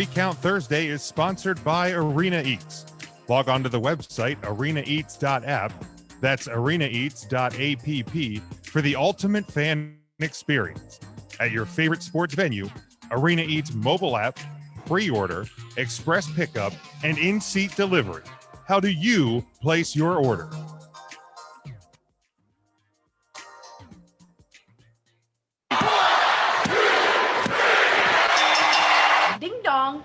3 Count Thursday is sponsored by Arena Eats. Log on to the website arenaeats.app. That's arenaeats.app for the ultimate fan experience. At your favorite sports venue, Arena Eats mobile app, pre-order, express pickup, and in-seat delivery. How do you place your order? Ding dong.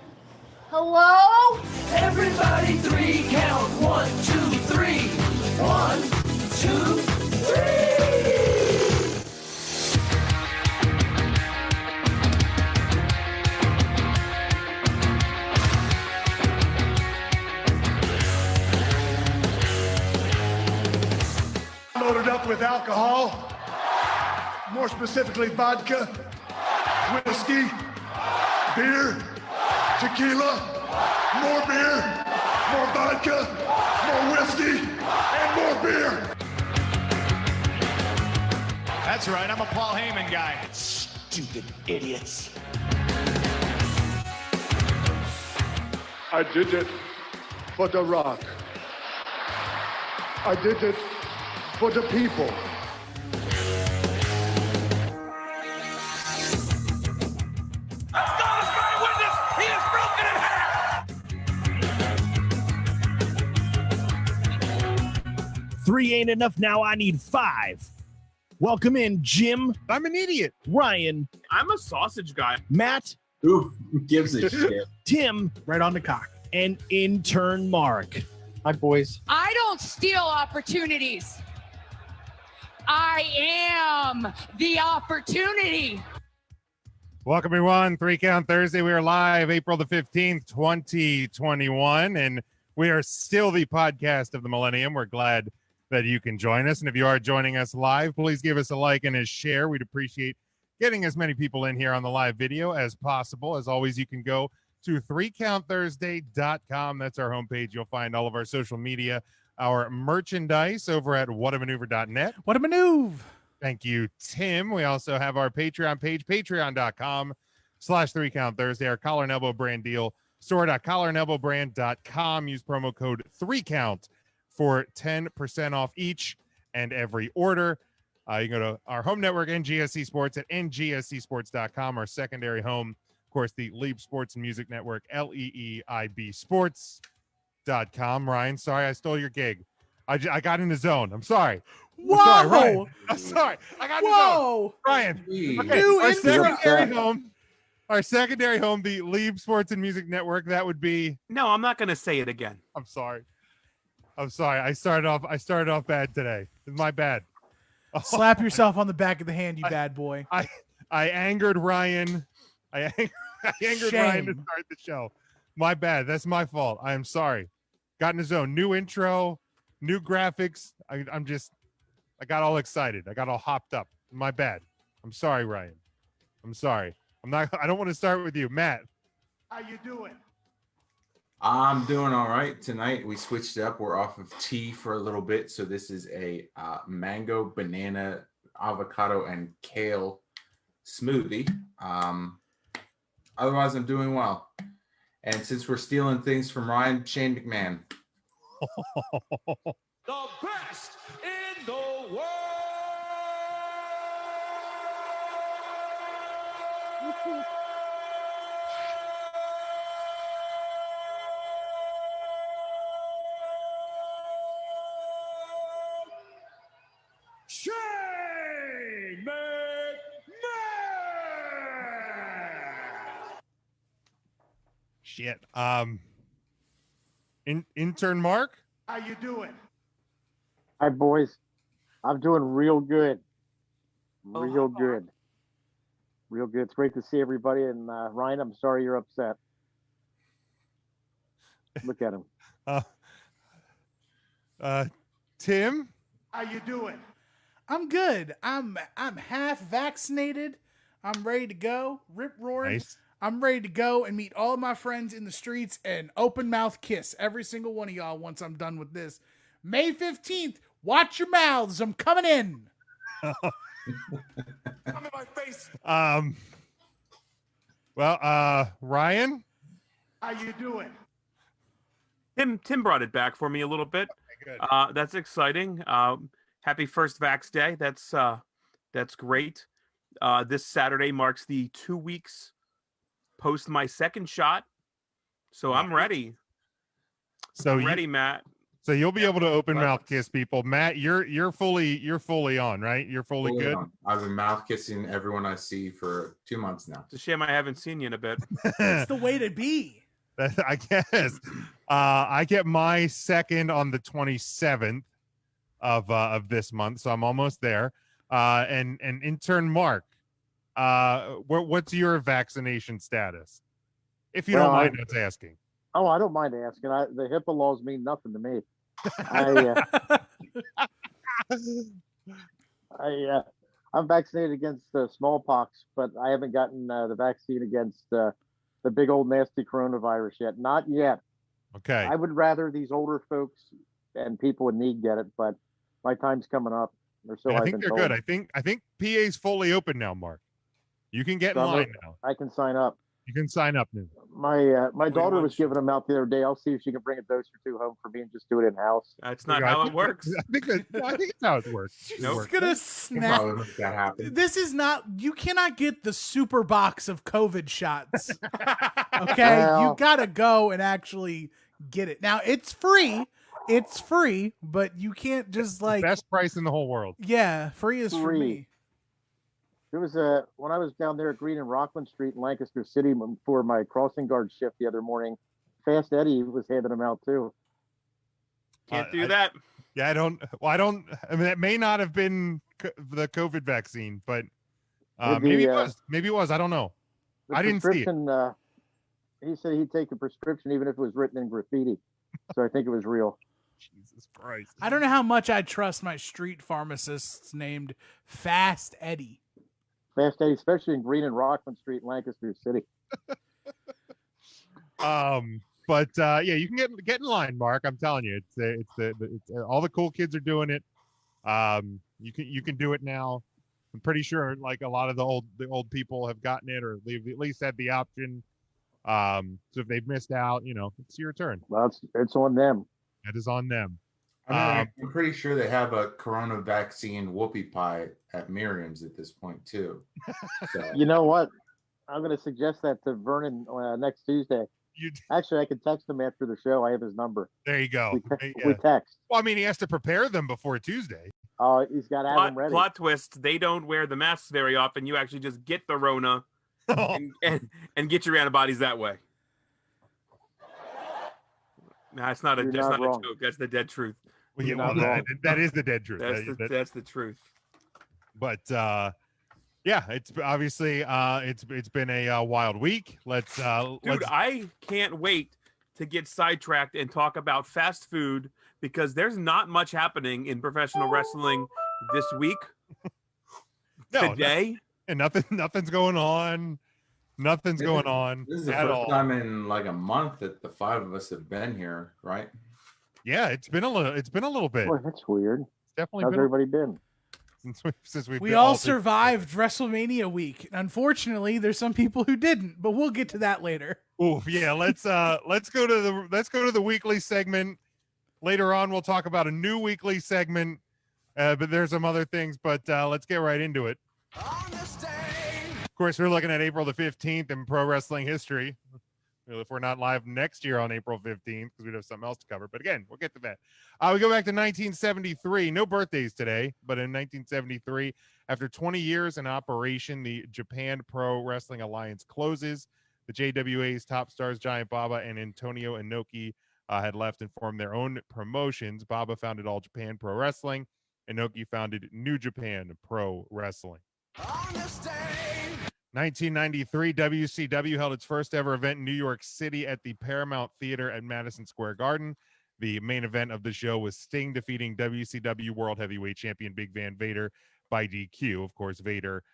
Hello? Everybody 3 count. 1, 2, 3. 1, 2, 3. Loaded up with alcohol, more specifically vodka, whiskey, beer, tequila, more beer, more vodka, more whiskey, and more beer. That's right, I'm a Paul Heyman guy. Stupid idiots. I did it for The Rock. I did it for the people. Let's go, this guy witness. He is broken in half. 3 ain't enough now. I need 5. Welcome in, Jim, I'm an idiot. Ryan, I'm a sausage guy. Matt, Who gives a shit? Tim, Right on the cock. and intern Mark. Hi, boys. I don't steal opportunities. I am the opportunity. Welcome, everyone. 3 Count Thursday. We are live April the 15th, 2021, and we are still the podcast of the millennium. We're glad that you can join us. And if you are joining us live, please give us a like and a share. We'd appreciate getting as many people in here on the live video as possible. As always, you can go to 3countthursday.com. That's our homepage. You'll find all of our social media, our merchandise over at whatamaneuver.net. What a maneuver. Thank you, Tim. We also have our Patreon page, patreon.com/3countthursday, our Collar and Elbow brand deal, store.collarandelbowbrand.com. Use promo code 3count for 10% off each and every order. You can go to our home network, NGSC Sports, at ngscsports.com, our secondary home, of course, the Leib Sports and Music Network, LEEIBsports.com. Ryan, sorry I stole your gig. I got in the zone. I'm sorry. Whoa. I'm sorry, Ryan. I'm sorry. I got in the zone. Whoa. Ryan. Jeez. Okay, New our intro. secondary home, the Leib Sports and Music Network. That would be. No, I'm not going to say it again. I'm sorry. I started off bad today. It's my bad. Slap yourself on the back of the hand, you bad boy. I angered Ryan. I angered Ryan to Shame. start the show. My bad. That's my fault. I am sorry. Got in the zone. New intro, new graphics. I got all excited. I got all hopped up. My bad. I'm sorry, Ryan. I'm sorry. I don't want to start with you, Matt. How you doing? I'm doing all right tonight. We switched it up. We're off of tea for a little bit. So this is a mango, banana, avocado, and kale smoothie. Otherwise, I'm doing well. And since we're stealing things from Ryan, Shane McMahon. The best in the world. Shane McMahon. Shit. Intern Mark. How you doing? Hi, boys. I'm doing real good. Real good. Real good. It's great to see everybody. And Ryan, I'm sorry you're upset. Look at him. Tim. How you doing? I'm good. I'm half vaccinated. I'm ready to go. Rip roaring. Nice. I'm ready to go and meet all of my friends in the streets and open mouth kiss every single one of y'all once I'm done with this. May 15th, watch your mouths. I'm coming in. Come in my face. Ryan. How you doing? Tim brought it back for me a little bit. Good. That's exciting. Happy first Vax Day. That's great. This Saturday marks the 2 weeks post my second shot, so I'm ready. So I'm ready, Matt. So you'll be able to open Right. mouth kiss people. Matt, you're fully on, right? You're fully good. On. I've been mouth kissing everyone I see for 2 months now. It's a shame I haven't seen you in a bit. It's the way to be. I guess. I get my second on the 27th of this month, so I'm almost there. And intern Mark, what's your vaccination status? If you don't mind us asking. Oh, I don't mind asking. The HIPAA laws mean nothing to me. I'm vaccinated against smallpox, but I haven't gotten the vaccine against the big old nasty coronavirus yet. Not yet. Okay. I would rather these older folks and people in need get it, but my time's coming up. Or so I I've think been they're told. good. I think PA's fully open now, Mark. You can get in line now. I can sign up. You can sign up now. My daughter was giving them out the other day. I'll see if she can bring a dose or two home for me and just do it in house. That's not how it works. I think it's how it works. She's gonna snap. Make that happen. This is not. You cannot get the super box of COVID shots. Okay, Well, you gotta go and actually get it. Now it's free. It's free, but you can't just like Best price in the whole world. Yeah, free is for Free. me. There was when I was down there at Green and Rockland Street in Lancaster City for my crossing guard shift the other morning. Fast Eddie was handing them out too. Can't do that. Yeah, I don't. I mean, that may not have been the COVID vaccine, but maybe it was. Maybe it was. I don't know. I didn't see it. He said he'd take a prescription even if it was written in graffiti. So I think it was real. Jesus Christ. I don't know how much I trust my street pharmacists named Fast Eddie. Fast Eddie, especially in Green and Rockland Street in Lancaster City. But yeah, you can get in line, Mark. I'm telling you, it's all the cool kids are doing it. You can do it now. I'm pretty sure like a lot of the old people have gotten it, or they've at least had the option. So if they've missed out, it's your turn. Well, it's on them. It is on them. I'm pretty sure they have a corona vaccine whoopie pie at Miriam's at this point too. So. You know what? I'm going to suggest that to Vernon next Tuesday. Actually, I can text him after the show. I have his number. There you go. We text. Well, I mean, he has to prepare them before Tuesday. Oh, he's got to have them ready. Plot twist: they don't wear the masks very often. You actually just get the Rona and get your antibodies that way. No, that's not a joke. That's the dead truth. Well, that is the dead truth. That's the truth. But yeah, it's obviously it's been a wild week. Dude, I can't wait to get sidetracked and talk about fast food because there's not much happening in professional wrestling this week. Today, and nothing's going on. Nothing's going on. This is the first time in like a month that the five of us have been here, right? Yeah, it's been a little bit. Boy, that's weird. It's definitely How's been everybody been? Since we all survived WrestleMania week. Unfortunately, there's some people who didn't, but we'll get to that later. Oof, yeah, let's go to the weekly segment. Later on, we'll talk about a new weekly segment, but there's some other things. But let's get right into it. Of course, we're looking at April the 15th in pro wrestling history. If we're not live next year on April 15th, because we'd have something else to cover. But again, we'll get to that. We go back to 1973. No birthdays today, but in 1973, after 20 years in operation, the Japan Pro Wrestling Alliance closes. The JWA's top stars, Giant Baba and Antonio Inoki, had left and formed their own promotions. Baba founded All Japan Pro Wrestling. Inoki founded New Japan Pro Wrestling. 1993, WCW held its first ever event in New York City at the Paramount Theater at Madison Square Garden. The main event of the show was Sting defeating WCW World Heavyweight Champion Big Van Vader by DQ. Of course, Vader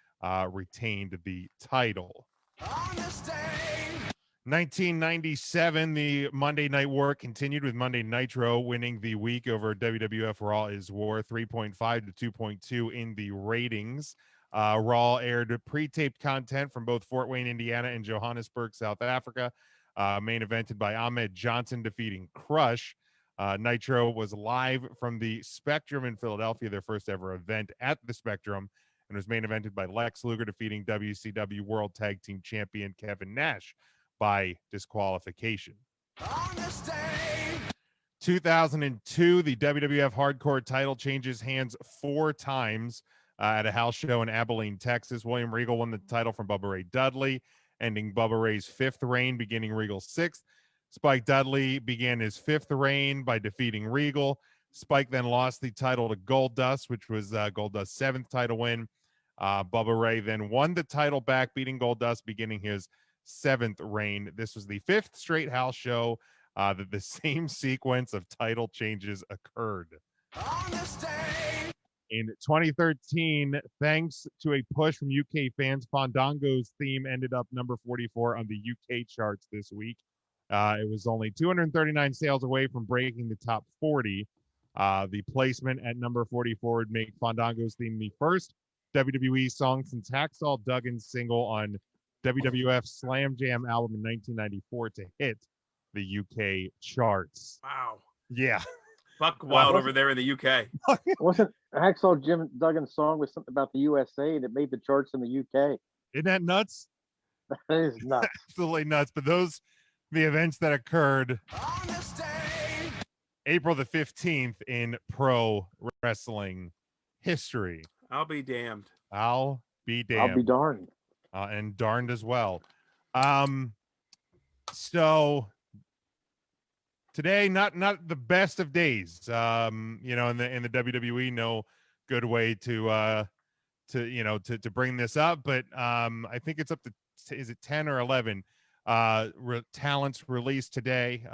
retained the title. 1997, the Monday Night War continued with Monday Nitro winning the week over WWF Raw is War 3.5 to 2.2 in the ratings. Raw aired pre-taped content from both Fort Wayne, Indiana and Johannesburg, South Africa. main evented by Ahmed Johnson defeating Crush. Nitro was live from the Spectrum in Philadelphia, their first ever event at the Spectrum, and was main evented by Lex Luger defeating WCW World Tag Team Champion Kevin Nash by disqualification. 2002, the WWF Hardcore title changes hands 4 times at a house show in Abilene, Texas. William Regal won the title from Bubba Ray Dudley, ending Bubba Ray's 5th reign, beginning Regal's 6th. Spike Dudley began his 5th reign by defeating Regal. Spike then lost the title to Goldust, which was Goldust's 7th title win. Bubba Ray then won the title back, beating Goldust, beginning his 7th reign. This was the 5th straight house show that the same sequence of title changes occurred. In 2013, thanks to a push from UK fans, Fandango's theme ended up number 44 on the UK charts this week. It was only 239 sales away from breaking the top 40. The placement at number 44 would make Fandango's theme the first WWE song since Hacksaw Duggan's single on WWF's Slam Jam album in 1994 to hit the UK charts. Wow. Yeah. Buck wild over there in the UK. Wasn't Hacksaw Jim Duggan's song was something about the USA and it made the charts in the UK? Isn't that nuts? That is nuts. Absolutely nuts. But those, the events that occurred April the 15th in pro wrestling history. I'll be damned. I'll be damned. I'll be darned. And darned as well. So today, not the best of days. In the WWE, no good way to bring this up, but I think it's up to is it 10 or 11 talents released today.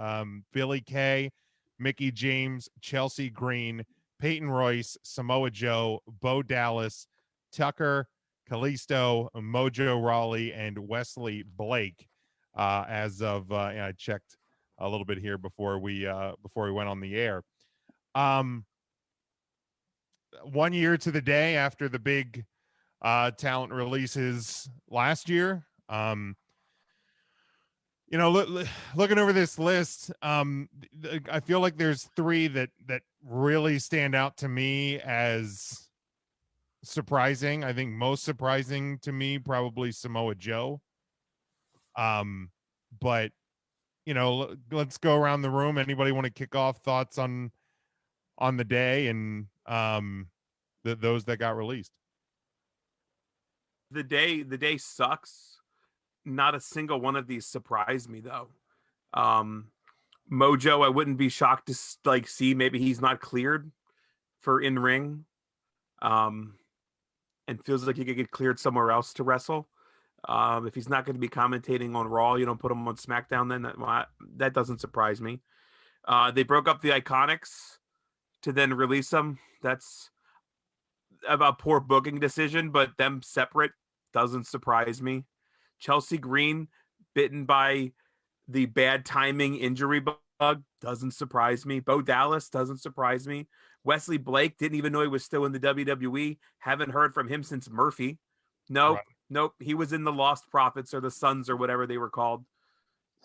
Billy Kay, Mickey James, Chelsea Green, Peyton Royce, Samoa Joe, Bo Dallas, Tucker, Kalisto, Mojo Rawley, and Wesley Blake. As of I checked a little bit here before we went on the air. 1 year to the day after the big talent releases last year. Looking over this list, I feel like there's 3 that really stand out to me as surprising. I think most surprising to me, probably Samoa Joe. But let's go around the room. Anybody want to kick off thoughts on the day and those that got released? The day sucks. Not a single one of these surprised me though. Mojo, I wouldn't be shocked to see maybe he's not cleared for in ring, and feels like he could get cleared somewhere else to wrestle. If he's not going to be commentating on Raw, you don't put him on SmackDown. Then that doesn't surprise me. They broke up the Iconics to then release them. That's about poor booking decision, but them separate doesn't surprise me. Chelsea Green bitten by the bad timing injury bug doesn't surprise me. Bo Dallas doesn't surprise me. Wesley Blake, didn't even know he was still in the WWE. Haven't heard from him since Murphy. Nope. Right. Nope. He was in the Lost Prophets or the Sons or whatever they were called.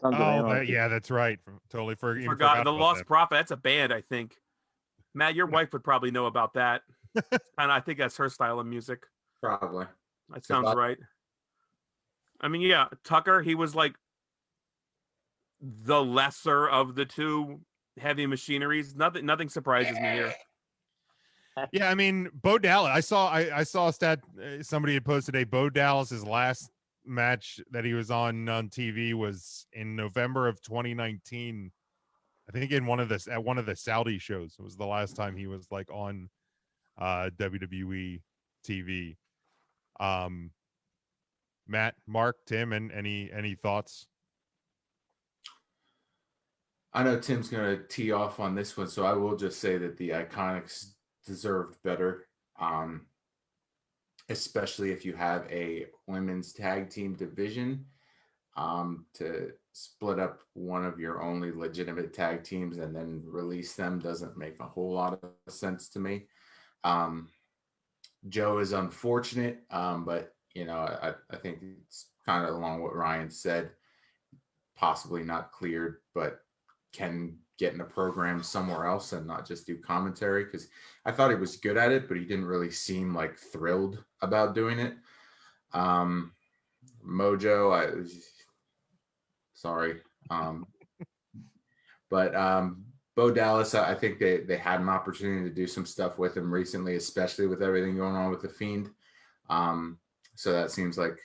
That's right. Totally forgot the Lost Prophet. That's a band, I think. Matt, your wife would probably know about that. And I think that's her style of music. Probably. That sounds right. I mean, yeah, Tucker, he was like the lesser of the 2 heavy machineries. Nothing surprises me here. Yeah, I mean, Bo Dallas. I saw a stat somebody had posted today. Bo Dallas's last match that he was on TV was in November of 2019. I think at one of the Saudi shows. It was the last time he was on WWE TV. Matt, Mark, Tim, and any thoughts? I know Tim's going to tee off on this one, so I will just say that the Iconics deserved better, especially if you have a women's tag team division. To split up one of your only legitimate tag teams and then release them doesn't make a whole lot of sense to me. Joe is unfortunate, but I think it's kind of along what Ryan said. possibly not cleared, but can get in a program somewhere else and not just do commentary, because I thought he was good at it, but he didn't really seem like thrilled about doing it. Mojo, sorry. But Bo Dallas, I think they had an opportunity to do some stuff with him recently, especially with everything going on with the Fiend. So that seems like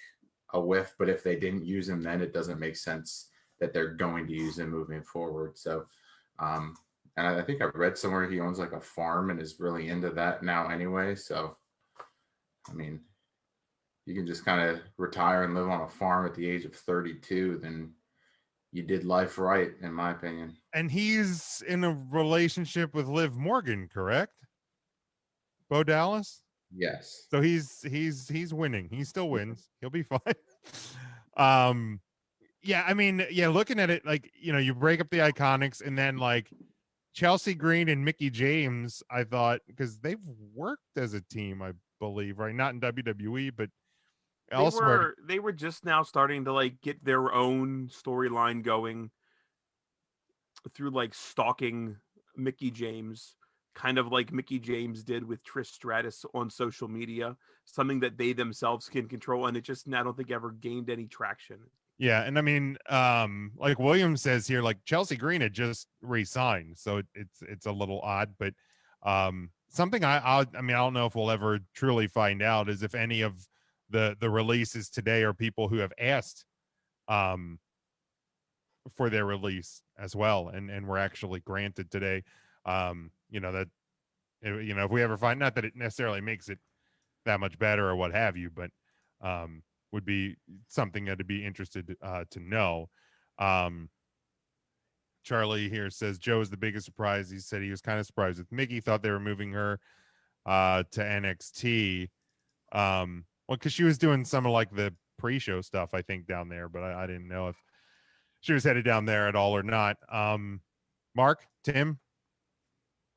a whiff, but if they didn't use him, then it doesn't make sense that they're going to use him moving forward. So, and I think I read somewhere he owns like a farm and is really into that now anyway. So, I mean, you can just kind of retire and live on a farm at the age of 32, then you did life right, in my opinion. And he's in a relationship with Liv Morgan, correct? Bo Dallas? Yes. So he's winning. He still wins. He'll be fine. Yeah, I mean, yeah, looking at it, like, you know, you break up the Iconics, and then like Chelsea Green and Mickey James, I thought, because they've worked as a team, I believe, right? Not in WWE, but elsewhere. They were just now starting to like get their own storyline going through like stalking Mickey James, kind of like Mickey James did with Trish Stratus on social media, something that they themselves can control, and it just, I don't think, ever gained any traction. Yeah, and I mean, like William says here, like Chelsea Green had just re-signed, so it's a little odd, but something I mean, I don't know if we'll ever truly find out is if any of the releases today are people who have asked for their release as well, and were actually granted today. You know, that, you know, if we ever find, not that it necessarily makes it that much better or what have you, but would be something that to be interested to know. Charlie here says Joe is the biggest surprise. He said he was kind of surprised with Mickey, thought they were moving her to NXT. Well, because she was doing some of like the pre-show stuff, I think, down there, but I didn't know if she was headed down there at all or not. Mark, Tim?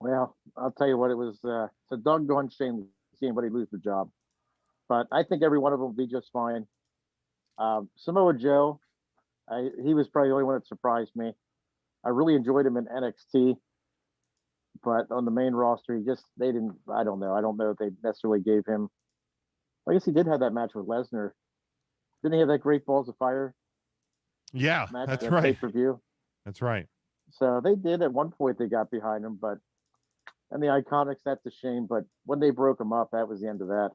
Well, I'll tell you what, it was it's a doggone shame to see anybody lose the job. But I think every one of them will be just fine. Samoa Joe, he was probably the only one that surprised me. I really enjoyed him in NXT, but on the main roster, they didn't. I don't know. I don't know if they necessarily gave him. I guess he did have that match with Lesnar. Didn't he have that Great Balls of Fire? Yeah, match, that's that right. Pay-per-view? That's right. So they did at one point. They got behind him, and the Iconics, that's a shame. But when they broke him up, that was the end of that.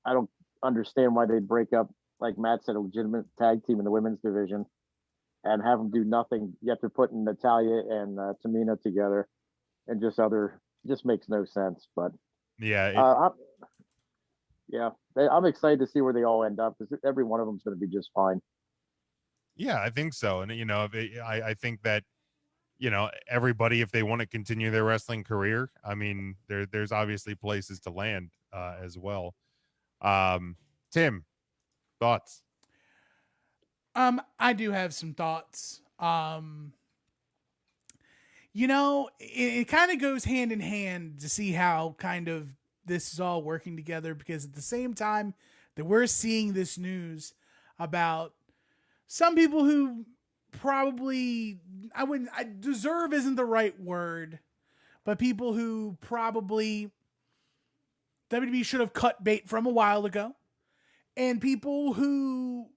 I don't understand why they'd break up, like Matt said, a legitimate tag team in the women's division and have them do nothing. Yet they're putting Natalia and Tamina together, and just makes no sense. But yeah, I'm excited to see where they all end up, because every one of them is going to be just fine. Yeah, I think so. And, you know, I think that, you know, everybody, if they want to continue their wrestling career, I mean, there's obviously places to land as well. Tim, thoughts? I do have some thoughts. You know, it kind of goes hand in hand to see how kind of this is all working together, because at the same time that we're seeing this news about some people who probably, deserve isn't the right word, but people who probably WWE should have cut bait from a while ago, and people who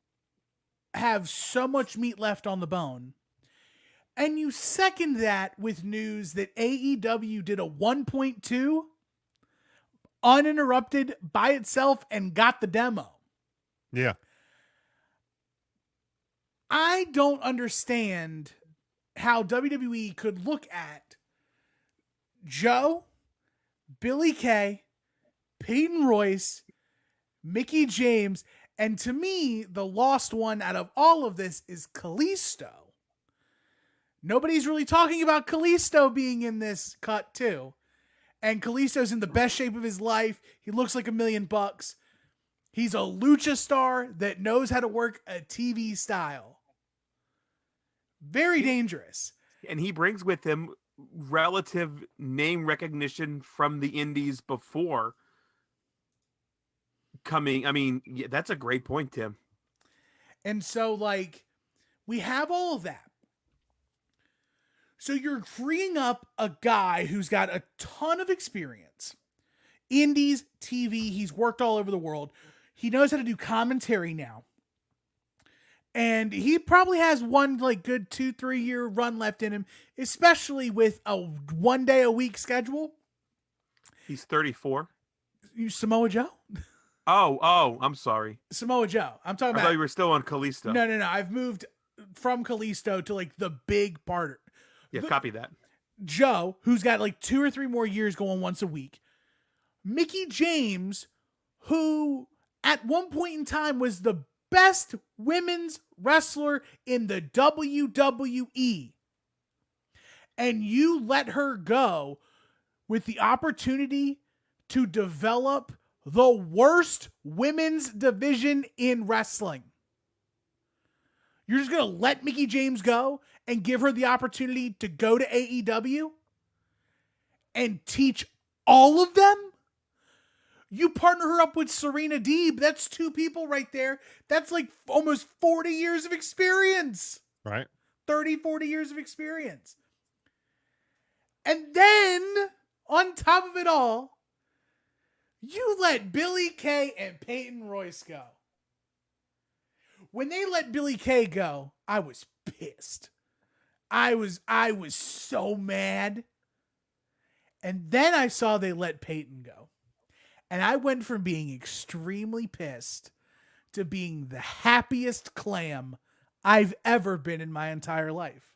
have so much meat left on the bone. And you second that with news that AEW did a 1.2 uninterrupted by itself and got the demo. Yeah. I don't understand how WWE could look at Joe, Billy Kay, Peyton Royce, Mickey James, and to me, the lost one out of all of this is Kalisto. Nobody's really talking about Kalisto being in this cut too. And Kalisto's in the best shape of his life. He looks like $1 million. He's a lucha star that knows how to work a TV style. Very dangerous. And he brings with him relative name recognition from the indies before coming. I mean, yeah, that's a great point, Tim. And so, like, We have all of that. So you're freeing up a guy who's got a ton of experience. Indies, TV, he's worked all over the world. He knows how to do commentary now. And he probably has one like good 2-3 year run left in him, especially with a 1 day a week schedule. He's 34. You Samoa Joe? Oh, I'm sorry. Samoa Joe. I'm talking I about. thought you were still on Kalisto. No. I've moved from Kalisto to like the big part. Yeah, copy that. Joe, who's got like 2 or 3 more years going once a week. Mickey James, who at one point in time was the best women's wrestler in the WWE. And you let her go with the opportunity to develop the worst women's division in wrestling. You're just going to let Mickey James go and give her the opportunity to go to AEW and teach all of them? You partner her up with Serena Deeb. That's 2 people right there. That's like almost 40 years of experience. Right. 30, 40 years of experience. And then, on top of it all, you let Billy Kay and Peyton Royce go. When they let Billy Kay go, I was pissed. I was so mad. And then I saw they let Peyton go. And I went from being extremely pissed to being the happiest clam I've ever been in my entire life.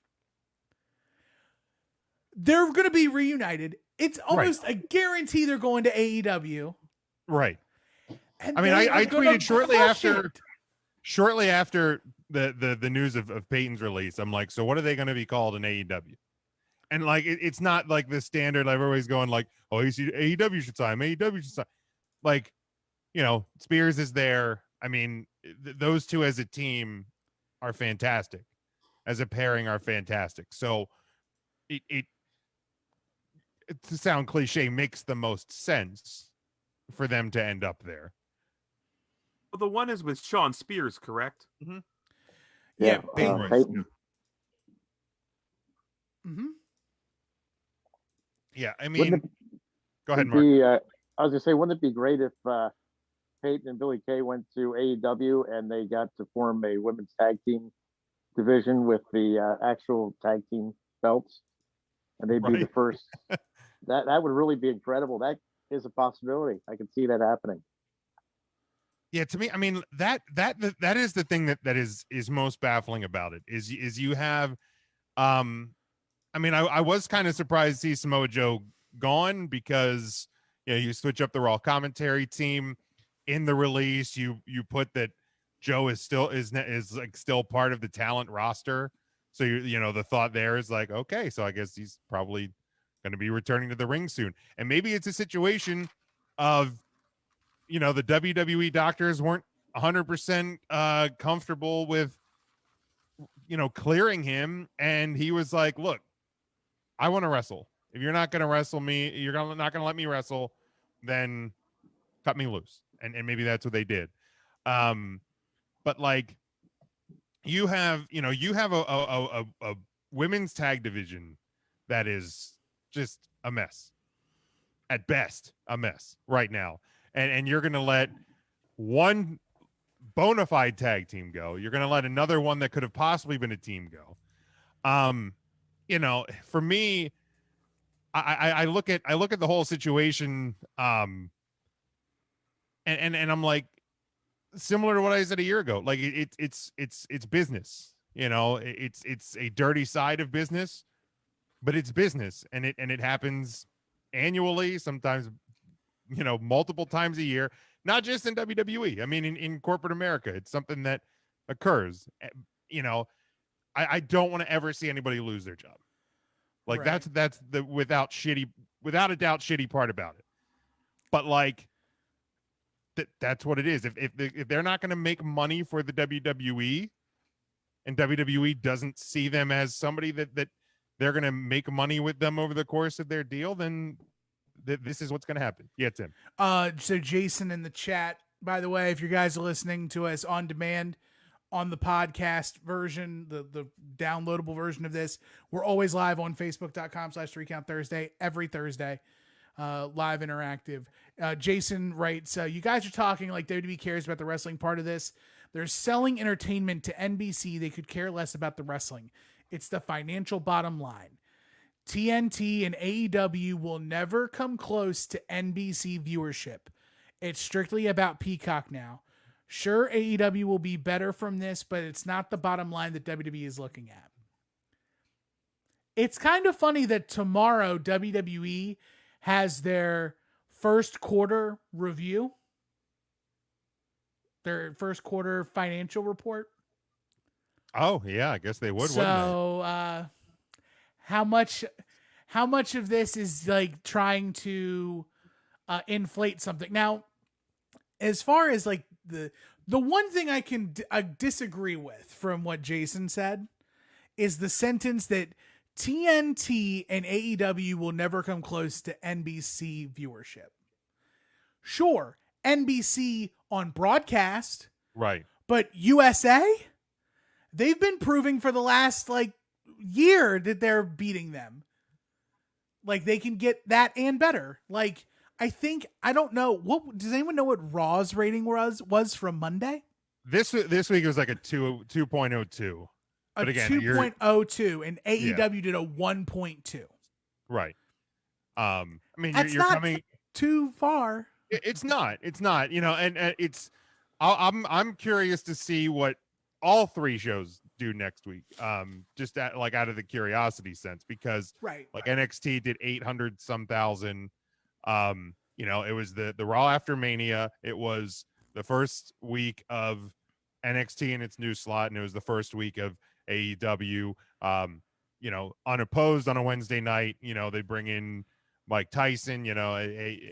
They're going to be reunited. It's almost a guarantee they're going to AEW. Right. And I mean, I tweeted shortly after the news of Peyton's release. I'm like, so what are they going to be called in AEW? And like, it's not like the standard. Like everybody's going like, oh, you see, AEW should sign. AEW should sign. Like, you know, Spears is there. I mean, those two as a team are fantastic. As a pairing are fantastic. So it to sound cliche makes the most sense for them to end up there. Well, the one is with Sean Spears, correct? Mm-hmm. Yeah, Peyton. Mm-hmm. Yeah, I mean, go ahead, Mark. I was gonna say, wouldn't it be great if Peyton and Billy Kay went to AEW and they got to form a women's tag team division with the actual tag team belts, and they'd be the first. That would really be incredible. That is a possibility. I can see that happening. Yeah, to me, I mean, that is the thing that is most baffling about it is you have, I mean, I was kind of surprised to see Samoa Joe gone because, you know, you switch up the Raw commentary team in the release. You put that Joe is like still part of the talent roster. So you know, the thought there is like, okay, so I guess he's probably going to be returning to the ring soon. And maybe it's a situation of, you know, the WWE doctors weren't 100% comfortable with, you know, clearing him. And he was like, look, I want to wrestle. If you're not going to wrestle me, you're not going to let me wrestle, then cut me loose. And maybe that's what they did. But like you have a women's tag division that is just a mess. At best, a mess right now. And you're going to let one bona fide tag team go. You're going to let another one that could have possibly been a team go. You know, for me, I look at the whole situation, and I'm like, similar to what I said a year ago. Like it's business. You know, it's a dirty side of business, but it's business, and it happens annually, sometimes, you know, multiple times a year, not just in WWE. I mean, in corporate America, it's something that occurs. You know, I don't want to ever see anybody lose their job. Like that's the without a doubt shitty part about it. But like that's what it is. If they're not going to make money for the WWE, and WWE doesn't see them as somebody that they're going to make money with them over the course of their deal, then this is what's going to happen. Yeah, Tim. So Jason in the chat, by the way, if you guys are listening to us on demand on the podcast version, the downloadable version of this. We're always live on Facebook.com/3CountThursday every Thursday. Live interactive. Jason writes, you guys are talking like WWE cares about the wrestling part of this. They're selling entertainment to NBC. They could care less about the wrestling. It's the financial bottom line. TNT and AEW will never come close to NBC viewership. It's strictly about Peacock now. Sure, AEW will be better from this, but it's not the bottom line that WWE is looking at. It's kind of funny that tomorrow WWE has their first quarter review, their first quarter financial report. Oh yeah, I guess they would. So, how much of this is like trying to inflate something? Now, as far as like the one thing I disagree with from what Jason said is the sentence that TNT and AEW will never come close to NBC viewership. Sure, NBC on broadcast, right? But USA, they've been proving for the last like year that they're beating them. Like they can get that and better. Like I don't know does anyone know what Raw's rating was from Monday? This week it was like a 2.02. A 2.02 and AEW did a 1.2. Right. I mean, That's you're not coming too far. It's not, you know, and it's, I'm curious to see what all three shows do next week. Just out of the curiosity sense, because like NXT did 800 some thousand. You know, it was the Raw after Mania. It was the first week of NXT in its new slot, and it was the first week of AEW. You know, unopposed on a Wednesday night. You know, they bring in Mike Tyson. You know,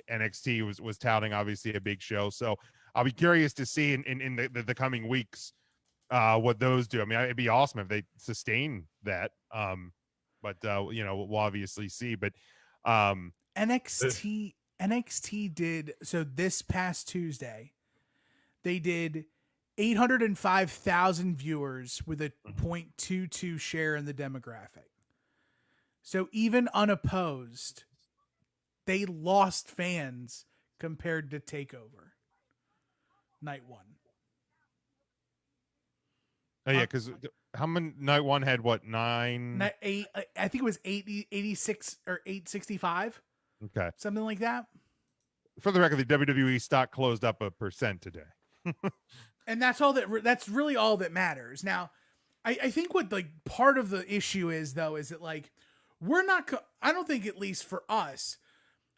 NXT was touting obviously a big show. So I'll be curious to see in the coming weeks what those do. I mean, it'd be awesome if they sustain that. But you know, we'll obviously see. But NXT did, so this past Tuesday, they did 805,000 viewers with a 0.22 share in the demographic. So even unopposed, they lost fans compared to TakeOver night one. Oh yeah, because how many night one had what, 9? I think it was 86 or 865. Okay, something like that. For the record, the WWE stock closed up 1% today. And that's really all that matters. Now, I think what like part of the issue is though, is that like, we're not, I don't think at least for us,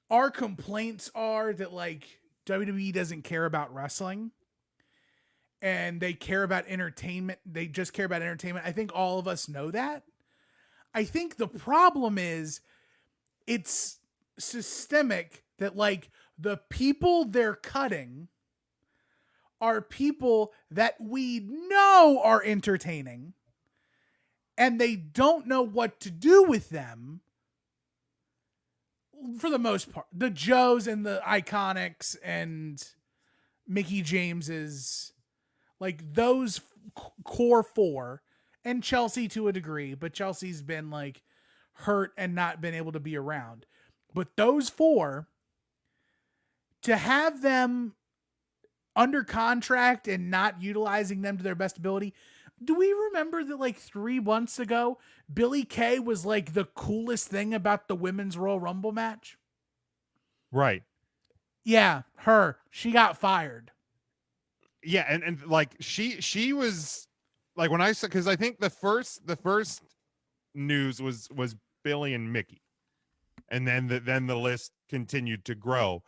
our complaints are that like WWE doesn't care about wrestling and they care about entertainment. They just care about entertainment. I think all of us know that. I think the problem is it's systemic that like the people they're cutting are people that we know are entertaining and they don't know what to do with them for the most part. The Joes and the Iconics and Mickey James's, like those core four, and Chelsea to a degree, but Chelsea's been like hurt and not been able to be around. But those four, to have them under contract and not utilizing them to their best ability. Do we remember that like 3 months ago, Billie Kay was like the coolest thing about the women's Royal Rumble match? Right. Yeah, her. She got fired. Yeah, and like she was like, when I said, because I think the first news was Billie and Mickey, and then the list continued to grow,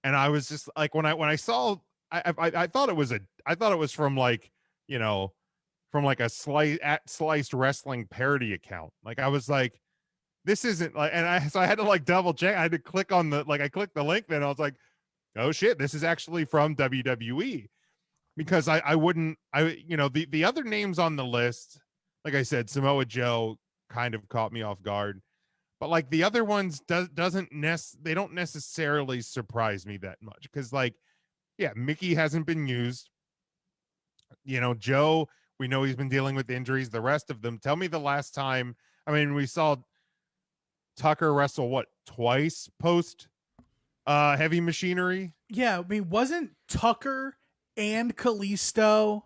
and I was just like, when I saw, I thought it was from like, you know, from like a sliced wrestling parody account. Like I was like, this isn't like, and I had to like double check. I had to click on I clicked the link, then I was like, oh shit, this is actually from WWE. Because I you know, the other names on the list, like I said, Samoa Joe kind of caught me off guard, but like the other ones they don't necessarily surprise me that much. Because like, yeah, Mickey hasn't been used. You know, Joe We know he's been dealing with injuries. The rest of them, tell me the last time. I mean, we saw Tucker wrestle what, twice post Heavy Machinery. Yeah, I mean, wasn't Tucker and Kalisto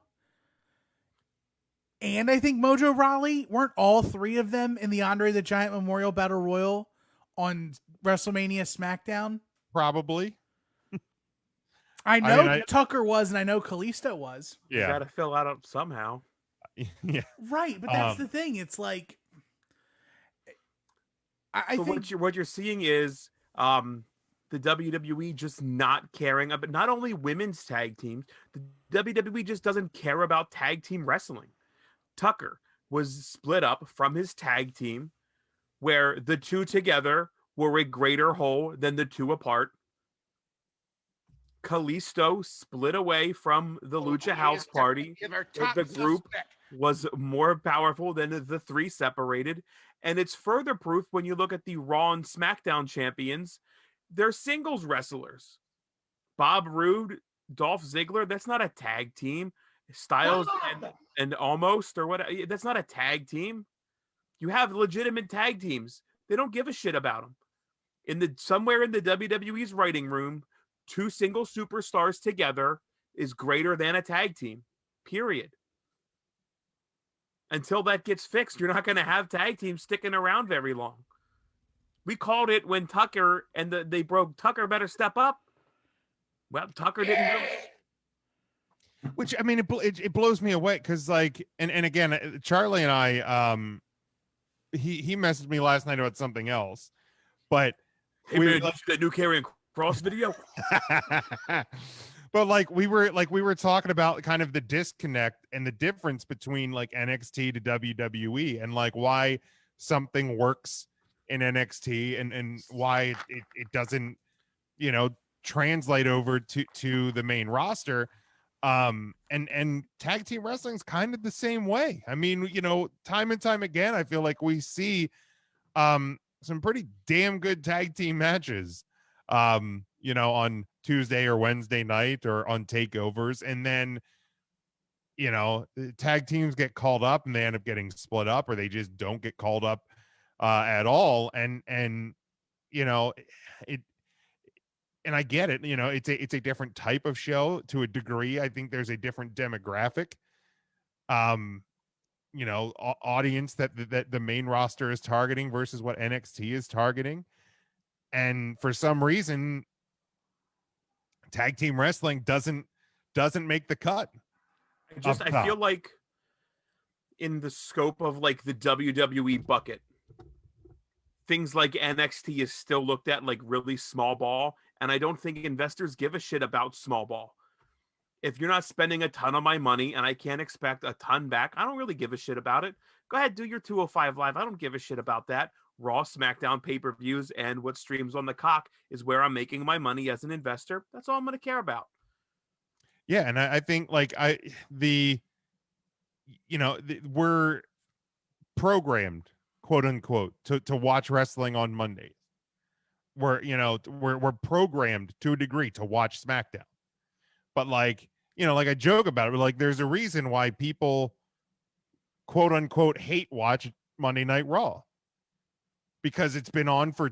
and I think Mojo Rawley, weren't all three of them in the Andre the Giant Memorial Battle Royal on WrestleMania SmackDown? Probably. I know Tucker was, and I know Kalisto was. Yeah, you got to fill out up somehow. Yeah, right. But that's the thing. It's like, I so think what you're seeing is the WWE just not caring about not only women's tag teams. The WWE just doesn't care about tag team wrestling. Tucker was split up from his tag team, where the two together were a greater whole than the two apart. Kalisto split away from the Lucha House Party. The group was more powerful than the three separated. And it's further proof when you look at the Raw and SmackDown champions. They're singles wrestlers. Bob Roode, Dolph Ziggler, that's not a tag team. Styles and Almost or what? That's not a tag team. You have legitimate tag teams. They don't give a shit about them. Somewhere in the WWE's writing room, two single superstars together is greater than a tag team. Period. Until that gets fixed, you're not going to have tag teams sticking around very long. We called it when Tucker and they broke. Tucker better step up. Well, Tucker didn't really. Which, I mean, it blows me away because, like, and again, Charlie and I, he messaged me last night about something else, but hey, man, like, that new Karrion Kross video. But we were talking about kind of the disconnect and the difference between like NXT to WWE and like why something works in NXT and why it doesn't, translate over to the main roster. And tag team wrestling is kind of the same way. I mean, time and time again, I feel like we see some pretty damn good tag team matches on Tuesday or Wednesday night or on takeovers, and then tag teams get called up and they end up getting split up, or they just don't get called up at all. And it and I get it, it's a different type of show to a degree. I think there's a different demographic audience that the main roster is targeting versus what NXT is targeting. And for some reason, tag team wrestling doesn't make the cut. I feel like in the scope of like the WWE bucket, things like NXT is still looked at like really small ball. And I don't think investors give a shit about small ball. If you're not spending a ton of my money and I can't expect a ton back, I don't really give a shit about it. Go ahead, do your 205 Live. I don't give a shit about that. Raw, SmackDown, pay-per-views, and what streams on the cock is where I'm making my money as an investor. That's all I'm going to care about. Yeah, and I think like we're programmed, quote unquote, to watch wrestling on Mondays. We're programmed to a degree to watch SmackDown. But like I joke about it, but like there's a reason why people quote unquote hate watch Monday Night Raw. Because it's been on for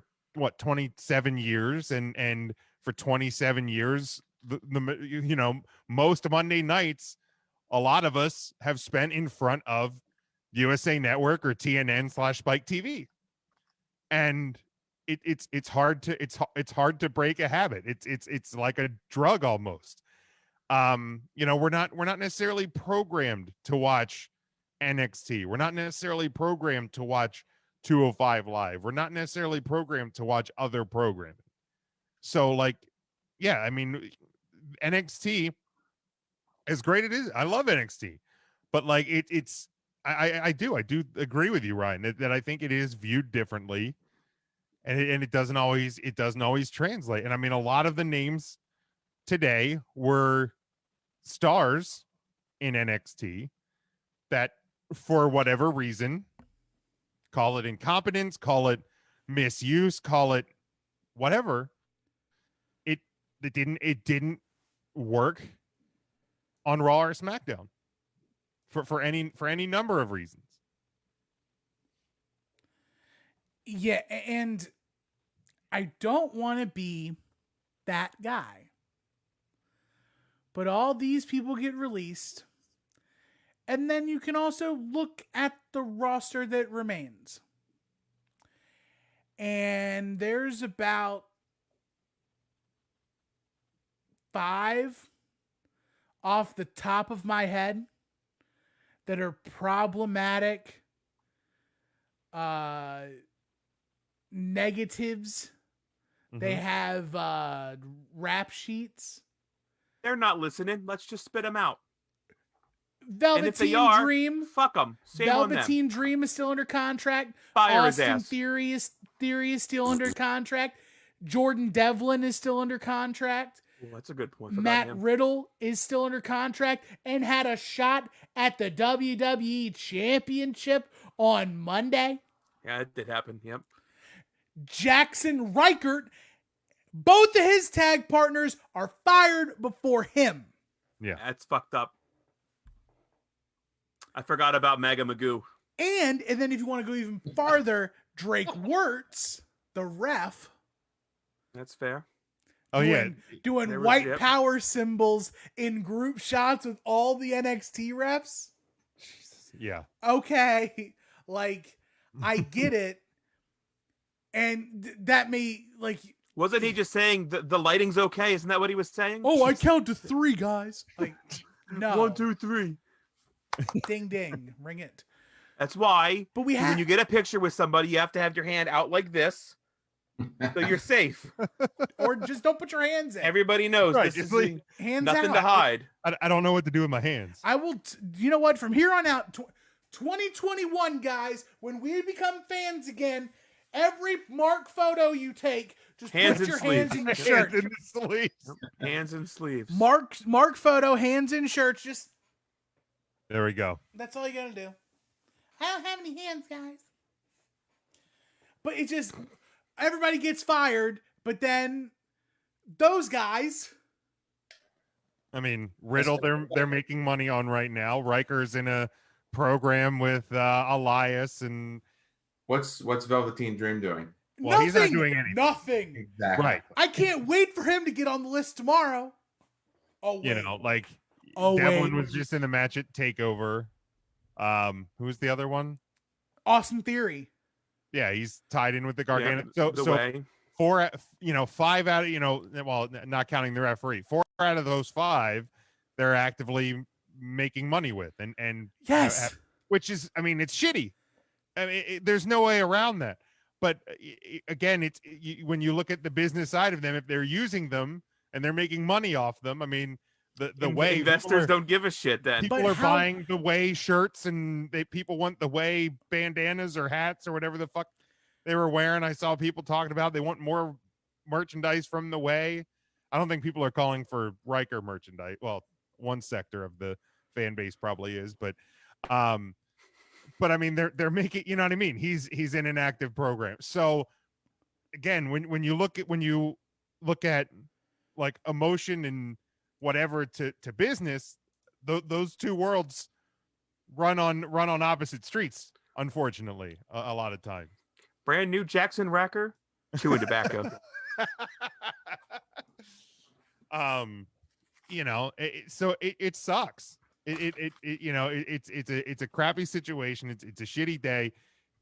27 years, and for 27 years, most Monday nights, a lot of us have spent in front of USA Network or TNN/Spike TV, and it's hard to break a habit. It's like a drug almost. We're not necessarily programmed to watch NXT. We're not necessarily programmed to watch 205 Live. We're not necessarily programmed to watch other programming. So like, yeah, I mean, NXT, as great it is, I love NXT, but like I do agree with you, Ryan, that I think it is viewed differently, and it doesn't always translate. And I mean, a lot of the names today were stars in NXT that for whatever reason, call it incompetence, call it misuse, call it whatever, it didn't work on Raw or SmackDown. for any number of reasons. Yeah, and I don't want to be that guy. But all these people get released. And then you can also look at the roster that remains. And there's about 5 off the top of my head that are problematic negatives. They have rap sheets. They're not listening. Let's just spit them out. Velveteen Dream. Fuck them. Velveteen Dream is still under contract. Fire his Austin ass. Theory is still under contract. Jordan Devlin is still under contract. Well, that's a good point. Forgot Matt him. Riddle is still under contract and had a shot at the WWE Championship on Monday. Yeah, it did happen. Yep. Jackson Reichert, both of his tag partners are fired before him. Yeah. That's fucked up. I forgot about Mega Magoo. And then if you want to go even farther, Drake Wirtz, the ref. That's fair. Oh doing There was- white yep. power symbols in group shots with all the NXT refs. Yeah. Okay, like I get it, and that may like. Wasn't he just saying the lighting's okay? Isn't that what he was saying? Oh, I count to 3, guys. Like, no. 1, 2, 3. Ding ding, ring it. That's why. But we when have you get a picture with somebody, you have to have your hand out like this, so you're safe. or just don't put your hands in. Everybody knows Right, this just is leave- hands nothing out. to hide. I don't know what to do with my hands. I will. You know what? From here on out, 2021, guys, when we become fans again, every mark photo you take, just Hands put in your sleeves. hands in your shirt. Hands in the sleeves. Hands and sleeves. Mark photo, hands in shirts. Just There we go. that's all you gotta do. I don't have any hands, guys. But it just everybody gets fired, but then those guys. I mean, Riddle, they're making money on right now. Riker's in a program with Elias, and What's Velveteen Dream doing? well, he's not doing anything. Nothing. Exactly. Right. I can't wait for him to get on the list tomorrow. Oh, wait. You know, like Oh, Devlin wait. was just in the match at Takeover. Who's the other one? Austin Theory. Yeah, he's tied in with the Gargano. Yeah, so way. 5 out of well, not counting the referee, 4 out of those 5 they're actively making money with, and Yes. which is, I mean, it's shitty. I mean, there's no way around that. But again, when you look at the business side of them, if they're using them and they're making money off them, I mean, the way investors don't give a shit then. people But are how- buying the way shirts, and people want the way bandanas or hats or whatever the fuck they were wearing. I saw people talking about they want more merchandise from the way. I don't think people are calling for Riker merchandise. Well, one sector of the fan base probably is, but I mean, they're making, you know what I mean? He's in an active program. So again, when you look at like emotion and whatever to business, those two worlds run on opposite streets, unfortunately, a lot of times. Brand new Jackson Racker, chewing tobacco. You know, so it sucks. You know, it's a crappy situation. It's a shitty day.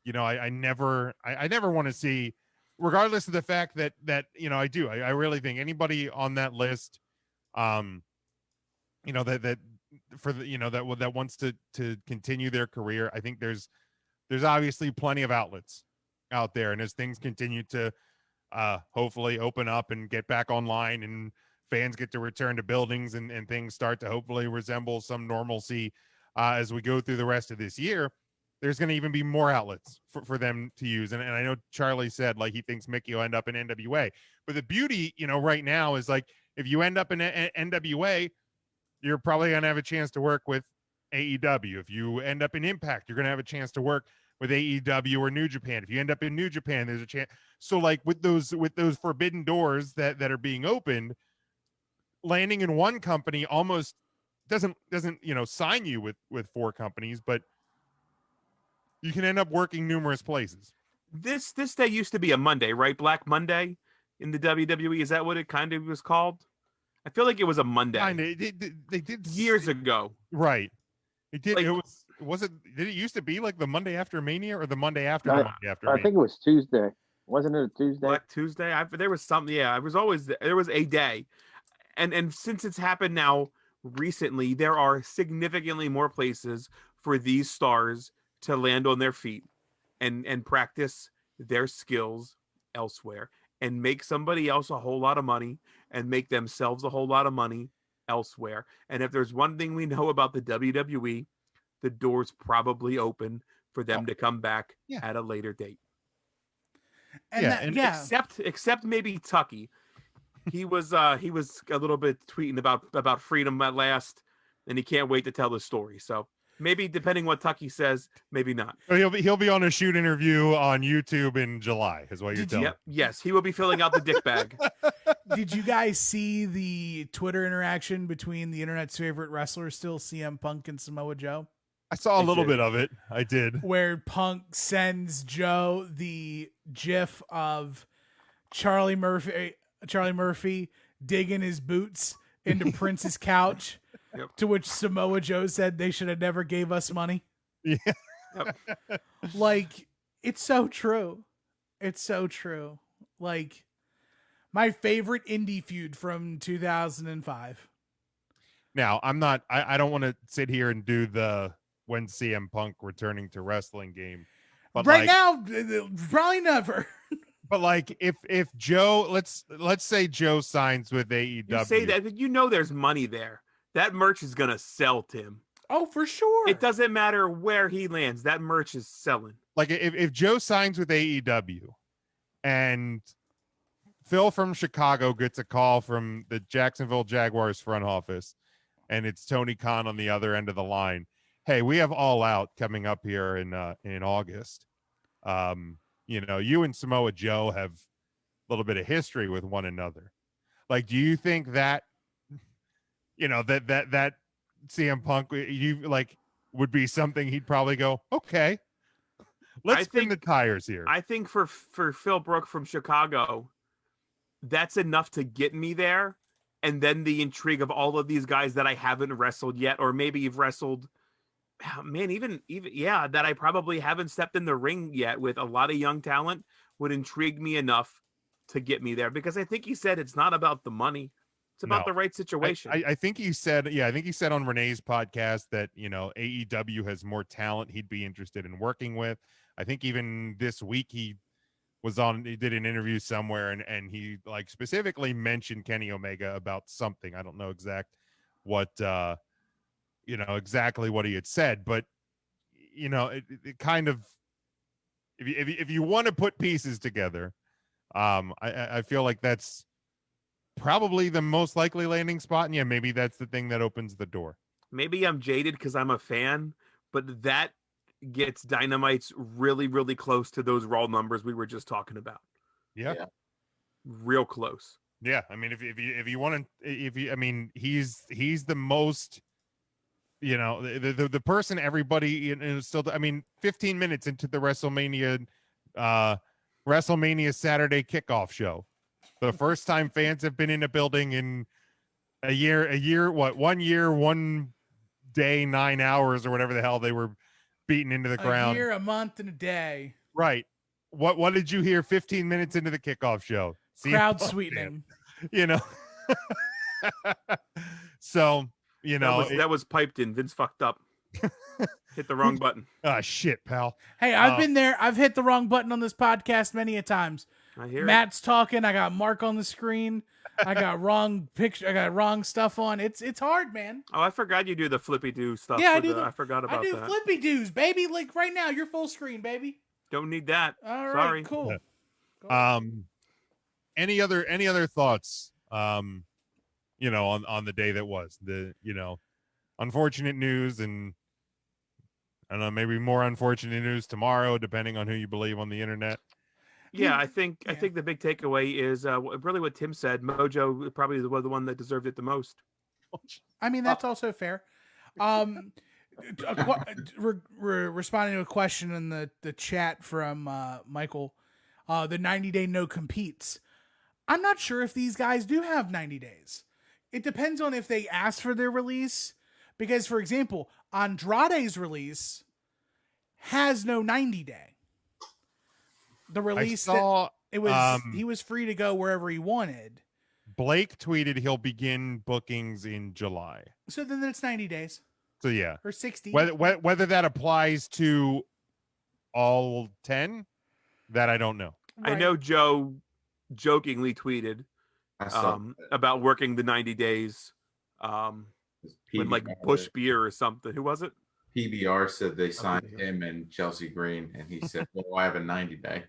You know, I never want to see, regardless of the fact that you know, I really think anybody on that list, you know, that for the, you know, that wants to continue their career, I think there's obviously plenty of outlets out there, and as things continue to hopefully open up and get back online, and fans get to return to buildings, and things start to hopefully resemble some normalcy as we go through the rest of this year, there's going to even be more outlets for them to use. And I know Charlie said, like, he thinks Mickey will end up in NWA, but the beauty, you know, right now is, like, if you end up in NWA, you're probably going to have a chance to work with AEW. If you end up in Impact, you're going to have a chance to work with AEW or New Japan. If you end up in New Japan, there's a chance. So, like, with those forbidden doors that are being opened, landing in one company almost doesn't sign you with 4 companies, but you can end up working numerous places. This day used to be a Monday, right? Black Monday in the WWE. Is that what it kind of was called? I feel like it was a Monday. Kind of. They did years ago. Right. It did. Like, Did it used to be like the Monday after Mania or the Monday after the Monday after Mania? I think it was Tuesday. Wasn't it a Tuesday? Black Tuesday. There was something. Yeah, I was always there was a day, and since it's happened now recently, there are significantly more places for these stars to land on their feet and practice their skills elsewhere and make somebody else a whole lot of money and make themselves a whole lot of money elsewhere. And if there's one thing we know about the WWE, the door's probably open for them to come back at a later date. Except maybe Tucky. He was a little bit tweeting about freedom at last, and he can't wait to tell the story. So maybe depending what Tucky says, maybe not. He'll be on a shoot interview on YouTube in July, is what you're telling me. Yes, he will be filling out the dick bag. Did you guys see the Twitter interaction between the internet's favorite wrestler, still CM Punk and Samoa Joe? I saw a little bit of it. I did. Where Punk sends Joe the GIF of Charlie Murphy digging his boots into Prince's couch. Yep. To which Samoa Joe said they should have never gave us money. Yeah. Yep. Like, it's so true. It's so true. Like, my favorite indie feud from 2005. Now, I don't want to sit here and do the when CM Punk returning to wrestling game. But right now, probably never. But like if Joe, let's say Joe signs with AEW. You say that, there's money there. That merch is gonna sell, Tim. Oh, for sure. It doesn't matter where he lands. That merch is selling. Like if Joe signs with AEW and Phil from Chicago gets a call from the Jacksonville Jaguars front office and it's Tony Khan on the other end of the line. Hey, we have All Out coming up here in August. You and Samoa Joe have a little bit of history with one another. Like, do you think that that CM Punk would be something he'd probably go, okay, let's spin the tires here? I think for Phil Brook from Chicago, that's enough to get me there. And then the intrigue of all of these guys that I haven't wrestled yet, or maybe you've wrestled, man, even that I probably haven't stepped in the ring yet with a lot of young talent would intrigue me enough to get me there. Because I think he said it's not about the money. It's about the right situation. I think he said, on Renee's podcast that, AEW has more talent he'd be interested in working with. I think even this week he did an interview somewhere and he specifically mentioned Kenny Omega about something. I don't know exactly what he had said, but it kind of, if you want to put pieces together, I feel like that's probably the most likely landing spot. And maybe that's the thing that opens the door. Maybe I'm jaded because I'm a fan, but that gets Dynamite's really, really close to those Raw numbers we were just talking about. Yeah. Real close. Yeah. I mean, he's the most, the person everybody still, 15 minutes into the WrestleMania Saturday kickoff show. The first time fans have been in a building in a year, 1 year, 1 day, 9 hours, or whatever the hell they were beaten into the ground. A year, a month, and a day. Right. What did you hear 15 minutes into the kickoff show? Crowd sweetening. So, that was piped in. Vince fucked up. Hit the wrong button. Ah, shit, pal. Hey, I've been there. I've hit the wrong button on this podcast many a times. I hear Matt's talking. I got Mark on the screen. I got wrong picture. I got wrong stuff on. It's hard, man. Oh, I forgot you do the flippy do stuff. Yeah, I forgot about that. I do flippy doos, baby. Like right now, you're full screen, baby. Don't need that. All right, Sorry. cool. Any other thoughts? On the day that was the unfortunate news, and I don't know, maybe more unfortunate news tomorrow, depending on who you believe on the internet. Yeah, I think the big takeaway is really what Tim said. Mojo probably was the one that deserved it the most. I mean, that's also fair. Responding to a question in the chat from Michael, the 90-day no competes. I'm not sure if these guys do have 90 days. It depends on if they ask for their release. Because, for example, Andrade's release has no 90 day. The release he was free to go wherever he wanted. Blake tweeted he'll begin bookings in July. So then it's 90 days. So yeah, or 60. Whether that applies to all 10, that I don't know. Right. I know Joe jokingly tweeted about working the 90 days when like Bush Beer or something. Who was it? PBR said they signed him and Chelsea Green, and he said, "Well, I have a 90 day."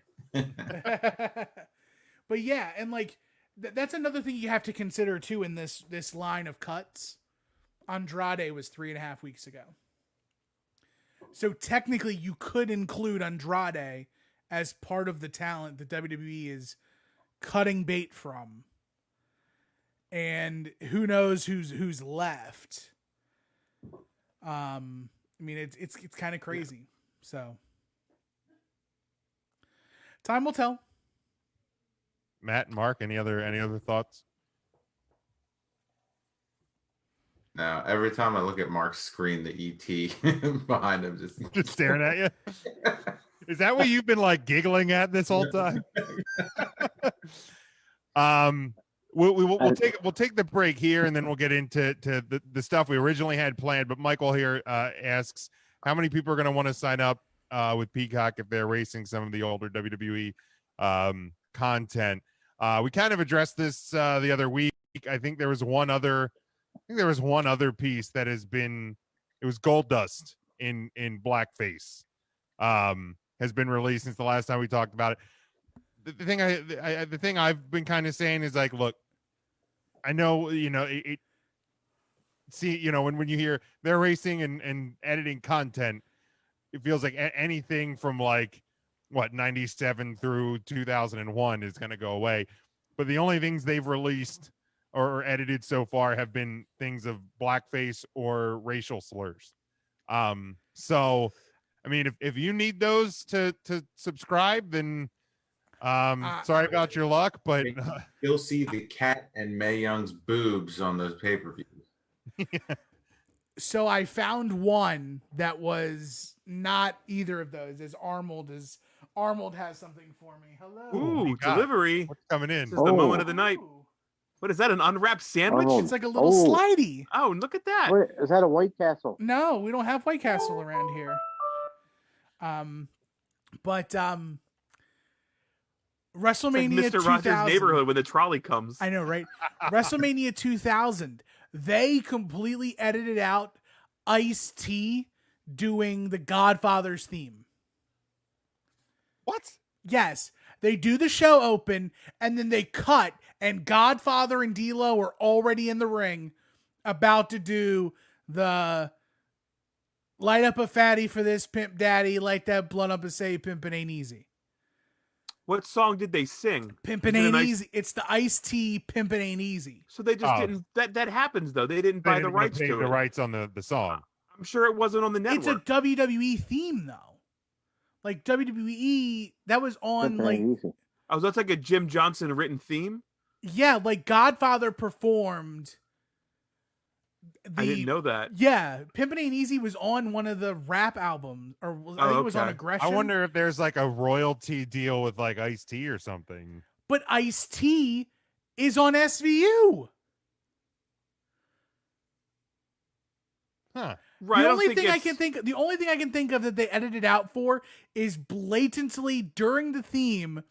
But yeah, and like that's another thing you have to consider too in this line of cuts. Andrade was 3.5 weeks ago, so technically you could include Andrade as part of the talent that WWE is cutting bait from. And who knows who's left? I mean, it's kind of crazy. So time will tell. Matt and Mark, any other thoughts? No, every time I look at Mark's screen, the ET behind him just staring at you. Is that what you've been like giggling at this whole time? We'll take the break here, and then we'll get into the stuff we originally had planned. But Michael here asks, how many people are going to want to sign up with Peacock if they're racing some of the older WWE content? We kind of addressed this the other week. I think there was one other piece that has been, it was Gold Dust in blackface, has been released since the last time we talked about it. The thing I've been kind of saying is like, look, I know, when you hear they're racing and editing content, it feels like anything from like 97 through 2001 is going to go away. But the only things they've released or edited so far have been things of blackface or racial slurs. So, I mean, if you need those to subscribe, then sorry about your luck, but you'll see the Cat and Mae Young's boobs on those pay-per-views. So I found one that was not either of those. Armold has something for me. Hello. Ooh, delivery. What's coming in? This is the moment of the night. What is that? An unwrapped sandwich? Arnold. It's like a little slidey. Oh, look at that. Wait, is that a White Castle? No, we don't have White Castle around here. But WrestleMania like Mr. 2000. Rogers' Neighborhood when the trolley comes. I know, right? WrestleMania 2000. They completely edited out Ice-T doing the Godfather's theme. What? Yes. They do the show open, and then they cut, and Godfather and D-Lo are already in the ring about to do the light up a fatty for this pimp daddy, light that blunt up and say pimpin' ain't easy. What song did they sing? Pimpin' ain't easy. It's the Ice-T Pimpin' ain't easy. So they just didn't. That happens though. They didn't buy the rights to it. The rights on the song. I'm sure it wasn't on the network. It's a WWE theme though. Like WWE, that was on like. Oh, that's like a Jim Johnson written theme. Yeah, like Godfather performed. I didn't know that. Yeah, Pimpin' Ain't Easy was on one of the rap albums, or I think it was on Aggression. I wonder if there's like a royalty deal with like Ice-T or something. But Ice-T is on SVU. Huh. Right. The only thing I can think of that they edited out for is blatantly during the theme,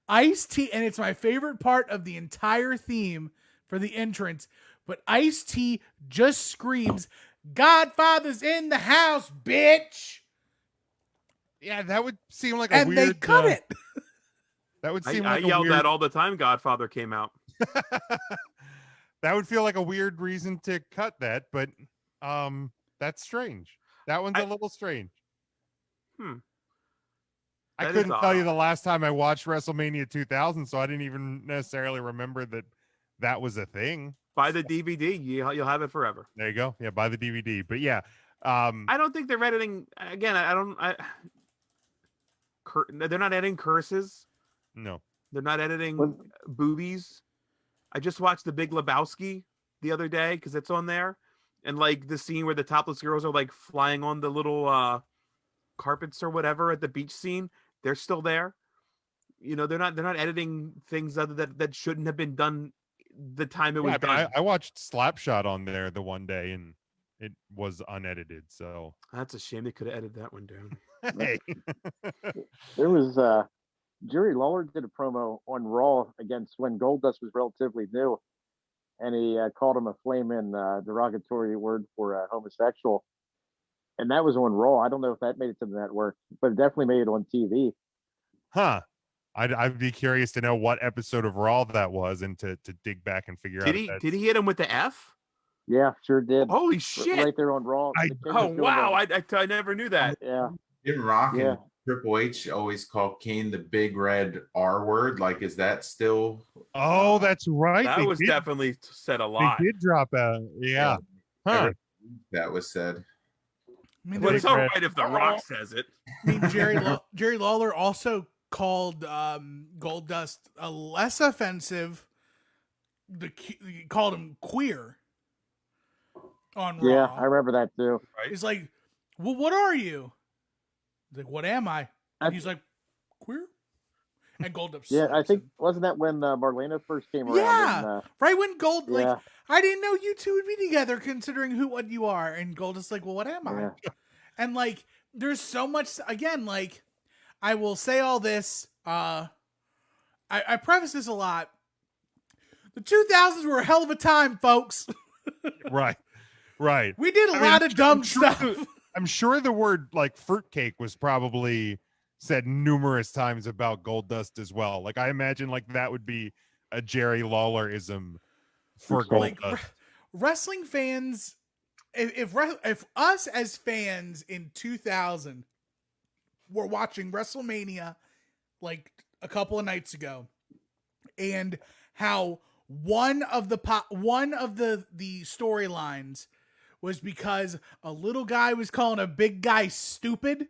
Ice-T, and it's my favorite part of the entire theme for the entrance. But Ice-T just screams, "Godfather's in the house, bitch!" Yeah, that would seem like a and weird... And they cut it. That would seem I like yelled that all the time Godfather came out. That would feel like a weird reason to cut that, but that's strange. That one's a little strange. I couldn't tell you the last time I watched WrestleMania 2000, so I didn't even necessarily remember that was a thing. Buy the DVD. You'll have it forever. There you go. Yeah, buy the DVD. But yeah, I don't think they're editing. Again, they're not editing curses. no. They're not editing boobies. I just watched The Big Lebowski the other day because it's on there, and like the scene where the topless girls are like flying on the little carpets or whatever at the beach scene. They're still there. You know, they're not editing things other that shouldn't have been done the time it was done. I watched Slapshot on there the one day, and it was unedited. So That's a shame. They could have edited that one down. hey. There was Jerry Lawler did a promo on Raw against when Goldust was relatively new, and he called him a flaming derogatory word for homosexual, and that was on Raw. I don't know if that made it to the network, but it definitely made it on TV. Huh. I'd be curious to know what episode of Raw that was, and to dig back and figure out. Did he hit him with the F? Yeah, sure did. Holy shit! Right there on Raw. Oh wow! I never knew that. Yeah. Jim Rock and Triple H always call Kane the big red R word. Like, is that still? Oh, that's right. That was definitely said a lot. They did drop a yeah. Huh. That was said. I mean, But it's all right if The Rock says it. I mean, Jerry Lawler also called Goldust a less offensive. He called him queer on Raw. Yeah, I remember that too. Right? He's like, "Well, what are you?" He's like, "What am I?" And he's like, "Queer." And Goldust. Yeah, I think wasn't that when Marlena first came around? Yeah, and, right when Gold yeah. like, I didn't know you two would be together, considering what you are. And Goldust like, "Well, what am I?" Yeah. And like, there's so much. Again, like, I will say all this. I preface this a lot. The 2000s were a hell of a time, folks. Right. We did a lot of dumb stuff. I'm sure the word like fruitcake was probably said numerous times about Goldust as well. Like, I imagine like that would be a Jerry Lawler-ism for Like, Goldust. Wrestling fans, if us as fans in 2000 were watching WrestleMania like a couple of nights ago, and how one of the storylines was because a little guy was calling a big guy stupid,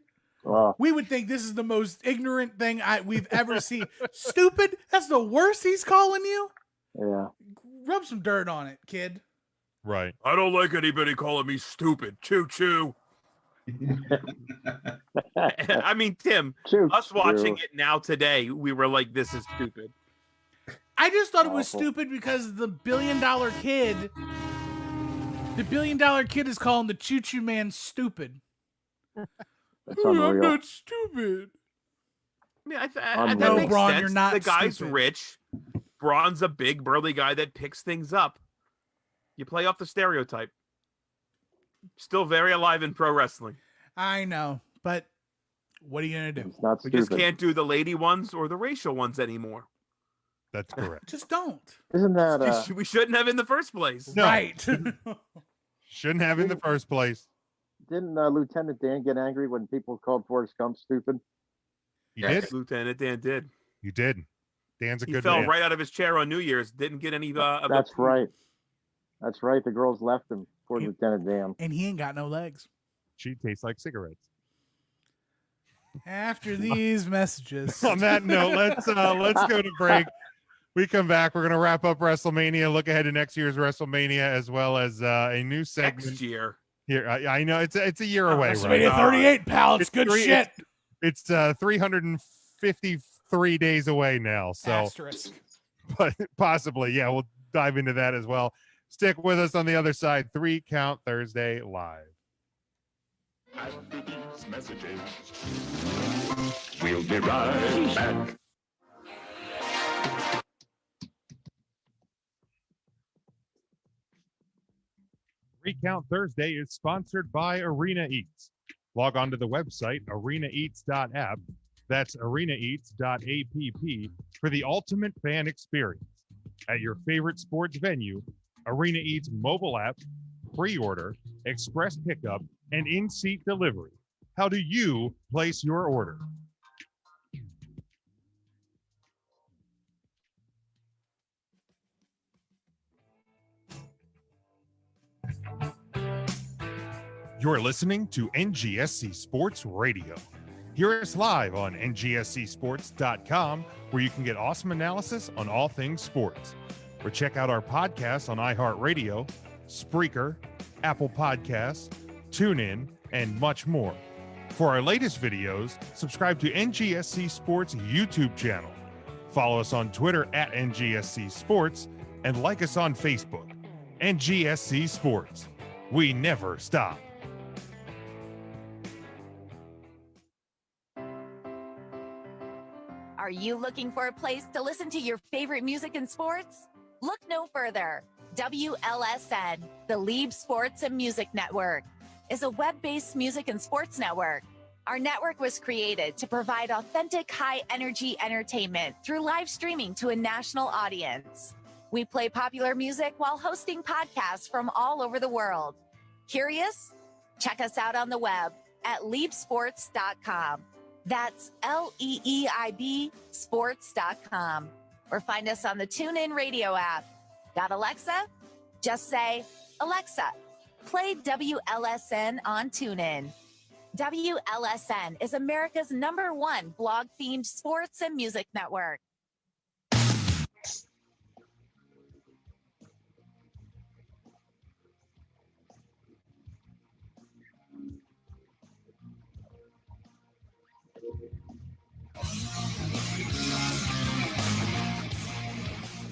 we would think this is the most ignorant thing we've ever seen. Stupid? That's the worst he's calling you? Yeah. Rub some dirt on it, kid. Right. I don't like anybody calling me stupid. Choo choo. I mean, Tim, us watching it now today, we were like, this is stupid. I just thought it was stupid because the $1 billion kid is calling the Choo Choo Man stupid. That's unreal. I'm not stupid. I mean, Unreal. that makes Braun, sense. you're not the guy's stupid. rich. Braun's a big, burly guy that picks things up. You play off the stereotype. Still very alive in pro wrestling. I know, but what are you going to do? It's not We stupid. just can't do the lady ones or the racial ones anymore. That's correct. Just don't. Isn't that We shouldn't have in the first place. No. Right. Shouldn't have in the first place. didn't Lieutenant Dan get angry when people called Forrest Gump stupid? You did? Lieutenant Dan did. You did. Dan's a He good fell man. right out of his chair on New Year's. Didn't get any. That's right. That's right. The girls left him for Lieutenant Dan. And he ain't got no legs. She tastes like cigarettes. After these messages. On that note, let's go to break. We come back. We're gonna wrap up WrestleMania. Look ahead to next year's WrestleMania, as well as a new segment next year. Here, I know it's a year away. WrestleMania Right? 38, pal. It's good shit. It's 353 days away now. So, Asterisk. but possibly, yeah, we'll dive into that as well. Stick with us on the other side. 3 Count Thursday live. After these messages, we'll be right back. Recount Thursday is sponsored by Arena Eats. Log on to the website arenaeats.app. That's arenaeats.app for the ultimate fan experience. At your favorite sports venue, Arena Eats mobile app, pre-order, express pickup, and in-seat delivery. How do you place your order? You're listening to NGSC Sports Radio. Hear us live on ngscsports.com, where you can get awesome analysis on all things sports. Or check out our podcasts on iHeartRadio, Spreaker, Apple Podcasts, TuneIn, and much more. For our latest videos, subscribe to NGSC Sports YouTube channel. Follow us on Twitter at NGSC Sports, and like us on Facebook. NGSC Sports. We never stop. Are you looking for a place to listen to your favorite music and sports? Look no further. WLSN, the Lieb Sports and Music Network, is a web-based music and sports network. Our network was created to provide authentic, high-energy entertainment through live streaming to a national audience. We play popular music while hosting podcasts from all over the world. Curious? Check us out on the web at liebsports.com. That's LEEIB sports.com. Or find us on the TuneIn Radio app. Got Alexa? Just say, Alexa, play WLSN on TuneIn. WLSN is America's #1 blog-themed sports and music network.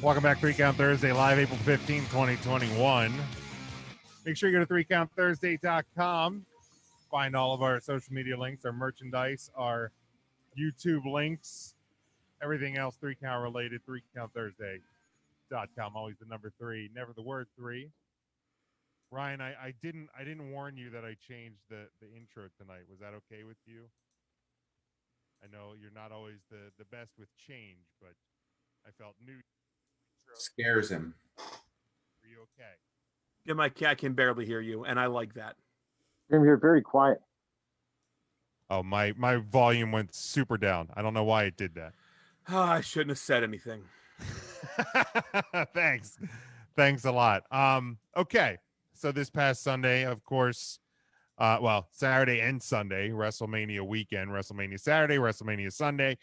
Welcome back, 3 Count Thursday, live April 15, 2021. Make sure you go to 3countthursday.com. Find all of our social media links, our merchandise, our YouTube links, everything else 3 Count related, 3countthursday.com. Always the number 3, never the word 3. Ryan, I didn't warn you that I changed the intro tonight. Was that okay with you? I know you're not always the best with change, but I felt new. Scares him. Are you okay? Yeah, my cat can barely hear you, and I like that. You're very quiet. Oh, my volume went super down. I don't know why it did that. Oh, I shouldn't have said anything. Thanks a lot. Okay, so this past Sunday, of course, Saturday and Sunday, WrestleMania weekend, WrestleMania Saturday, WrestleMania Sunday.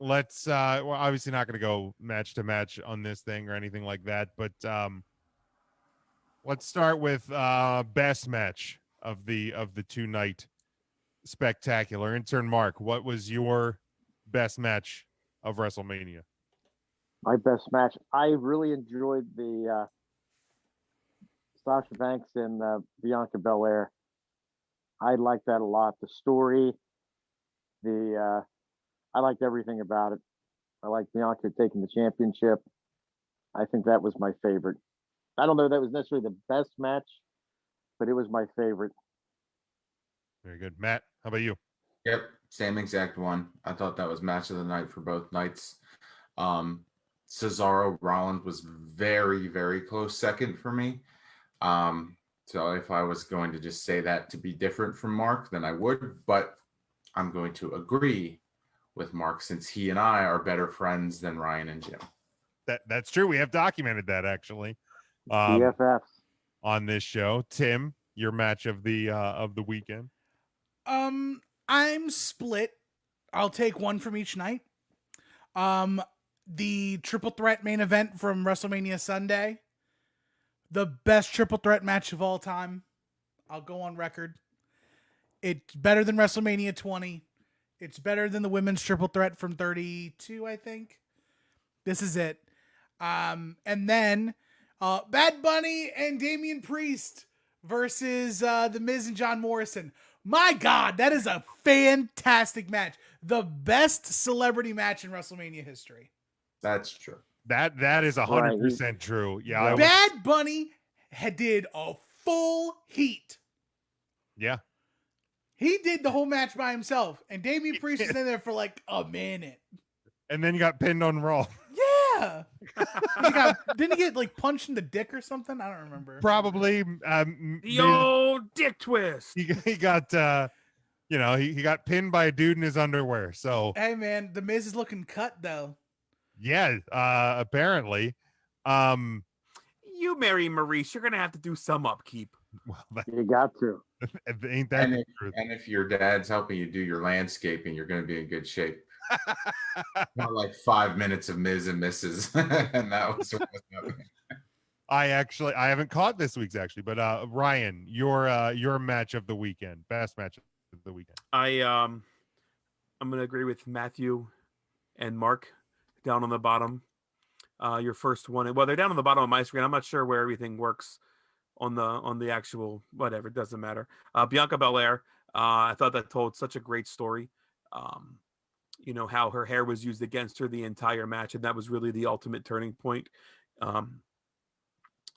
We're obviously not going to go match to match on this thing or anything like that, but let's start with best match of the 2-night spectacular. Intern Mark, what was your best match of WrestleMania? My best match. I really enjoyed the Sasha Banks and Bianca Belair. I liked that a lot. The story, I liked everything about it. I liked Bianca taking the championship. I think that was my favorite. I don't know if that was necessarily the best match, but it was my favorite. Very good. Matt, how about you? Yep, same exact one. I thought that was match of the night for both nights. Cesaro Rollins was very, very close second for me. So if I was going to just say that to be different from Mark, then I would, but I'm going to agree with Mark since he and I are better friends than Ryan and Jim. That's true. We have documented that actually. BFFs on this show. Tim, your match of the weekend. I'm split. I'll take one from each night. The triple threat main event from WrestleMania Sunday, the best triple threat match of all time. I'll go on record. It's better than WrestleMania 20. It's better than the women's triple threat from 32, I think. This is it. And then Bad Bunny and Damian Priest versus The Miz and John Morrison. My God, that is a fantastic match. The best celebrity match in WrestleMania history. That's true. That is 100% true. Yeah. Bad Bunny did a full heat. Yeah. He did the whole match by himself, and Damian Priest was in there for like a minute. And then you got pinned on Raw. Yeah. Didn't he get like punched in the dick or something? I don't remember. Probably. The old dick twist. He got, he got pinned by a dude in his underwear. So hey, man, the Miz is looking cut though. Yeah, apparently. You marry Maurice, you're gonna have to do some upkeep. Well, You got to. ain't that And the if, truth? and if your dad's helping you do your landscaping, you're going to be in good shape. Not like 5 minutes of Ms. and Mrs. and that was what was happening. I haven't caught this week's actually, but Ryan, your match of the weekend, best match of the weekend. I'm gonna agree with Matthew and Mark down on the bottom. Your first one, well, they're down on the bottom of my screen. I'm not sure where everything works on the actual whatever. It doesn't matter. Bianca Belair. I thought that told such a great story. How her hair was used against her the entire match, and that was really the ultimate turning point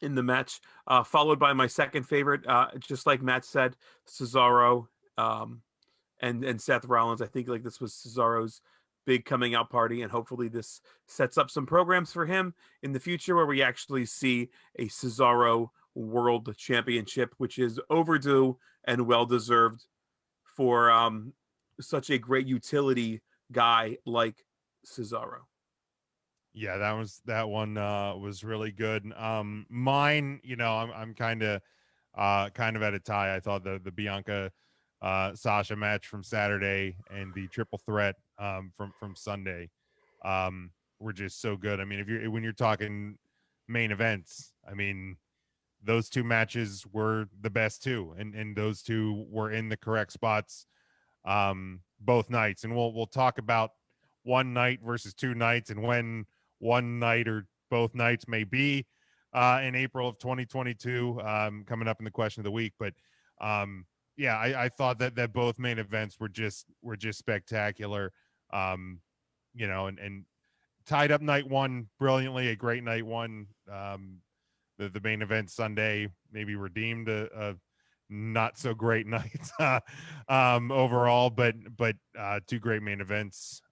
in the match. Followed by my second favorite, just like Matt said, Cesaro and Seth Rollins. I think like this was Cesaro's big coming out party, and hopefully this sets up some programs for him in the future where we actually see a Cesaro World Championship, which is overdue and well deserved for such a great utility guy like Cesaro. Yeah, that one was really good. Mine, I'm kind of at a tie. I thought the Bianca Sasha match from Saturday and the triple threat from Sunday were just so good. I mean, when you're talking main events, I mean, those two matches were the best too, and those two were in the correct spots both nights. And we'll talk about one night versus two nights and when one night or both nights may be in April of 2022 coming up in the question of the week. But yeah, I thought that both main events were just spectacular. And tied up night one brilliantly, a great night one. The main event Sunday maybe redeemed a not so great night overall, but two great main events.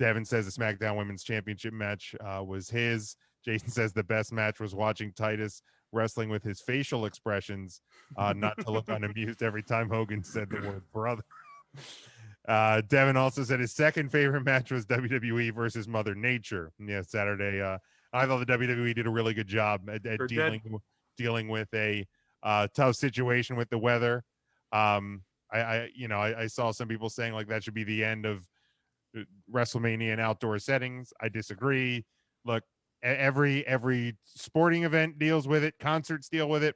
Devin says the SmackDown Women's Championship match was his. Jason says the best match was watching Titus wrestling with his facial expressions, not to look unamused every time Hogan said the word brother. Devin also said his second favorite match was WWE versus Mother Nature. Yeah, Saturday. I thought the WWE did a really good job at dealing with a tough situation with the weather. I saw some people saying like that should be the end of WrestleMania in outdoor settings. I disagree. Look, every sporting event deals with it. Concerts deal with it.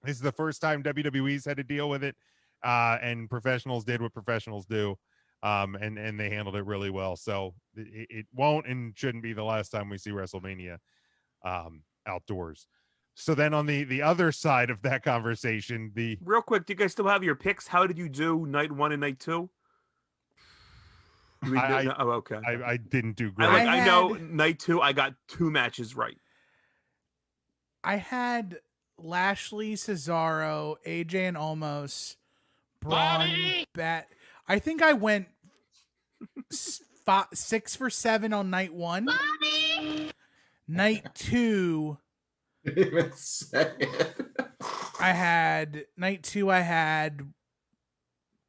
This is the first time WWE's had to deal with it, and professionals did what professionals do, and they handled it really well. So it won't and shouldn't be the last time we see WrestleMania outdoors. So then on the other side of that conversation, real quick, do you guys still have your picks? How did you do night one and night two? Okay. I didn't do great. I know night two, I got two matches right. I had Lashley, Cesaro, AJ and Omos, Braun, I think I went 6 for 7 on night one. Night two. Didn't even say it. I had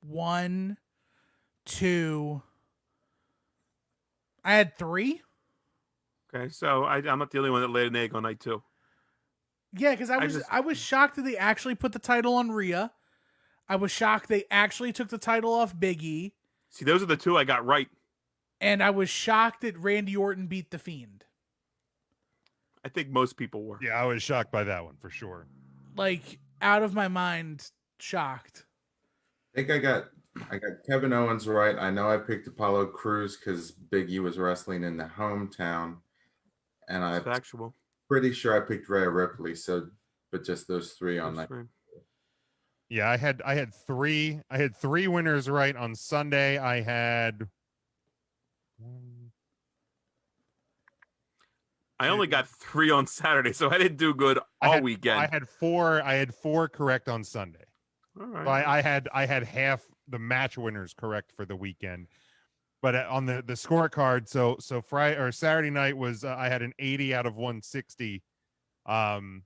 1, 2. I had 3. Okay, so I'm not the only one that laid an egg on night two. Yeah, because I was shocked that they actually put the title on Rhea. I was shocked they actually took the title off Big E. See, those are the two I got right. And I was shocked that Randy Orton beat The Fiend. I think most people were. Yeah, I was shocked by that one for sure. Like, out of my mind, shocked. I think I got Kevin Owens right. I know I picked Apollo Crews because Big E was wrestling in the hometown, and I'm pretty sure I picked Rhea Ripley. So, but just those three on that. Yeah, I had three winners right on Sunday. I had I only got 3 on Saturday, so I didn't do good all weekend. I had 4 correct on Sunday. All right. So I had half the match winners correct for the weekend. But on the scorecard, so Friday or Saturday night was I had an 80 out of 160 on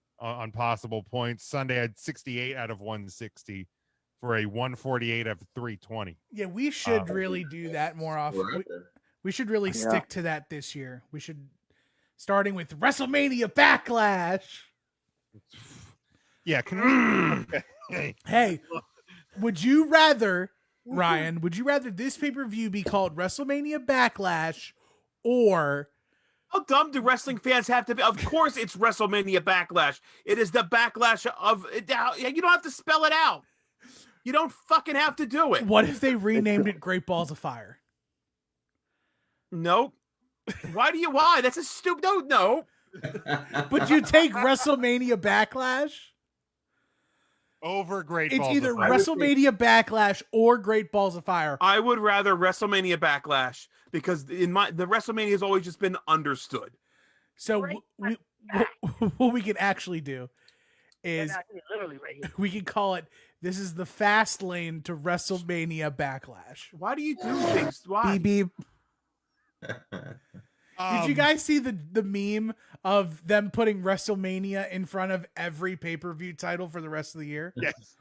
possible points. Sunday I had 68 out of 160 for a 148 out of 320. Yeah, we should really do that more often. We should really stick to that this year. We should, starting with WrestleMania Backlash. Yeah, can we? Hey, would you rather, Ryan, would you rather this pay-per-view be called WrestleMania Backlash or How dumb do wrestling fans have to be? Of course, it's WrestleMania Backlash. It is the backlash of. You don't have to spell it out. You don't fucking have to do it. what if they renamed it Great Balls of Fire? Nope. Why? That's a stupid. No. But you take WrestleMania Backlash? Over Great It's Balls either of Fire. WrestleMania Backlash or Great Balls of Fire. I would rather WrestleMania Backlash because the WrestleMania has always just been understood. So what we can actually do is we can call it, this is the fast lane to WrestleMania Backlash. Why do you do things? Why? Beep, beep. Did you guys see the meme of them putting WrestleMania in front of every pay-per-view title for the rest of the year? Yes.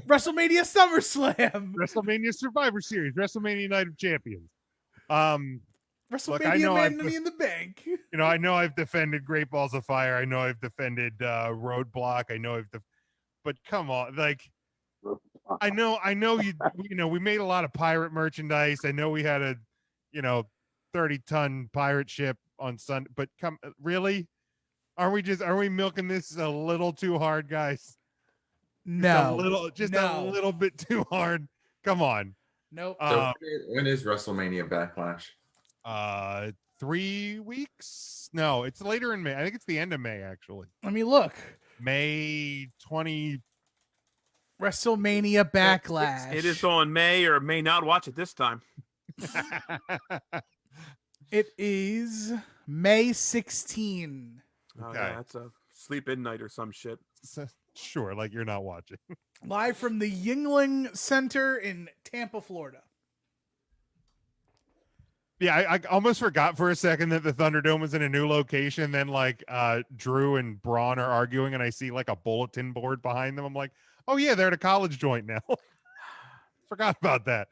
WrestleMania SummerSlam. WrestleMania Survivor Series, WrestleMania Night of Champions. WrestleMania Money in the Bank. You know, I know I've defended Great Balls of Fire. I know I've defended Roadblock. I know but come on, like I know we made a lot of pirate merchandise. I know we had a 30-ton pirate ship on Sunday, but really? Are we milking this a little too hard, guys? No. A little bit too hard. Come on. Nope. So when is WrestleMania Backlash? 3 weeks? No, it's later in May. I think it's the end of May, actually. Let me look. May 20. WrestleMania Backlash. It is on May or may not. Watch it this time. It is May 16. Okay. Yeah, that's a sleep in night or some shit. Sure, like you're not watching. Live from the Yuengling Center in Tampa, Florida. Yeah, I almost forgot for a second that the Thunderdome was in a new location. Then Drew and Braun are arguing, and I see like a bulletin board behind them. I'm like, oh yeah, they're at a college joint now. Forgot about that.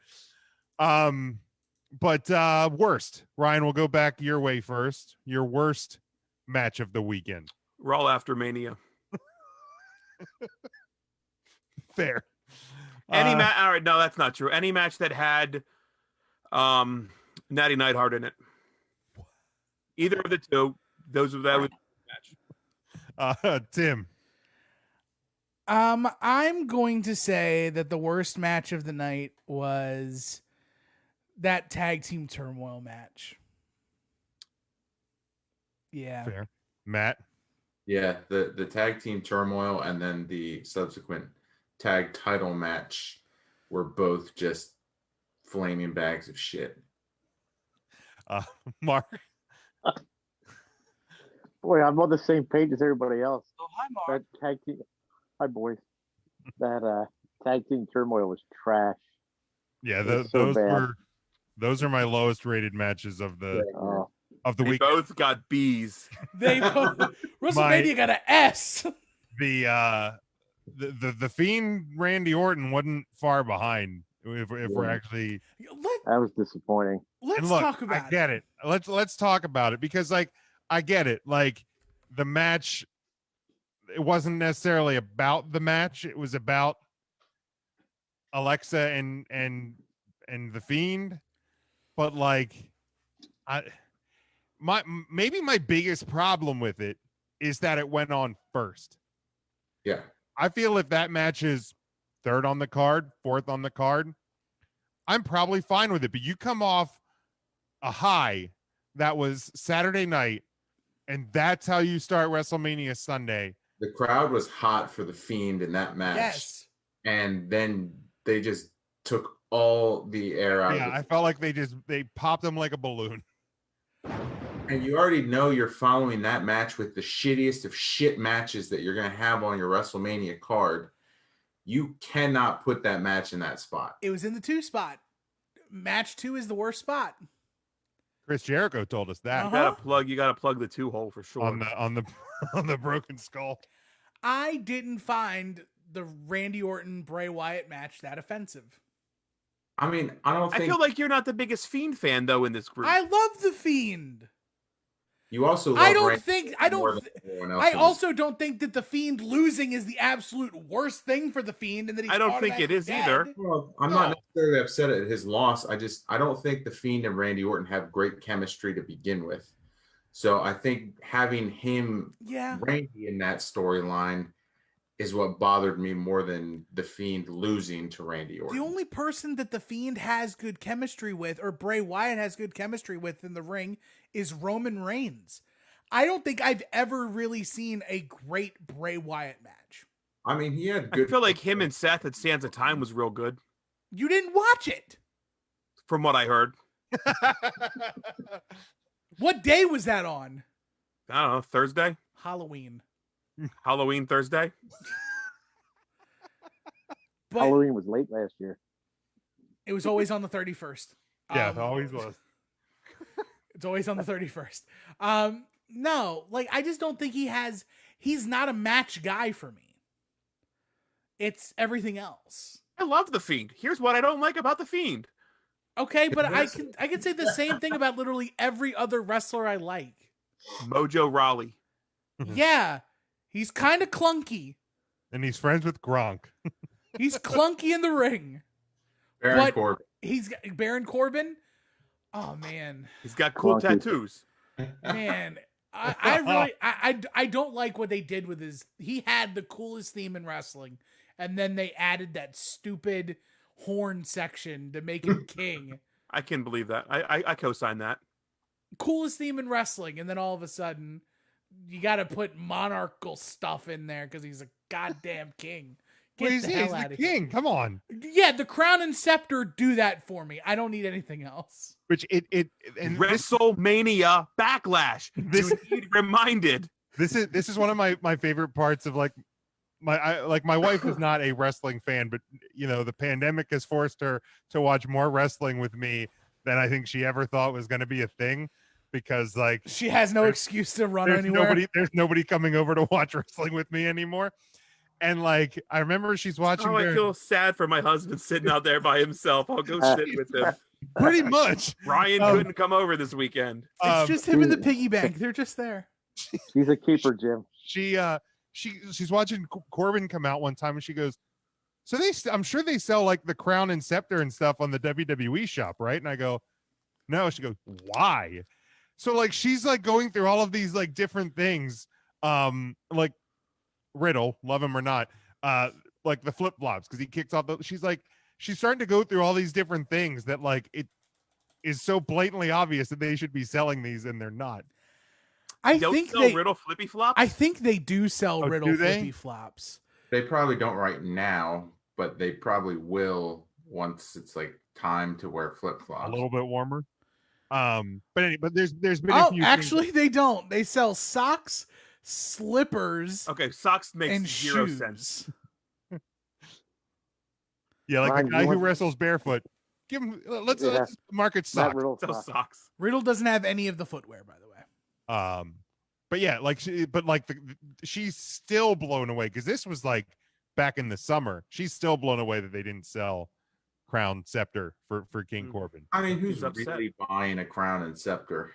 But worst, Ryan, we'll go back your way first. Your worst match of the weekend. Raw after Mania. Fair. Any match? All right, no, that's not true. Any match that had Natty Neidhart in it. Either of the two. That was match. Tim. I'm going to say that the worst match of the night was that tag team turmoil match. Yeah. Fair. Matt. Yeah, the tag team turmoil and then the subsequent tag title match were both just flaming bags of shit. Mark. Boy, I'm on the same page as everybody else. Oh, hi, Mark. That tag team, hi boys. That tag team turmoil was trash. Yeah, those are my lowest rated matches of the week. Both got B's. WrestleMania got an S. The Fiend Randy Orton wasn't far behind. If we're actually, that was disappointing. Let's talk about it. I get it. Let's talk about it because I get it. Like the match, it wasn't necessarily about the match. It was about Alexa and the Fiend. But maybe my biggest problem with it is that it went on first. Yeah. I feel if that match is third on the card, fourth on the card, I'm probably fine with it. But you come off a high that was Saturday night, and that's how you start WrestleMania Sunday. The crowd was hot for the Fiend in that match. Yes. And then they just took all the air out. Yeah, I felt like they popped them like a balloon. And you already know you're following that match with the shittiest of shit matches that you're going to have on your WrestleMania card. You cannot put that match in that spot. It was in the 2 spot. Match 2 is the worst spot. Chris Jericho told us that. You gotta plug the 2 hole for sure. On the broken skull. I didn't find the Randy Orton Bray Wyatt match that offensive. I mean, I don't think. I feel like you're not the biggest Fiend fan though in this group. I love the Fiend. You also love I don't Randy think more than everyone else I in this. also don't think that the Fiend losing is the absolute worst thing for the Fiend, and that he's I don't think it is either. Well, I'm not necessarily upset at his loss. I don't think the Fiend and Randy Orton have great chemistry to begin with. So I think having him, Randy, in that storyline is what bothered me more than the Fiend losing to Randy Orton. The only person that the Fiend has good chemistry with, or Bray Wyatt has good chemistry with in the ring, is Roman Reigns. I don't think I've ever really seen a great Bray Wyatt match. I mean, he had good. I feel like him and Seth at Sands of Time was real good. You didn't watch it, from what I heard. What day was that on? I don't know. Thursday. Halloween. Halloween Thursday. But Halloween was late last year. It was always on the 31st. Yeah, it always was. It's always on the 31st. No, like I just don't think he's not a match guy for me. It's everything else. I love the Fiend. Here's what I don't like about the Fiend. Okay, but I can say the same thing about literally every other wrestler I like. Mojo Rawley. Yeah. He's kind of clunky. And he's friends with Gronk. He's clunky in the ring. Baron Corbin. He's got Baron Corbin. Oh man. He's got cool tattoos. Man, I don't like what they did with his. He had the coolest theme in wrestling, and then they added that stupid horn section to make him king. I can believe that. I co-sign that. Coolest theme in wrestling, and then all of a sudden, you got to put monarchical stuff in there because he's a goddamn king. Get He's the hell the out of king. here. Come on. Yeah, the crown and scepter do that for me. I don't need anything else. Which and WrestleMania Backlash. This reminded. This is one of my favorite parts of like my wife is not a wrestling fan, but you know the pandemic has forced her to watch more wrestling with me than I think she ever thought was going to be a thing, because like she has no excuse to run anywhere. There's nobody coming over to watch wrestling with me anymore. And like I remember she's watching. I feel sad for my husband sitting out there by himself. I'll go sit with him. Pretty much. Ryan couldn't come over this weekend. It's just him and the piggy bank. They're just there. She's a keeper, Jim. She's watching Corbin come out one time, and she goes, "So I'm sure they sell like the crown and scepter and stuff on the WWE shop, right?" And I go, "No." She goes, "Why?" So like she's like going through all of these like different things, like Riddle, love him or not, like the flip flops because he kicks off. She's starting to go through all these different things that like it is so blatantly obvious that they should be selling these and they're not. I don't think sell they Riddle flippy flops. I think they do sell Riddle do they? flippy flops. They probably don't right now, but they probably will once it's like time to wear flip flops. A little bit warmer. But there's been Oh, a few actually, they don't. They sell socks, slippers. Okay, socks makes and zero shoes. sense. Yeah, like Ryan, the guy you who want- wrestlers barefoot. Give him. Let's market Not socks. Riddle Sell socks. socks. Riddle doesn't have any of the footwear, by the way. But yeah, like she's still blown away because this was like back in the summer. She's still blown away that they didn't sell crown scepter for King Corbin. I mean, who's He's upset. really buying a crown and scepter?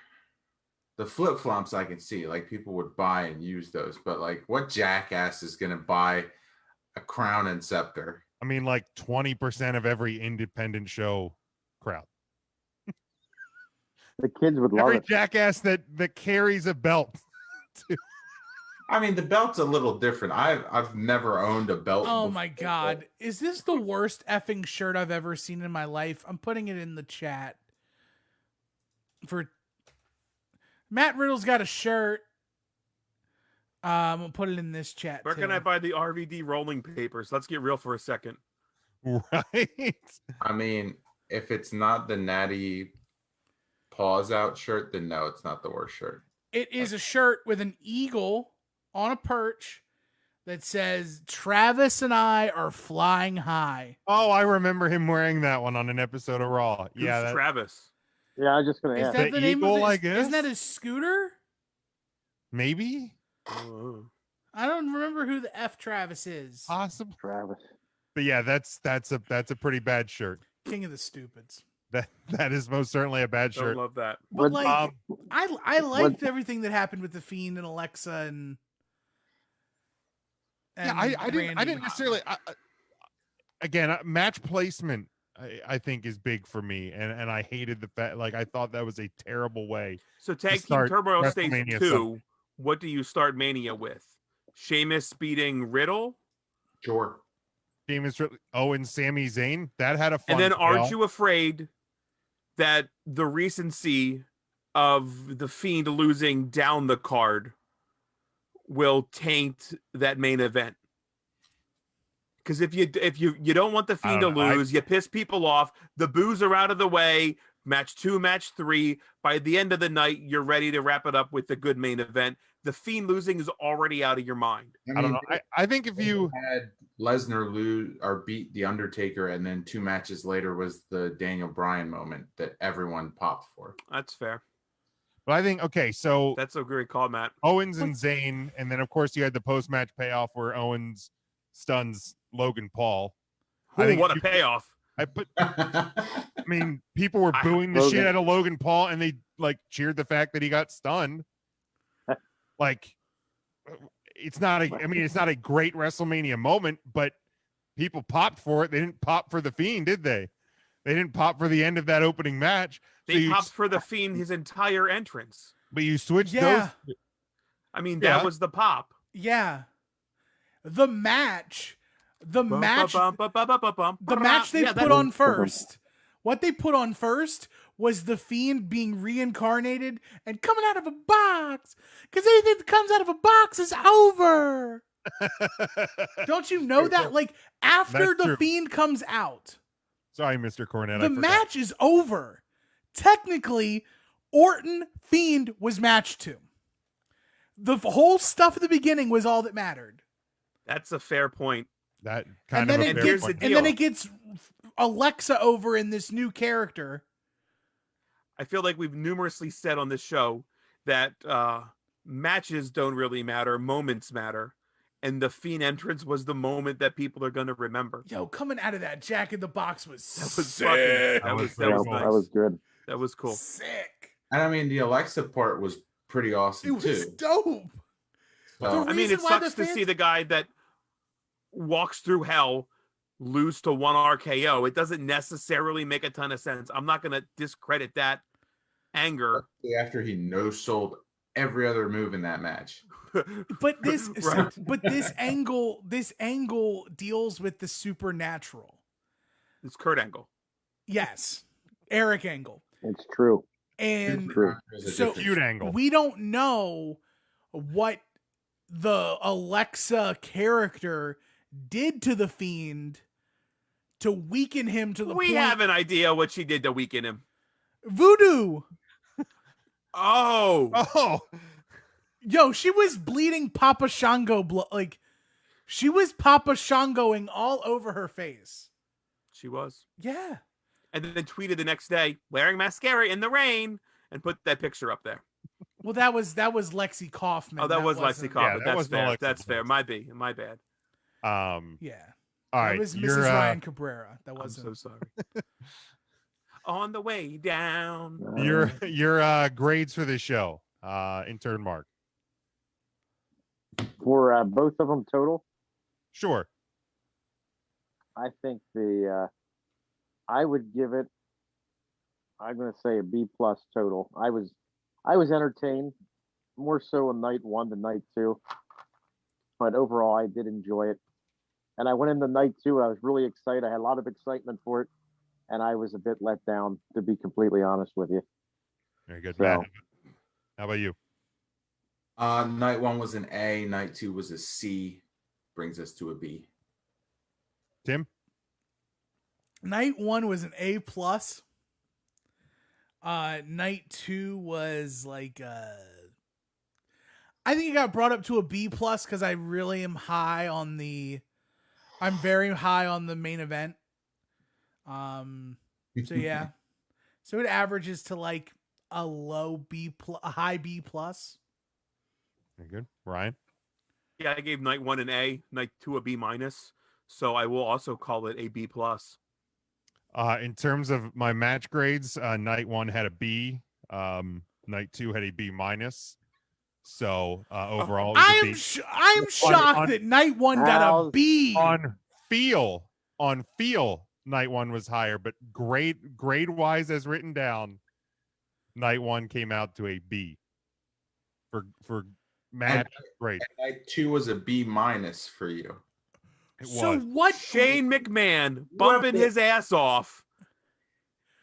The flip flops I can see, like people would buy and use those, but like what jackass is going to buy a crown and scepter? I mean, like 20% of every independent show crowd. The kids would love Every it. jackass that carries a belt. I mean, the belt's a little different. I've never owned a belt. Oh before. my god. Is this the worst effing shirt I've ever seen in my life? I'm putting it in the chat. For Matt Riddle's got a shirt. I'm gonna put it in this chat. Where too. can I buy the RVD rolling papers? Let's get real for a second. Right. I mean, if it's not the Natty paws out shirt, then no, it's not the worst shirt. It is a shirt with an eagle on a perch that says Travis and I are flying high. Oh, I remember him wearing that one on an episode of Raw. Who's Yeah, Travis. Yeah, I was just going to Is ask. that The the name eagle, of it? I guess? Isn't that his scooter? maybe Oh. I don't remember who the F Travis is. possible. Travis. But yeah, that's a pretty bad shirt. King of the Stupids. That is most certainly a bad Don't shirt. love that. But like, Um, I liked everything that happened with the Fiend and Alexa and yeah, I didn't Randy. necessarily. Again, match placement I think is big for me, and I hated the fact, like, I thought that was a terrible way. So Tag Team start Turmoil Stage WrestleMania 2, Sunday. what do you start Mania with? Sheamus beating Riddle? Sure. Sheamus, Owen, Sami Zayn, that had a fun. And then aren't payoff. you afraid that the recency of the Fiend losing down the card will taint that main event? Because if you don't want the Fiend to don't know. lose, you piss people off. The boos are out of the way. Match 2, match 3. By the end of the night, you're ready to wrap it up with the good main event. The Fiend losing is already out of your mind. I don't know. I think if you had Lesnar lose or beat The Undertaker, and then 2 matches later was the Daniel Bryan moment that everyone popped for. That's fair. But I think, okay, so That's a great call, Matt. Owens and Zayn, and then of course you had the post-match payoff where Owens stuns Logan Paul. Ooh, what a payoff. I mean, people were booing the shit out of Logan Paul, and they like cheered the fact that he got stunned. Like, it's not a great WrestleMania moment, but people popped for it. They didn't pop for the Fiend, did they? They didn't pop for the end of that opening match. They popped for the Fiend his entire entrance. But you switched Yeah. those. I mean, that was the pop. Yeah. The match they put on first. What they put on first was the Fiend being reincarnated and coming out of a box. Because anything that comes out of a box is over. Don't you know that? Like, after the Fiend comes out, sorry, Mr. Cornette, the match is over. Technically, Orton Fiend was match 2. The whole stuff at the beginning was all that mattered. That's a fair point. That And then it gets Alexa over in this new character. I feel like we've numerously said on this show that matches don't really matter, moments matter. And the Fiend entrance was the moment that people are going to remember. Yo, coming out of that Jack in the Box was sick. That was nice. That was good. That was cool. Sick. And I mean, the Alexa part was pretty awesome It was too. dope. So, I mean, it sucks to see the guy that walks through hell lose to 1 RKO. It doesn't necessarily make a ton of sense. I'm not going to discredit that anger. After he no-sold every other move in that match. But this Right. but this angle deals with the supernatural. It's Kurt Angle. Yes. Eric Angle. It's true. And It's true. so Cute angle. we don't know what the Alexa character did to the Fiend to weaken him to the We point. have an idea what she did to weaken him. Voodoo. Oh. Yo, she was bleeding Papa Shango blood. Like, she was Papa Shangoing all over her face. She was. Yeah. And then tweeted the next day, wearing mascara in the rain, and put that picture up there. Well, that was Lexi Kaufman. Oh, that was Lexi wasn't- Kaufman. that That's wasn't fair. Alexa That's fair. My bad. Yeah. All That right, was you're, Mrs. Ryan Cabrera. That I'm wasn't. so sorry. On the way down. your grades for this show. Intern Mark. For both of them total, Sure. I think I would give it. I'm going to say a B+ total. I was entertained more so in night 1 than night 2, but overall I did enjoy it. And I went into night 2 and I was really excited. I had a lot of excitement for it, and I was a bit let down, to be completely honest with you. Very good. So- Matt, how about you? Night 1 was an A. Night 2 was a C. Brings us to a B. Tim? Night 1 was an A+. Night 2 was like I think it got brought up to a B+ because I really am I'm very high on the main event. So yeah. So it averages to like a low B+, a high B+. Very good. Ryan? Yeah, I gave night 1 an A, night 2 a B-. So I will also call it a B+. In terms of my match grades, night 1 had a B. Night 2 had a B minus. So overall, it was a B. I am shocked that night 1 got a B. On feel, night 1 was higher, but grade wise as written down, night 1 came out to a B for match grade. Night 2 was a B minus for you. So what? Shane McMahon bumping his ass off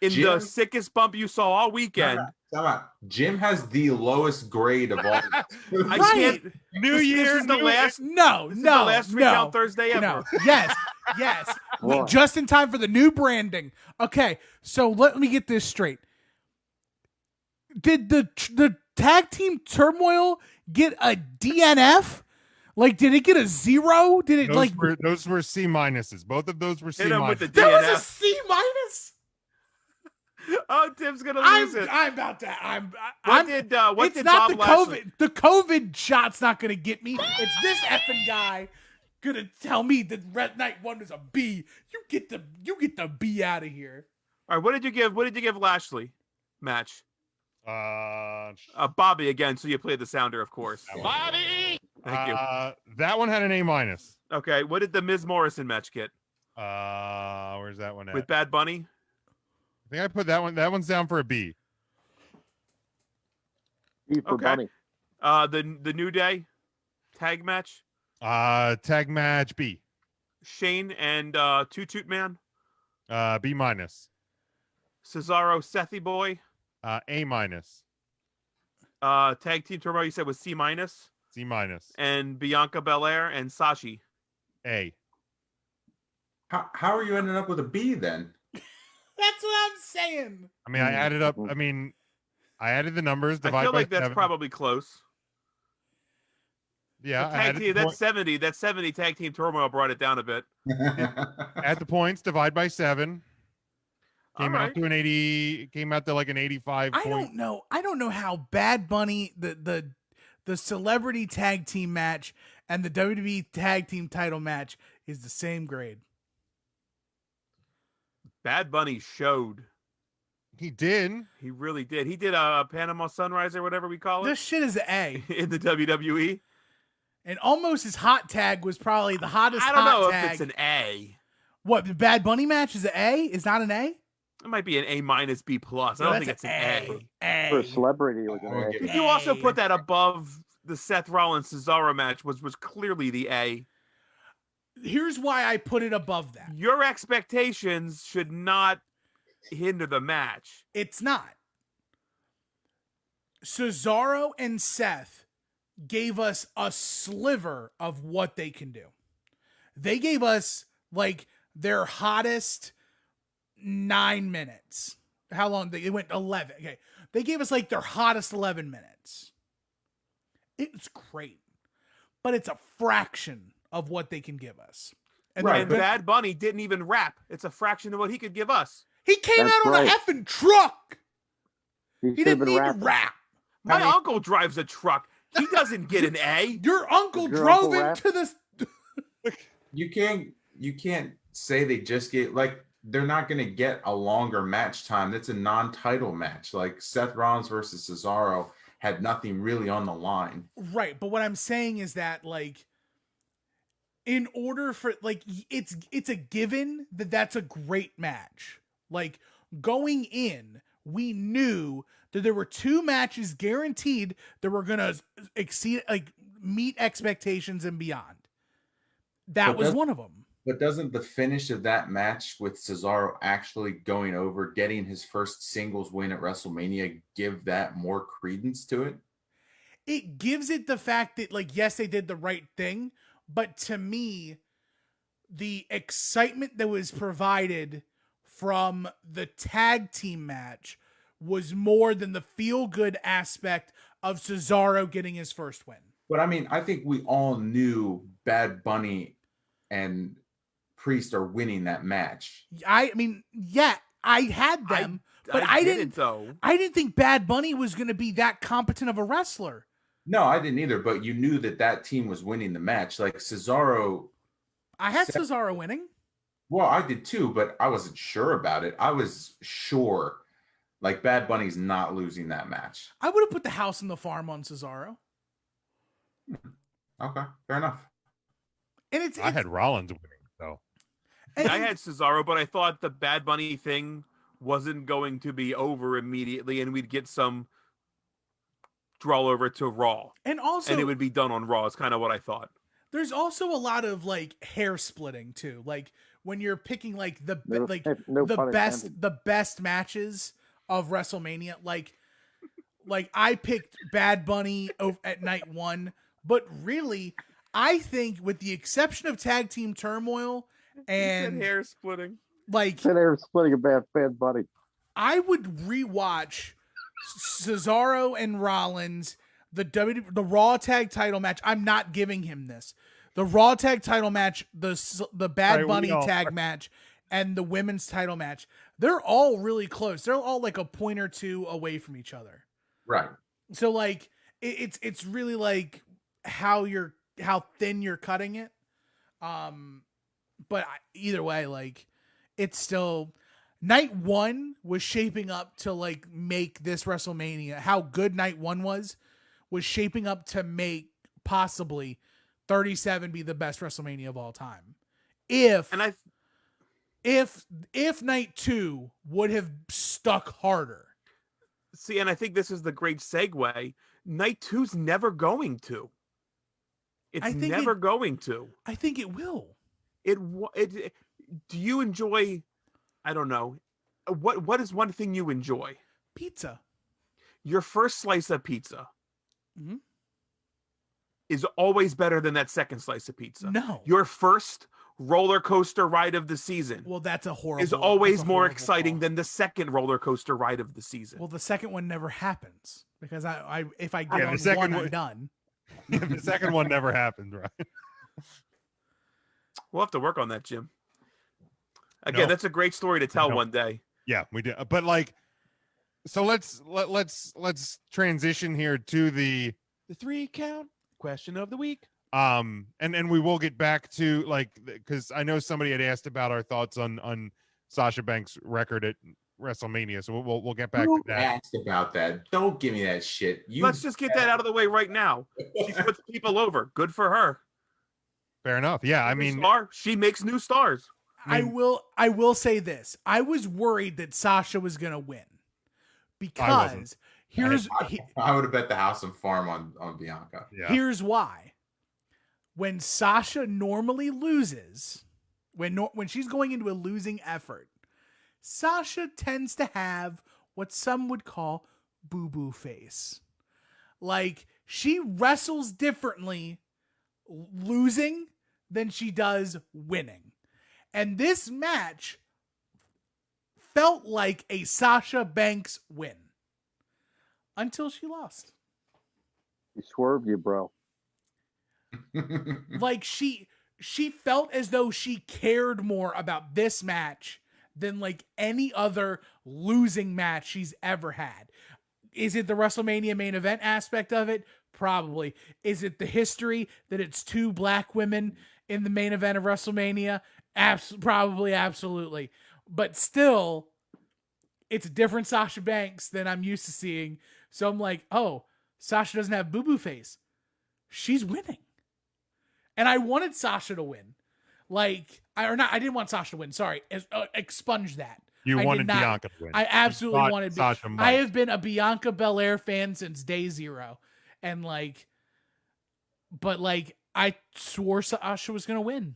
in the sickest bump you saw all weekend. Come on. Jim has the lowest grade of all. I can't. New Year. This is the last. The last Recount Thursday ever. No. Yes. Just in time for the new branding. Okay, so let me get this straight. Did the tag team turmoil get a DNF? Like, did it get a 0? Did it those were C minuses? Both of those were C Hit him minus. with the There was DNF. a C minus. Oh, Tim's gonna lose it. I'm about to. What did it's not Bob the Lashley? COVID. The COVID shot's not gonna get me. It's this effing guy gonna tell me that Red Night 1 was a B. You get the B out of here. All right, what did you give Lashley match? Bobby again. So you played the sounder, of course. Bobby! Thank you. That one had an A minus. Okay, what did the Miz Morrison match get? Where's that one at? With Bad Bunny? I think I put that one. That one's down for a B. B for Bunny. The New Day tag match? Tag match B. Shane and Toot Toot Man? B minus. Cesaro Sethy Boy? A minus. Tag team turmoil you said was C minus? C minus. And Bianca Belair and Sashi? A. How are you ending up with a B then? That's what I'm saying. I mean, I added up. I added the numbers. I feel like that's probably close. Yeah, that's 70. That 70 tag team turmoil brought it down a bit. Add the points, divide by 7. Came out to an 80. Came out to like an 85. I don't know how Bad Bunny, the celebrity tag team match and the WWE tag team title match is the same grade. Bad Bunny showed. He did. He really did. He did a Panama Sunrise or whatever we call it. This shit is an A. In the WWE. And almost his hot tag was probably the hottest I don't hot know tag. if it's an A. What, the Bad Bunny match is an A? Is not an A? It might be an A minus B plus. I don't think it's an A. For a celebrity, it was an A. If you also put that above the Seth Rollins Cesaro match, was clearly the A. Here's why I put it above that. Your expectations should not hinder the match. It's not. Cesaro and Seth gave us a sliver of what they can do. They gave us like their hottest 9 minutes. How long? It went 11. Okay. They gave us like their hottest 11 minutes. It's great, but it's a fraction of what they can give us. And Bad Bunny didn't even rap. It's a fraction of what he could give us. He came out on a effing truck. He didn't need to rap. My uncle drives a truck. He doesn't get an A. Your uncle drove into this. You can't say they just get, like, they're not going to get a longer match time. That's a non-title match. Like Seth Rollins versus Cesaro had nothing really on the line. Right, but what I'm saying is that, like, in order for, like, it's a given that that's a great match. Like, going in, we knew that there were 2 matches guaranteed that were going to exceed, like, meet expectations and beyond. That was one of them. But doesn't the finish of that match with Cesaro actually going over, getting his first singles win at WrestleMania, give that more credence to it? It gives it the fact that, like, yes, they did the right thing, but to me, the excitement that was provided from the tag team match was more than the feel-good aspect of Cesaro getting his first win. But I mean, I think we all knew Bad Bunny and Priest are winning that match. I mean, yeah, I had them, but I didn't though. I didn't think Bad Bunny was going to be that competent of a wrestler. No, I didn't either, but you knew that team was winning the match. Like Cesaro. I had Cesaro winning. Well, I did too, but I wasn't sure about it. I was sure, like, Bad Bunny's not losing that match. I would have put the house and the farm on Cesaro. Okay, fair enough. And I had Rollins winning, so. I had Cesaro, but I thought the Bad Bunny thing wasn't going to be over immediately, and we'd get some draw over to Raw. And also, and it would be done on Raw. Is kind of what I thought. There's also a lot of like hair splitting too. Like when you're picking like the best matches of WrestleMania. Like I picked Bad Bunny at night 1, but really, I think with the exception of Tag Team Turmoil and hair splitting, hair splitting a Bad Bunny, I would rewatch Cesaro and Rollins, the Raw Tag Title match. I'm not giving him this. The Raw Tag Title match, the Bad Bunny tag match, and the women's title match. They're all really close. They're all like a point or two away from each other. Right. So like it's really like how thin you're cutting it. But either way, like it's still night 1 was shaping up to like make this WrestleMania. How good night 1 was shaping up to make possibly 37 be the best WrestleMania of all time. If night 2 would have stuck harder. See, and I think this is the great segue. Night 2's never going to. It's never going to. I think it will. Do you enjoy? I don't know. What is one thing you enjoy? Pizza. Your first slice of pizza is always better than that second slice of pizza. No. Your first roller coaster ride of the season. Well, that's a horrible. Is always more exciting than the second roller coaster ride of the season. Well, the second one never happens because if I get on one, I'm done. The second one never happened, right? We'll have to work on that, Jim. Again, that's a great story to tell one day. Yeah, we did. But like, so let's transition here to the 3 count question of the week. And we will get back to like, because I know somebody had asked about our thoughts on Sasha Banks' record at WrestleMania, so we'll get back to that. Asked about that. Don't give me that shit. Let's just get that out of the way right now. She puts people over. Good for her. Fair enough. Yeah, I mean, she makes new stars. I will say this. I was worried that Sasha was gonna win because I would have bet the house and farm on Bianca. Yeah. Here's why. When Sasha normally loses, when she's going into a losing effort, Sasha tends to have what some would call boo-boo face. Like, she wrestles differently losing than she does winning. And this match felt like a Sasha Banks win until she lost. He swerved you, bro. Like she felt as though she cared more about this match than like any other losing match she's ever had. Is it the WrestleMania main event aspect of it? Probably. Is it the history that it's 2 black women in the main event of WrestleMania? Probably, absolutely. But still, it's a different Sasha Banks than I'm used to seeing. So I'm like, oh, Sasha doesn't have boo-boo face. She's winning. And I wanted Sasha to win. I didn't want Sasha to win. Sorry. Expunge that. You wanted Bianca to win. I absolutely wanted Sasha. I have been a Bianca Belair fan since day 0. And I swore Sasha was going to win.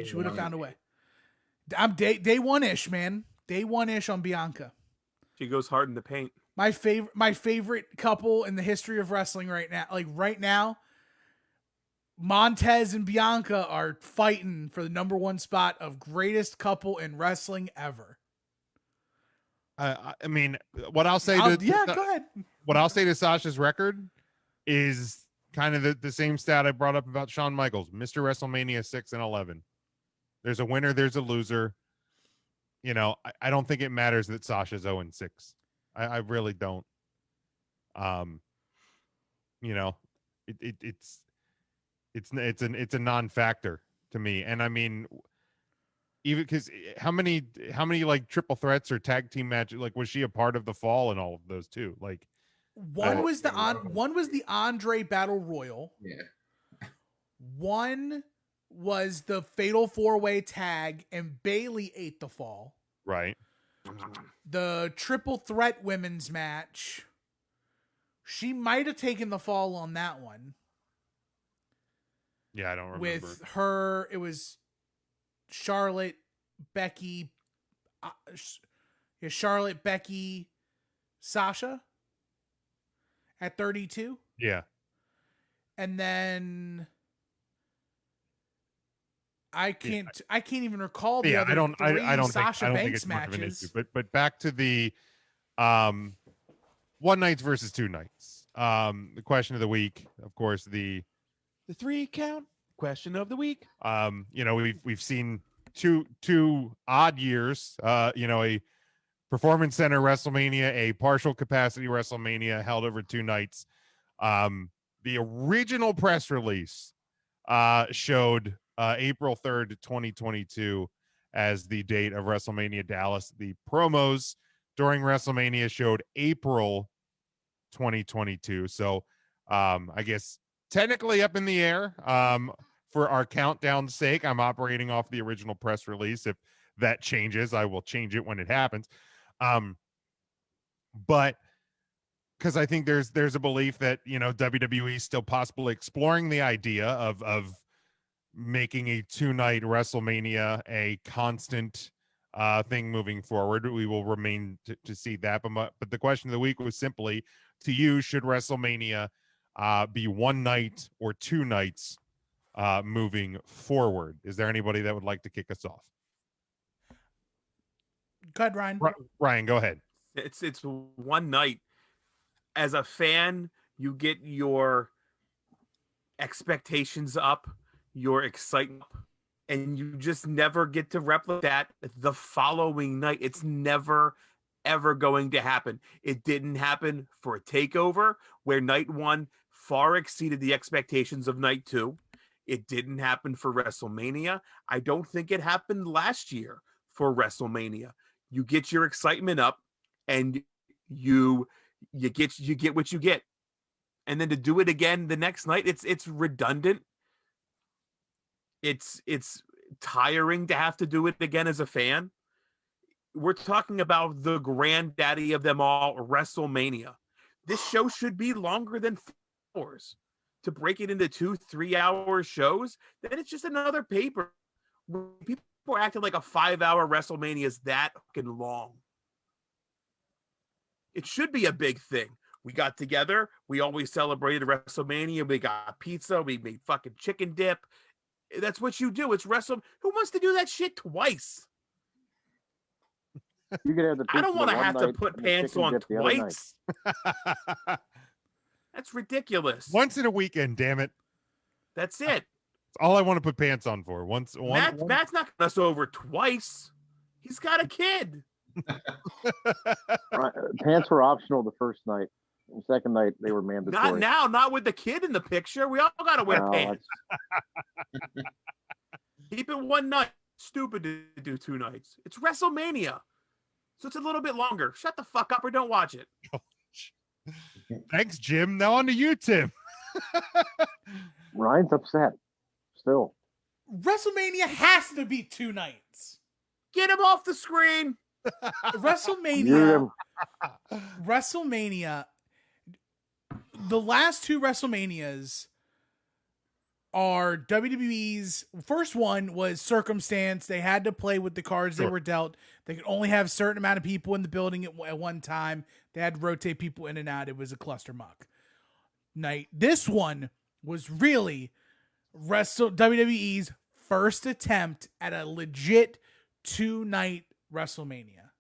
She would have found a way. I'm day 1-ish, man. Day 1-ish on Bianca. She goes hard in the paint. My favorite couple in the history of wrestling right now. Like right now, Montez and Bianca are fighting for the number 1 spot of greatest couple in wrestling ever. I mean, what I'll say go ahead. What I'll say to Sasha's record is kind of the same stat I brought up about Shawn Michaels, Mr. WrestleMania 6-11. There's a winner, there's a loser. You know, I don't think it matters that Sasha's 0-6. I really don't. You know, it's a non-factor to me. And I mean, even because how many like triple threats or tag team matches, like was she a part of the fall in all of those too? Like one was the Andre Battle Royal. Yeah. One was the Fatal 4-Way tag, and Bailey ate the fall. Right. The triple threat women's match, she might have taken the fall on that one. Yeah, I don't remember. With her, it was Charlotte, Becky, Charlotte, Becky, Sasha at 32. Yeah. And then I can't even recall the other three Sasha Banks matches. But back to the one nights versus two nights. The question of the week, of course, the 3 count question of the week. You know, we've seen two odd years. You know, a Performance Center WrestleMania, a partial capacity WrestleMania held over 2 nights. The original press release showed April 3rd, 2022 as the date of WrestleMania Dallas. The promos during WrestleMania showed April 2022. So I guess technically up in the air. For our countdown's sake, I'm operating off the original press release. If that changes, I will change it when it happens. But because I think there's a belief that, you know, WWE is still possibly exploring the idea of making a 2-night WrestleMania a constant thing moving forward. We will remain to see that. But the question of the week was simply, to you, should WrestleMania be 1 night or 2 nights moving forward? Is there anybody that would like to kick us off? Go ahead, Ryan. Ryan, go ahead. It's 1 night. As a fan, you get your expectations up, your excitement up, and you just never get to replicate that the following night. It's never, ever going to happen. It didn't happen for a TakeOver, where night 1 far exceeded the expectations of night 2. It didn't happen for WrestleMania. I don't think it happened last year for WrestleMania. You get your excitement up, and you get what you get. And then to do it again the next night, it's redundant. It's tiring to have to do it again as a fan. We're talking about the granddaddy of them all, WrestleMania. This show should be longer than 4 hours. To break it into 2-3 hour shows, then it's just another paper. People are acting like a 5-hour WrestleMania is that fucking long. It should be a big thing. We got together. We always celebrated WrestleMania. We got pizza. We made fucking chicken dip. That's what you do. It's Wrestle. Who wants to do that shit twice? You could have the I don't want to have to put and pants chicken on dip the other twice. That's ridiculous. Once in a weekend, damn it. That's it. That's all I want to put pants on for. Matt's not going us over twice. He's got a kid. Pants were optional the first night. The second night they were mandatory. Not now, not with the kid in the picture. We all got to wear pants. Keep it 1 night. Stupid to do 2 nights. It's WrestleMania, so it's a little bit longer. Shut the fuck up or don't watch it. Thanks, Jim. Now on to you, Tim. Ryan's upset. Still. WrestleMania has to be 2 nights. Get him off the screen. WrestleMania. The last 2 WrestleManias are WWE's. First one was circumstance. They had to play with the cards they were dealt. They could only have a certain amount of people in the building at one time. They had to rotate people in and out. It was a clustermuck night. This one was really WWE's first attempt at a legit 2-night WrestleMania.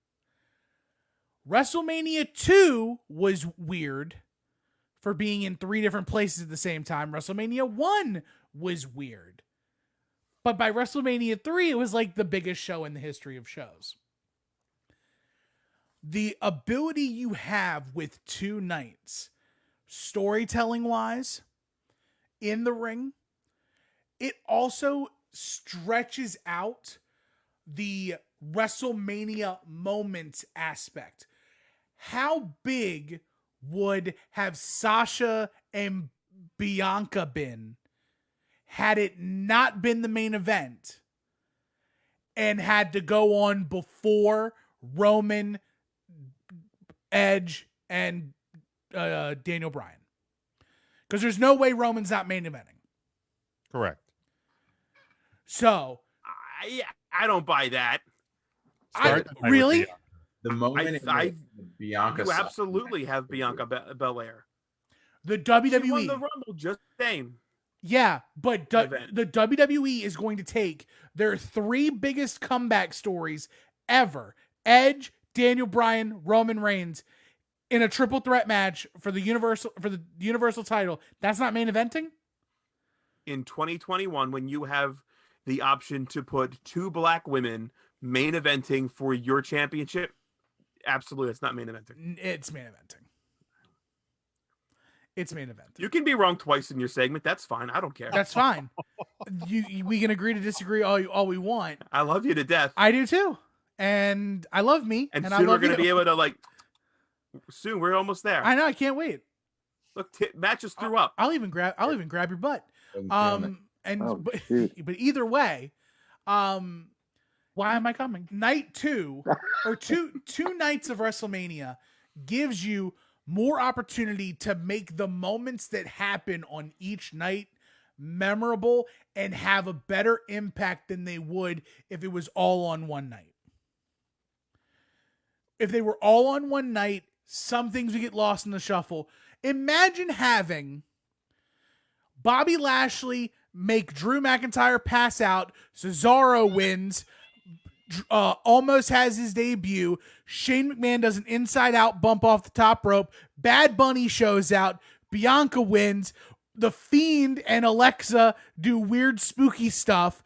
WrestleMania 2 was weird for being in 3 different places at the same time. WrestleMania 1 was weird. But by WrestleMania 3, it was like the biggest show in the history of shows. The ability you have with 2 nights, storytelling wise, in the ring, it also stretches out the WrestleMania moments aspect. How big would have Sasha and Bianca been had it not been the main event and had to go on before Roman, Edge, and Daniel Bryan? Because there's no way Roman's not main eventing. Correct. So I don't buy that. Really? The moment Bianca, you absolutely have Bianca Belair. The WWE She won the Rumble just the same. Yeah, but the WWE is going to take their 3 biggest comeback stories ever: Edge, Daniel Bryan, Roman Reigns, in a triple threat match for the Universal title. That's not main eventing? In 2021, when you have the option to put 2 black women main eventing for your championship, absolutely, it's not main eventing. It's main eventing. It's main event. You can be wrong twice in your segment. That's fine. I don't care. That's fine. We can agree to disagree all we want. I love you to death. I do too. And I love me. And soon I love we're going to be able to soon we're almost there. I know. I can't wait. Look, Matt just threw up. I'll even grab your butt. But either way, why am I coming? Night 2 or two nights of WrestleMania gives you more opportunity to make the moments that happen on each night memorable and have a better impact than they would if it was all on one night. If they were all on one night, some things would get lost in the shuffle. Imagine having Bobby Lashley make Drew McIntyre pass out, Cesaro wins, almost has his debut, Shane McMahon does an inside-out bump off the top rope, Bad Bunny shows out, Bianca wins, The Fiend and Alexa do weird spooky stuff,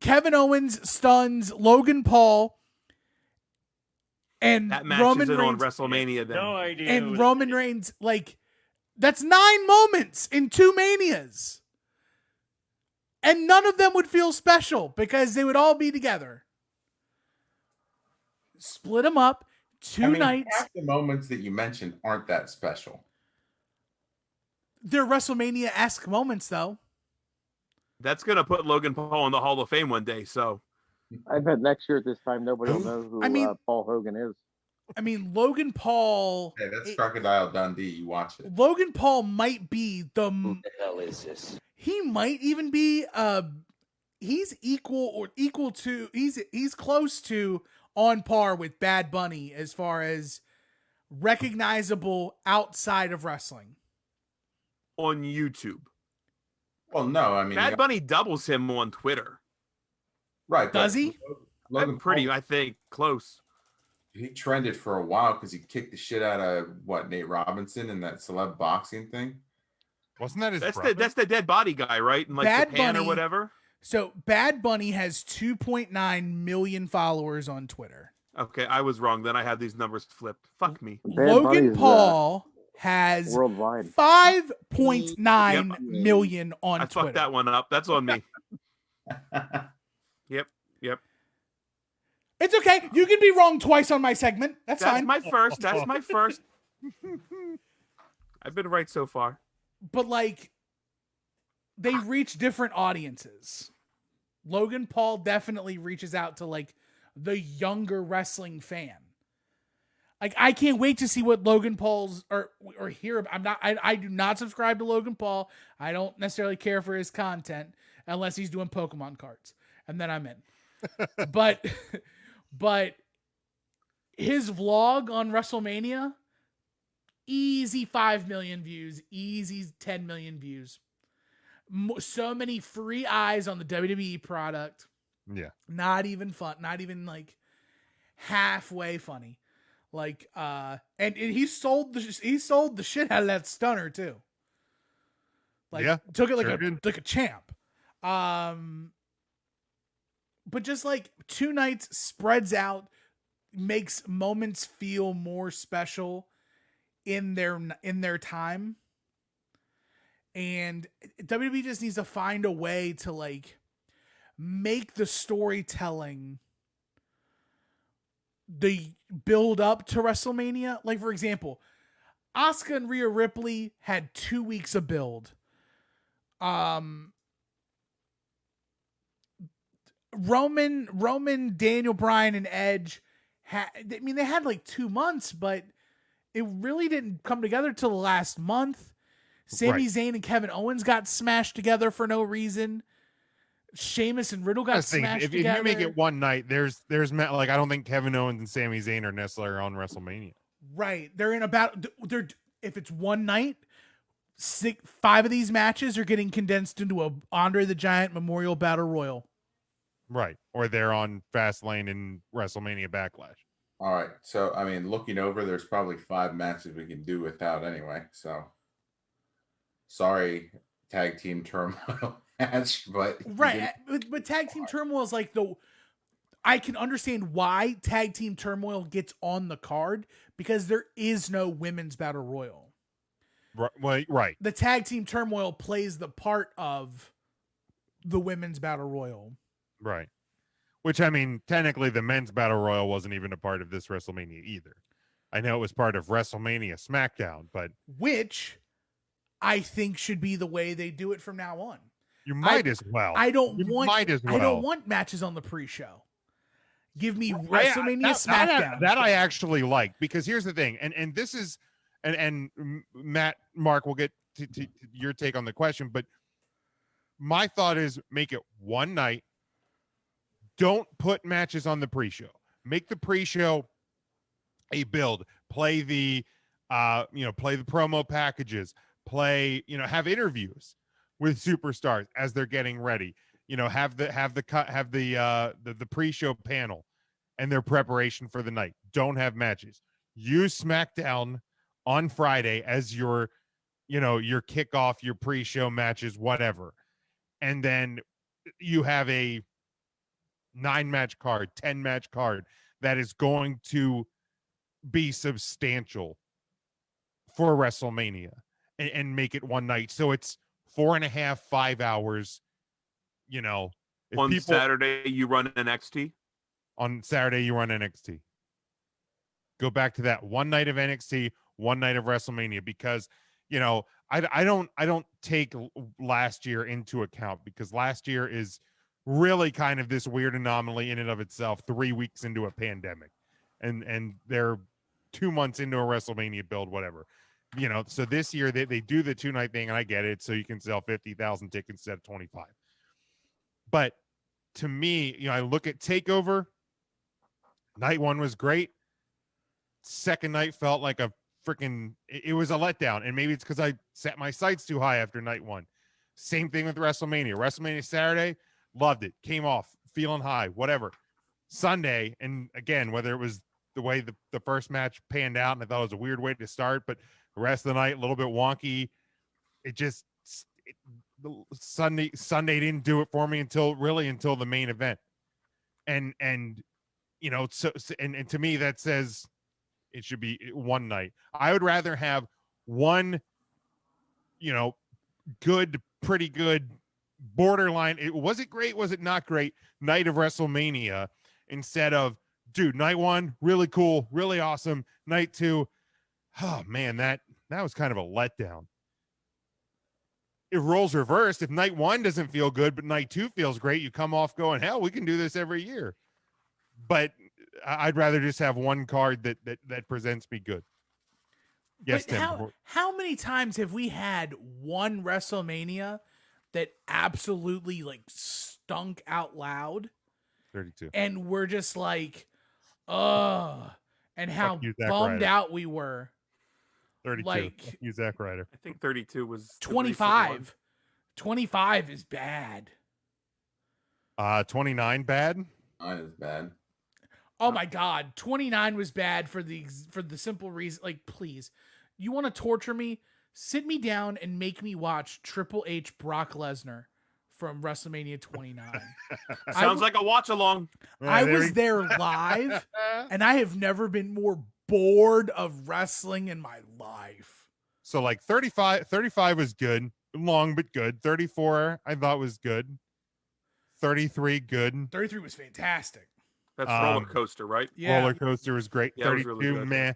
Kevin Owens stuns Logan Paul, and that match Roman isn't Reigns on WrestleMania then. No idea. and Roman Reigns, that's 9 moments in 2 Manias. And none of them would feel special because they would all be together. Split them up, 2 nights. Half the moments that you mentioned aren't that special. They're WrestleMania-esque moments, though. That's going to put Logan Paul in the Hall of Fame one day, so. I bet next year at this time, nobody will know who Paul Hogan is. I mean, Logan Paul... Hey, that's Crocodile Dundee. You watch it. Logan Paul might be the... Who the hell is this? He might even be... he's close to on par with Bad Bunny as far as recognizable outside of wrestling. On YouTube. Well, no, I mean... Bad Bunny doubles him on Twitter. Right. Does he? Logan pretty, Paul, I think, close. He trended for a while because he kicked the shit out of, Nate Robinson in that celeb boxing thing? Wasn't that his That's the dead body guy, right? In Bad Japan Bunny, or whatever? So Bad Bunny has 2.9 million followers on Twitter. Okay, I was wrong. Then I had these numbers flipped. Fuck me. Logan Paul has worldwide 5.9 million on Twitter. I fucked that one up. That's on me. Yep. It's okay. You can be wrong twice on my segment. That's fine. That's my first. I've been right so far. But they reach different audiences. Logan Paul definitely reaches out to the younger wrestling fan. I can't wait to see what Logan Paul's or hear. I do not subscribe to Logan Paul. I don't necessarily care for his content unless he's doing Pokemon cards, and then I'm in. but his vlog on WrestleMania, easy 5 million views, easy 10 million views. So many free eyes on the WWE product. Yeah. Not even fun. Not even halfway funny. And he sold the shit out of that stunner too. Took it like a champ. But just 2 nights spreads out, makes moments feel more special in their time. And WWE just needs to find a way to make the storytelling the build up to WrestleMania. Like, for example, Asuka and Rhea Ripley had 2 weeks of build. Roman, Daniel Bryan, and Edge they had like 2 months, but it really didn't come together till the last month. Sami Zayn and Kevin Owens got smashed together for no reason. Sheamus and Riddle got smashed if together. you make it one night, there's like I don't think Kevin Owens and Sami Zayn are necessarily on WrestleMania. Right. They're in about if it's one night, 5 of these matches are getting condensed into a Andre the Giant Memorial Battle Royal. Right. Or they're on Fastlane and WrestleMania Backlash. All right. So, I mean, looking over, there's probably 5 matches we can do without anyway. So, sorry, tag team turmoil match, but right. But tag team turmoil is like I can understand why tag team turmoil gets on the card because there is no women's battle royal. Right. The tag team turmoil plays the part of the women's battle royal. Right. Which, I mean, technically the men's battle royal wasn't even a part of this WrestleMania either. I know it was part of WrestleMania SmackDown, but which I think should be the way they do it from now on. You might as well. I don't want matches on the pre-show. Give me WrestleMania SmackDown. That I actually like, because here's the thing, and this is, and Matt, Mark, we'll get to your take on the question, but my thought is make it one night. Don't put matches on the pre-show. Make the pre-show a build. Play the promo packages. Have interviews with superstars as they're getting ready. Have the pre-show panel and their preparation for the night. Don't have matches. Use SmackDown on Friday as your kickoff, your pre-show matches, whatever. And then you have a 9-match card, 10-match card that is going to be substantial for WrestleMania and make it one night. So it's 4.5, 5 hours. Saturday you run NXT. On Saturday you run NXT. Go back to that one night of NXT, one night of WrestleMania, because I don't take last year into account, because last year is really kind of this weird anomaly in and of itself, 3 weeks into a pandemic, and they're 2 months into a WrestleMania build, whatever. So this year they do the 2-night thing, and I get it, so you can sell 50,000 tickets instead of 25. But to me, I look at TakeOver. Night 1 was great. Second night felt like it was a letdown, and maybe it's because I set my sights too high after night 1. Same thing with WrestleMania. WrestleMania Saturday, loved it. Came off feeling high, whatever. Sunday, and again, whether it was the way the first match panned out, and I thought it was a weird way to start, but the rest of the night, a little bit wonky. Sunday didn't do it for me until the main event. And to me, that says it should be one night. I would rather have one, pretty good, borderline. Was it great? Was it not great? Night of WrestleMania, instead of, dude, night 1, really cool, really awesome. Night 2, oh man, that was kind of a letdown. If roles reversed, if night 1 doesn't feel good, but night 2 feels great, you come off going, hell, we can do this every year. But I'd rather just have one card that presents me good. Yes, Tim. How many times have we had one WrestleMania that absolutely stunk out loud? 32. And we're just like, ugh, and how bummed out we were. 32. You, Zack Ryder. I think 32 was 25. 25 is bad. 29 bad? Mine is bad. Oh my God, 29 was bad for the simple reason. Please, you want to torture me? Sit me down and make me watch Triple H Brock Lesnar from WrestleMania 29. Sounds like a watch along. I was there live, and I have never been more bored of wrestling in my life. So 35 was good, long but good. 34 I thought was good. 33 good. 33 was fantastic. That's Roller Coaster, right? Yeah. Roller Coaster was great. Yeah, it was 32 really good. meh.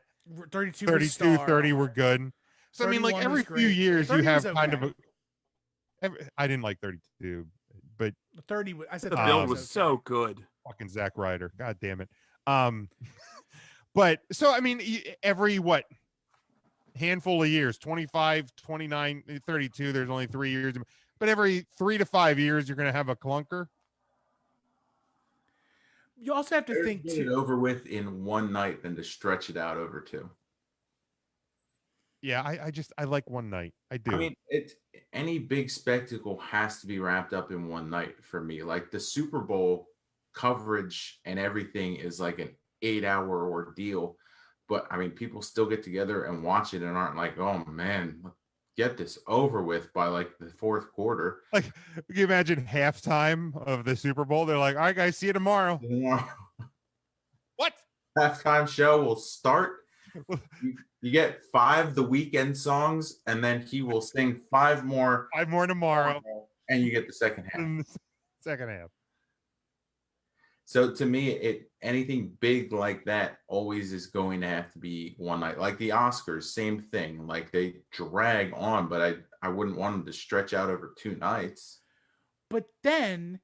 32 32 was star. 30 were good. So I mean, like 31 every was few great. years you 30 have was kind of okay. I didn't like 32, but 30 I said The 30 build was was okay. so good. fucking Zack Ryder. God damn it. But so I mean, every handful of years, 25, 29, 32, there's only 3 years, but every 3 to 5 years you're going to have a clunker. You also have to think Get too. it over with in one night than to stretch it out over two. Yeah, I like one night. I do. I mean, any big spectacle has to be wrapped up in one night for me. Like the Super Bowl coverage and everything is like an 8-hour ordeal. But I mean, people still get together and watch it and aren't like, oh man, get this over with by like the fourth quarter. Like, can you imagine halftime of the Super Bowl? They're like, all right, guys, see you tomorrow. What? Halftime show will start. You get 5 The Weeknd songs, and then he will sing 5 more. 5 more tomorrow. And you get the second half. Second half. So to me, anything big like that always is going to have to be one night. Like the Oscars, same thing. Like they drag on, but I wouldn't want them to stretch out over 2 nights. But then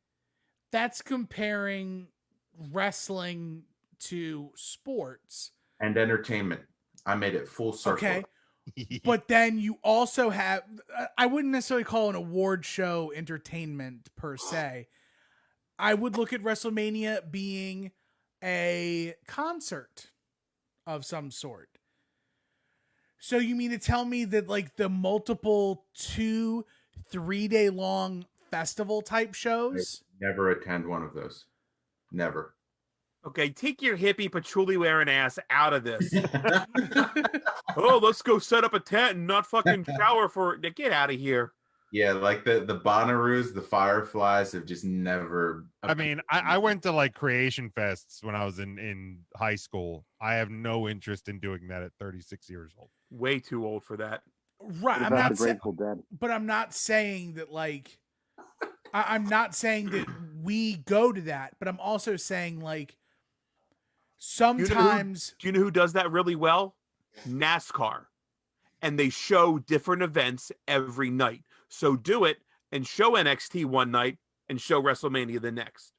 that's comparing wrestling to sports and entertainment. I made it full circle. Okay. But then you also have, I wouldn't necessarily call an award show entertainment per se. I would look at WrestleMania being a concert of some sort. So you mean to tell me that like the multiple 2-3 day long festival type shows? I never attend one of those. Never. Okay, take your hippie patchouli wearing ass out of this. Oh, let's go set up a tent and not fucking shower for it. Get out of here. Yeah, like the Bonnaroos, the Fireflies have just never. I mean, I went to like creation fests when I was in high school. I have no interest in doing that at 36 years old. Way too old for that. Right. I'm not saying, but I'm not saying that like, I'm not saying that we go to that, but I'm also saying like, sometimes. Do you know who does that really well? NASCAR. And they show different events every night. So do it and show NXT one night and show WrestleMania the next.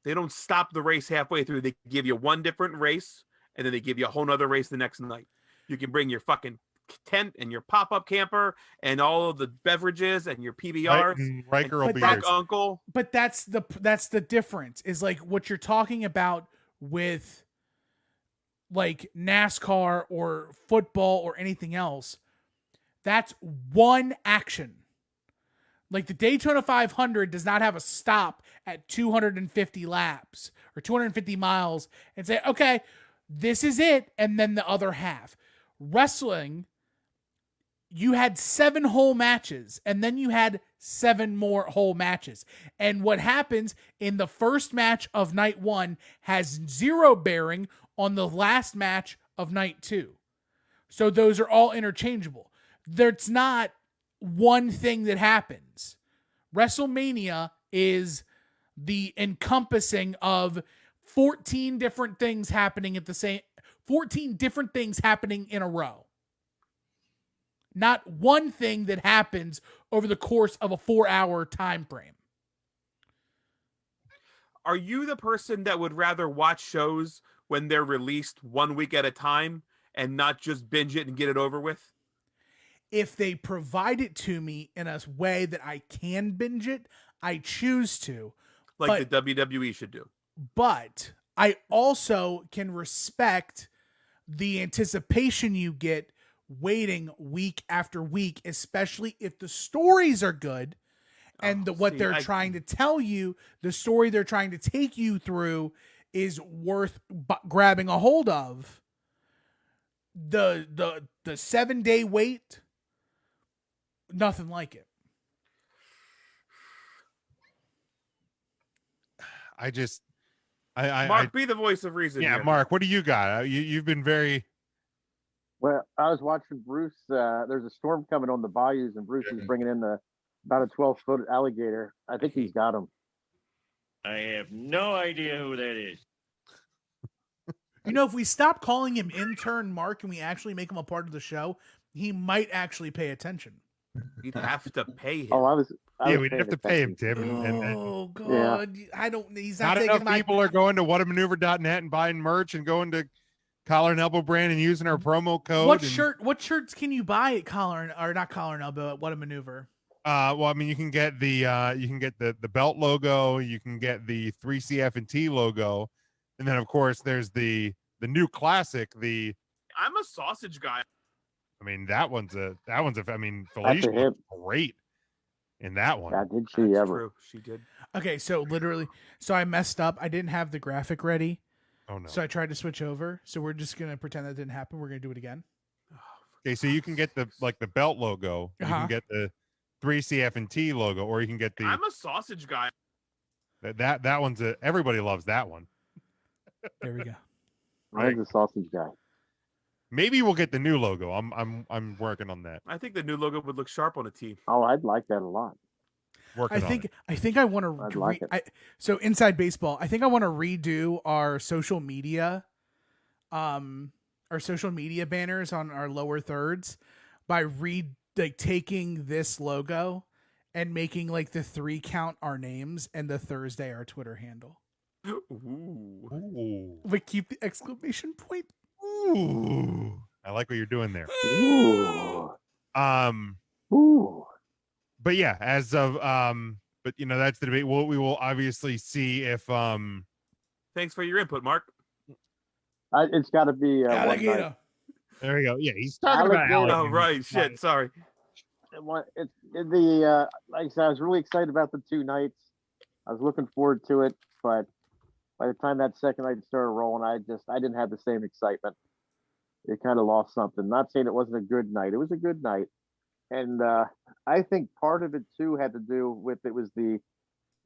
They don't stop the race halfway through. They give you one different race and then they give you a whole nother race the next night. You can bring your fucking tent and your pop-up camper and all of the beverages and your PBRs. Riker will be here. Uncle. But that's the difference is like what you're talking about with like NASCAR or football or anything else. That's one action. Like the Daytona 500 does not have a stop at 250 laps or 250 miles and say, okay, this is it. And then the other half. Wrestling, you had 7 whole matches and then you had 7 more whole matches. And what happens in the first match of night 1 has 0 bearing on the last match of night 2. So those are all interchangeable. There's not one thing that happens. WrestleMania is the encompassing of 14 different things happening at the same 14 different things happening in a row. Not one thing that happens over the course of a 4-hour time frame. Are you the person that would rather watch shows when they're released 1 week at a time and not just binge it and get it over with? If they provide it to me in a way that I can binge it, I choose to. Like the WWE should do. But I also can respect the anticipation you get waiting week after week, especially if the stories are good and what they're trying to tell you, the story they're trying to take you through is worth grabbing a hold of. The 7-day wait, nothing like it. Mark, be the voice of reason. Yeah, here. Mark, what do you got? You've been very. Well, I was watching Bruce. There's a storm coming on the bayous, and Bruce is bringing in about a 12-foot alligator. I think he's got him. I have no idea who that is. You know, if we stop calling him intern Mark and we actually make him a part of the show, he might actually pay attention. You'd have to pay him. Oh, I was we'd have to pay him, Tim. Oh God, I don't. He's not, not taking enough my. people are going to whatamaneuver.net and buying merch and going to Collar and Elbow brand and using our promo code. What shirts can you buy at not Collar and Elbow at What a Maneuver? Well, I mean, you can get the belt logo, you can get the 3CF and T logo, and then of course there's the new classic. I'm a sausage guy. I mean, I mean, Felicia looks great in that one. God, did she ever? True. She did. Okay, so I messed up. I didn't have the graphic ready. Oh no. So I tried to switch over. So we're just gonna pretend that didn't happen. We're gonna do it again. Okay, so you can get the belt logo, you can get the 3CF and T logo, or you can get the. I'm a sausage guy. That one's everybody loves that one. There we go. I'm the sausage guy. Maybe we'll get the new logo. I'm working on that. I think the new logo would look sharp on a tee. Oh, I'd like that a lot. I think I want to. Like so Inside Baseball, I think I want to redo our social media, banners on our lower thirds by taking this logo and making like the 3 count our names and the Thursday our Twitter handle. Ooh. But keep the exclamation point. Ooh. I like what you're doing there. Ooh. Ooh. But yeah, as of but that's the debate. We will obviously see if Thanks for your input, Mark. It's got to be alligator. There we go. Yeah, he's talking about alligator. Oh right, shit. Sorry. Like I said, I was really excited about the 2 nights. I was looking forward to it, but by the time that second night started rolling, I didn't have the same excitement. It kind of lost something. Not saying it wasn't a good night. It was a good night. And I think part of it too had to do with it was the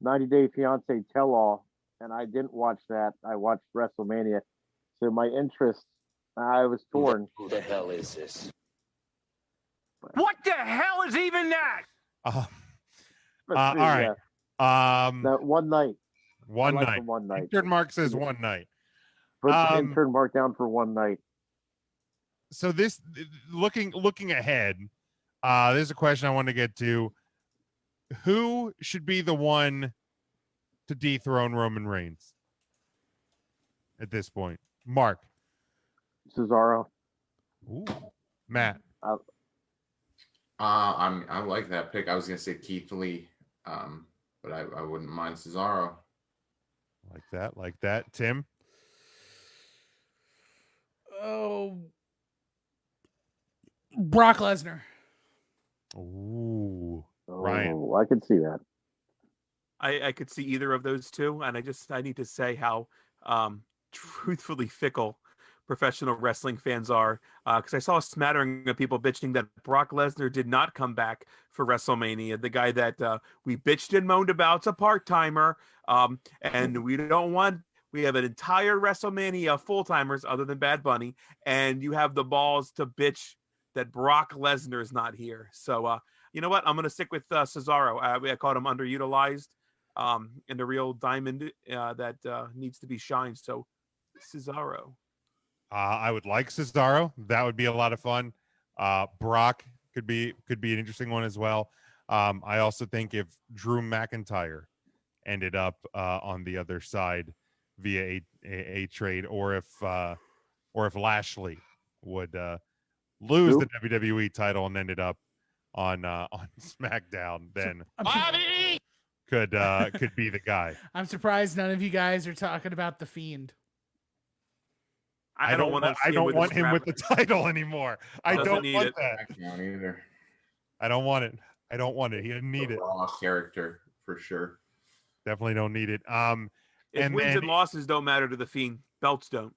90 Day Fiance tell-all, and I didn't watch that. I watched WrestleMania, so my interest, I was torn. Who the hell is this? What the hell is even that? All right. That one night. One like night. the one night. Intern Mark says one night. Put the intern Mark down for one night. So this looking ahead, there's a question I want to get to. Who should be the one to dethrone Roman Reigns at this point? Mark. Cesaro. Ooh. Matt. I like that pick. I was gonna say Keith Lee, but I wouldn't mind Cesaro. Like that. Tim. Oh, Brock Lesnar. Ooh, Ryan. I could see that. I could see either of those two, and I need to say how truthfully fickle professional wrestling fans are, because I saw a smattering of people bitching that Brock Lesnar did not come back for WrestleMania. The guy that we bitched and moaned about's a part-timer, and we have an entire WrestleMania full-timers other than Bad Bunny, and you have the balls to bitch that Brock Lesnar is not here. So you know what? I'm going to stick with Cesaro. I called him underutilized and a real diamond that needs to be shined. So Cesaro. I would like Cesaro. That would be a lot of fun. Brock could be an interesting one as well. I also think if Drew McIntyre ended up on the other side via a trade, or if Lashley would lose the WWE title and ended up on SmackDown, then Bobby could be the guy. I'm surprised none of you guys are talking about the Fiend. I don't want him with the title anymore. I don't want that. Either. I don't want it. He didn't need it. Raw character for sure. Definitely don't need it. If wins and losses don't matter to the Fiend, belts don't.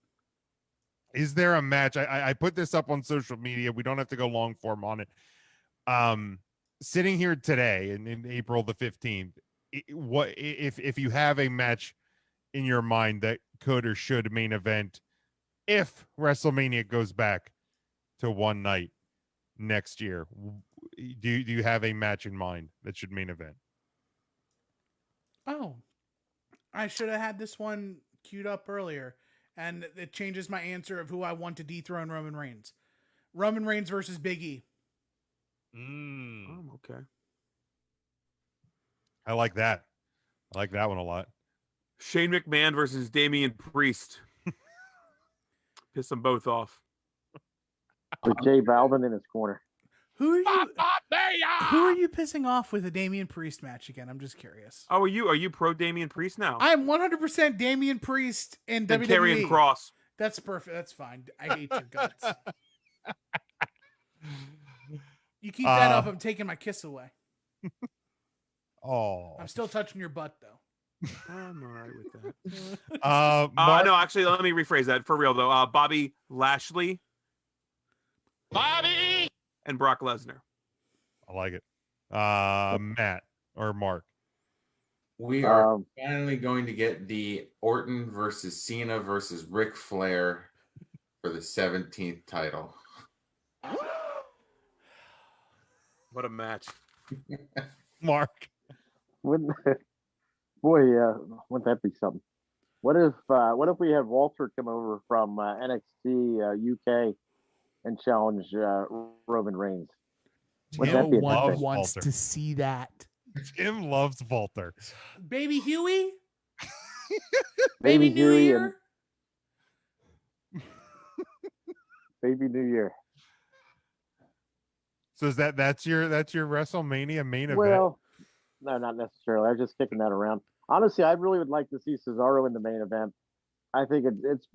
Is there a match? I put this up on social media. We don't have to go long form on it. Sitting here today in April the 15th, what if you have a match in your mind that could or should main event if WrestleMania goes back to one night next year? Do you have a match in mind that should main event? Oh, I should have had this one queued up earlier, and it changes my answer of who I want to dethrone Roman Reigns. Roman Reigns versus Big E. Okay. I like that. I like that one a lot. Shane McMahon versus Damian Priest. Piss them both off. With Jay Balvin in his corner. Who are you pissing off with a Damian Priest match again? I'm just curious. Oh, are you pro Damian Priest now? I am 100% Damian Priest in WWE. Karrion Kross. That's perfect. That's fine. I hate your guts. You keep that up, I'm taking my kiss away. Oh. I'm still touching your butt, though. I'm all right with that. No, actually, let me rephrase that for real though. Bobby Lashley, and Brock Lesnar. I like it. Matt or Mark. We are finally going to get the Orton versus Cena versus Ric Flair for the 17th title. What a match. Mark. Wouldn't that be something? What if we had Walter come over from NXT UK and challenge Roman Reigns? No one wants to see that. Tim loves Walter. Baby Huey? Baby New Huey Year? Baby New Year. So is that's your WrestleMania main event? Well, no, not necessarily. I was just kicking that around. Honestly, I really would like to see Cesaro in the main event. I think it's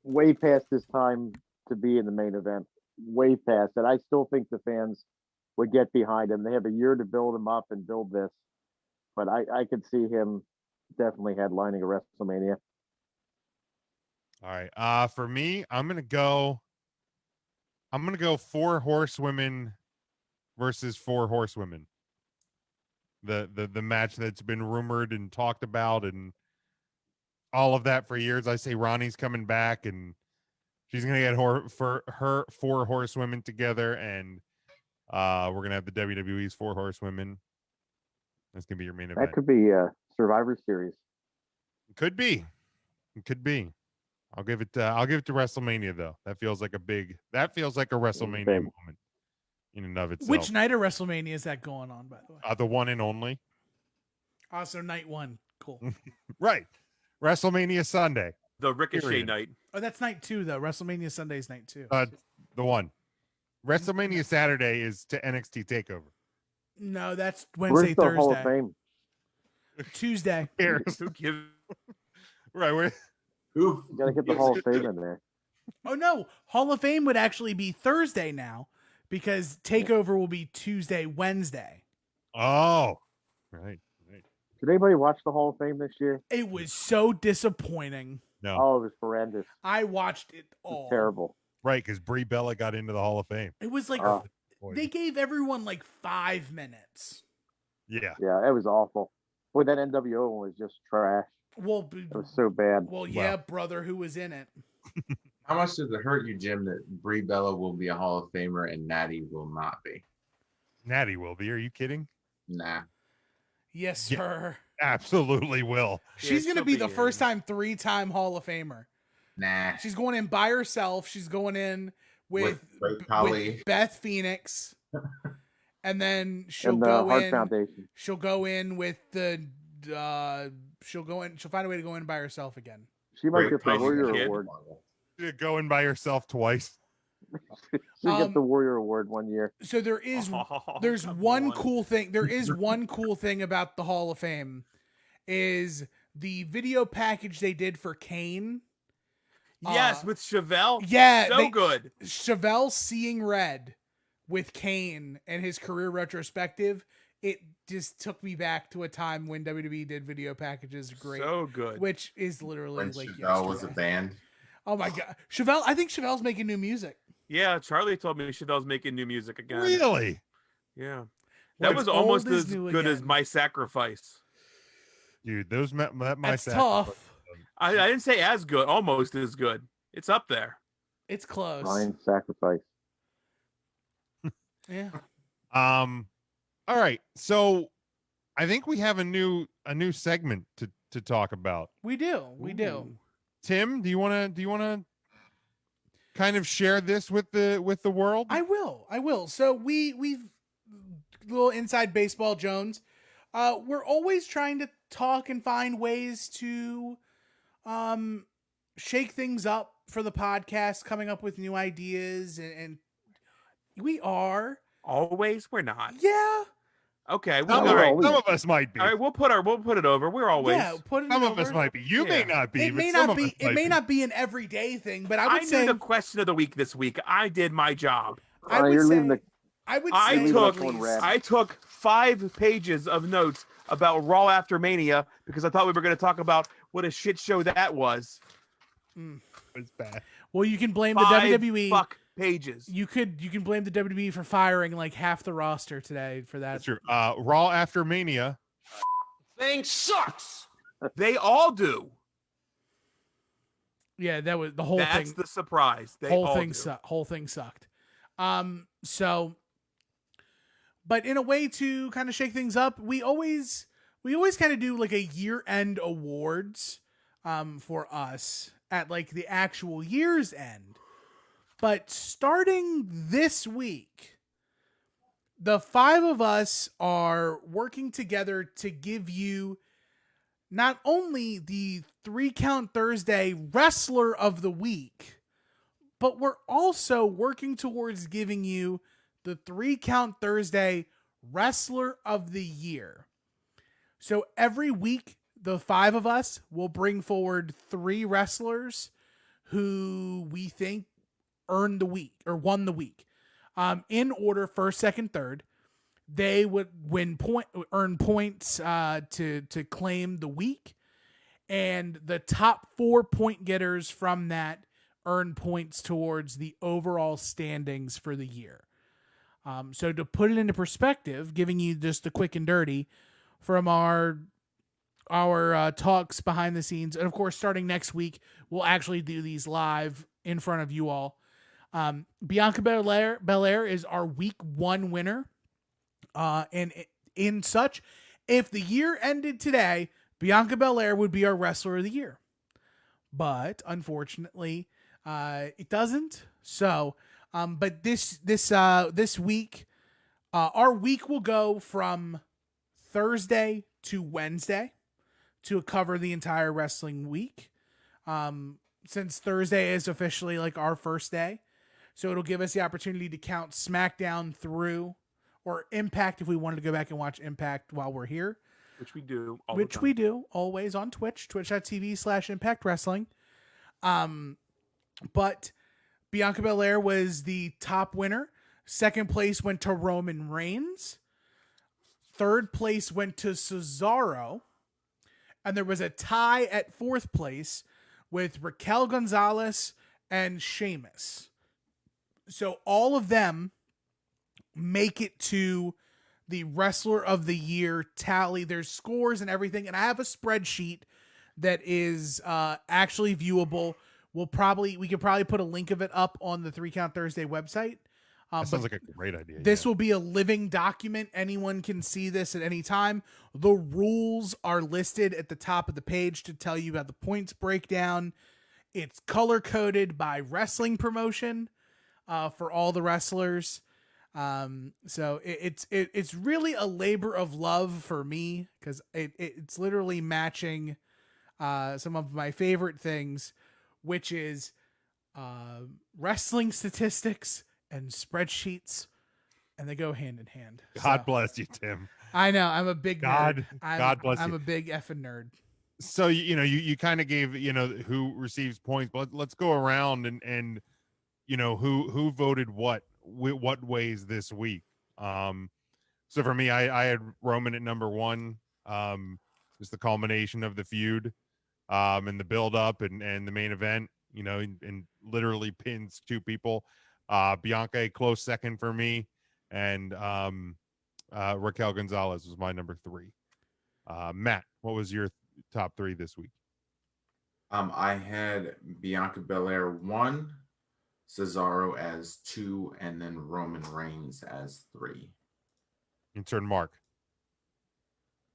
way past his time to be in the main event. Way past it. I still think the fans would get behind him. They have a year to build him up and build this. But I could see him definitely headlining a WrestleMania. All right. For me, I'm gonna go 4 horsewomen versus 4 horsewomen. The match that's been rumored and talked about and all of that for years. I say Ronnie's coming back and she's gonna get her 4 horsewomen together, and we're gonna have the WWE's 4 horsewomen. That's gonna be your main event. That could be a Survivor Series. It could be. I'll give it to WrestleMania though. That feels like a WrestleMania moment in and of itself. Which night of WrestleMania is that going on, by the way? The one and only. Also, night 1. Cool. Right. WrestleMania Sunday. The Ricochet Period. night. Oh, that's night 2 though. WrestleMania Sunday is night 2. The one. WrestleMania Saturday is to NXT Takeover. No, that's Wednesday, Where's the Thursday. Hall of Fame? Tuesday. Who gives? Right. You gotta get the Hall of Fame in there. Oh no, Hall of Fame would actually be Thursday now because Takeover will be Tuesday, Wednesday. Oh, right. Did anybody watch the Hall of Fame this year? It was so disappointing. No. Oh, it was horrendous. I watched it It all. was terrible. Right, because Brie Bella got into the Hall of Fame. It was like they gave everyone like 5 minutes. Yeah. Yeah, it was awful. Boy, that NWO one was just trash. Well, it was so bad. Well, yeah, brother, who was in it? How much does it hurt you, Jim, that Brie Bella will be a Hall of Famer and Natty will not be? Natty will be. Are you kidding? Nah. Yes, sir. Absolutely will. She's going to be the first time 3-time Hall of Famer. Nah. She's going in by herself. She's going in with Beth Phoenix. And then she'll go Heart in. Foundation. She'll go in with the she'll find a way to go in by herself again. She might get the Warrior Award. She'll go in by herself twice. She'll get the Warrior Award one year. So there's one cool thing. There is one cool thing about the Hall of Fame is the video package they did for Kane. Yes, with Chevelle. Yeah, good. Chevelle seeing red with Kane and his career retrospective. It just took me back to a time when WWE did video packages. Great, so good. Which is literally When like Chevelle was a band. Oh my god, Chevelle! I think Chevelle's making new music. Yeah, Charlie told me Chevelle's making new music again. Really? Yeah, that was almost as good as My Sacrifice. Dude, those My That's Sacrifice. tough. I didn't say as good, almost as good. It's up there. It's close. Ryan Sacrifice. Yeah. All right. So I think we have a new segment to talk about. We do. Tim, do you want to kind of share this with the world? I will. So we've little inside baseball Jones. We're always trying to talk and find ways to shake things up for the podcast, coming up with new ideas, and we are Always, we're not. Yeah. Okay. Some of us might be. All right, we'll put it over. We're always. Yeah, some of us might be. You may not be. It may not be an everyday thing, but I would say knew the question of the week this week. I did my job. I took 5 pages of notes about Raw after Mania because I thought we were going to talk about what a shit show that was. It was bad. Well, you can blame 5 the WWE. Pages. You can blame the WWE for firing like half the roster today for that. That's true. Raw after Mania thing sucks. They all do. Yeah, that was the whole thing. That's the surprise. Whole thing sucked. So, but in a way to kind of shake things up, we always kind of do like a year-end awards for us at like the actual year's end. But starting this week, the 5 of us are working together to give you not only the 3 Count Thursday Wrestler of the Week, but we're also working towards giving you the 3 Count Thursday Wrestler of the Year. So every week, the 5 of us will bring forward 3 wrestlers who we think earned the week or won the week. In order, first, second, third. They would earn points to claim the week, and the top 4 point getters from that earn points towards the overall standings for the year. So to put it into perspective, giving you just the quick and dirty from our talks behind the scenes, and of course, starting next week, we'll actually do these live in front of you all. Bianca Belair is our week 1 winner. And in such, if the year ended today, Bianca Belair would be our Wrestler of the Year. But unfortunately, it doesn't. So, but this week, our week will go from Thursday to Wednesday to cover the entire wrestling week. Since Thursday is officially like our first day. So it'll give us the opportunity to count SmackDown through, or Impact if we wanted to go back and watch Impact while we're here. Which we do. We do always on Twitch, twitch.tv/Impact Wrestling. But Bianca Belair was the top winner. Second place went to Roman Reigns. Third place went to Cesaro. And there was a tie at 4th place with Raquel Gonzalez and Sheamus. So all of them make it to the Wrestler of the Year tally. There's scores and everything. And I have a spreadsheet that is actually viewable. We could probably put a link of it up on the 3 Count Thursday website. That sounds like a great idea. This will be a living document. Anyone can see this at any time. The rules are listed at the top of the page to tell you about the points breakdown. It's color coded by wrestling promotion for all the wrestlers. So it's really a labor of love for me because it's literally matching some of my favorite things, which is wrestling statistics and spreadsheets, and they go hand in hand. God bless you, Tim. I know I'm a big nerd. God bless you. I'm a big effing nerd. So you kind of gave who receives points, but let's go around and who voted what ways this week. So for me, I had Roman at number 1. Just the culmination of the feud, and the build up and the main event, and literally pins 2 people. Bianca, a close second for me, and Raquel Gonzalez was my number 3. Matt, what was your top 3 this week? I had Bianca Belair 1, Cesaro as 2, and then Roman Reigns as 3. In turn, Mark.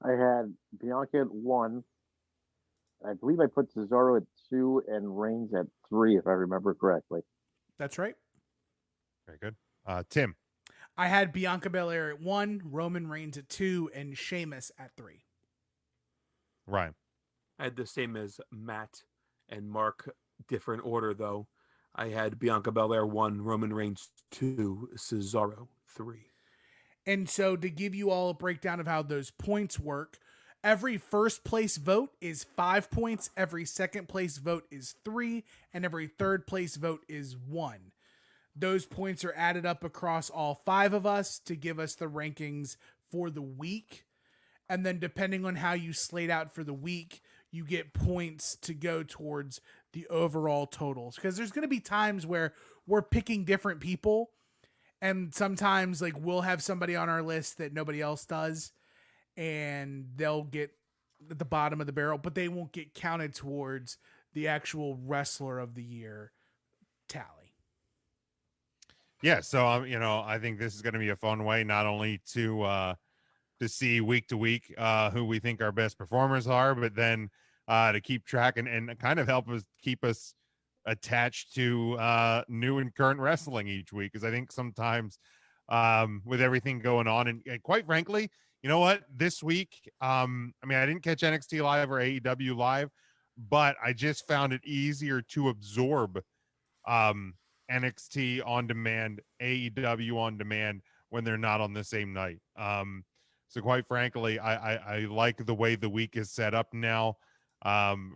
I had Bianca at 1, I believe I put Cesaro at 2 and Reigns at 3, if I remember correctly. That's right. Very good. Tim. I had Bianca Belair at 1, Roman Reigns at 2, and Sheamus at 3. Ryan. I had the same as Matt and Mark, different order though. I had Bianca Belair 1, Roman Reigns 2, Cesaro 3. And so to give you all a breakdown of how those points work, every first place vote is 5 points, every second place vote is 3, and every third place vote is 1. Those points are added up across all 5 of us to give us the rankings for the week. And then depending on how you slate out for the week, you get points to go towards the overall totals. Because there's going to be times where we're picking different people. And sometimes like we'll have somebody on our list that nobody else does. And they'll get at the bottom of the barrel. But they won't get counted towards the actual wrestler of the year tally. Yeah, so I think this is going to be a fun way not only to see week to week who we think our best performers are, but then to keep track and kind of help us keep us attached to new and current wrestling each week. Because I think sometimes with everything going on, and quite frankly, you know what, this week, I didn't catch NXT live or AEW live, but I just found it easier to absorb NXT on demand, AEW on demand when they're not on the same night. So quite frankly, I like the way the week is set up now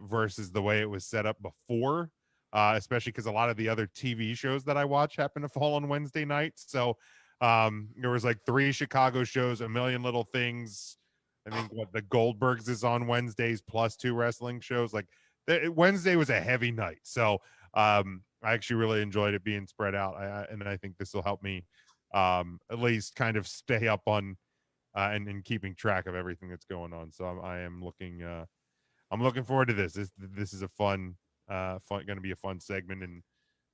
versus the way it was set up before, especially because a lot of the other TV shows that I watch happen to fall on Wednesday nights. So there was like 3 Chicago shows, A Million Little Things. I think the Goldbergs is on Wednesdays plus 2 wrestling shows. Like Wednesday was a heavy night. So I actually really enjoyed it being spread out. And I think this will help me at least kind of stay up on and keeping track of everything that's going on. So I'm looking forward to this. This is a going to be a fun segment, and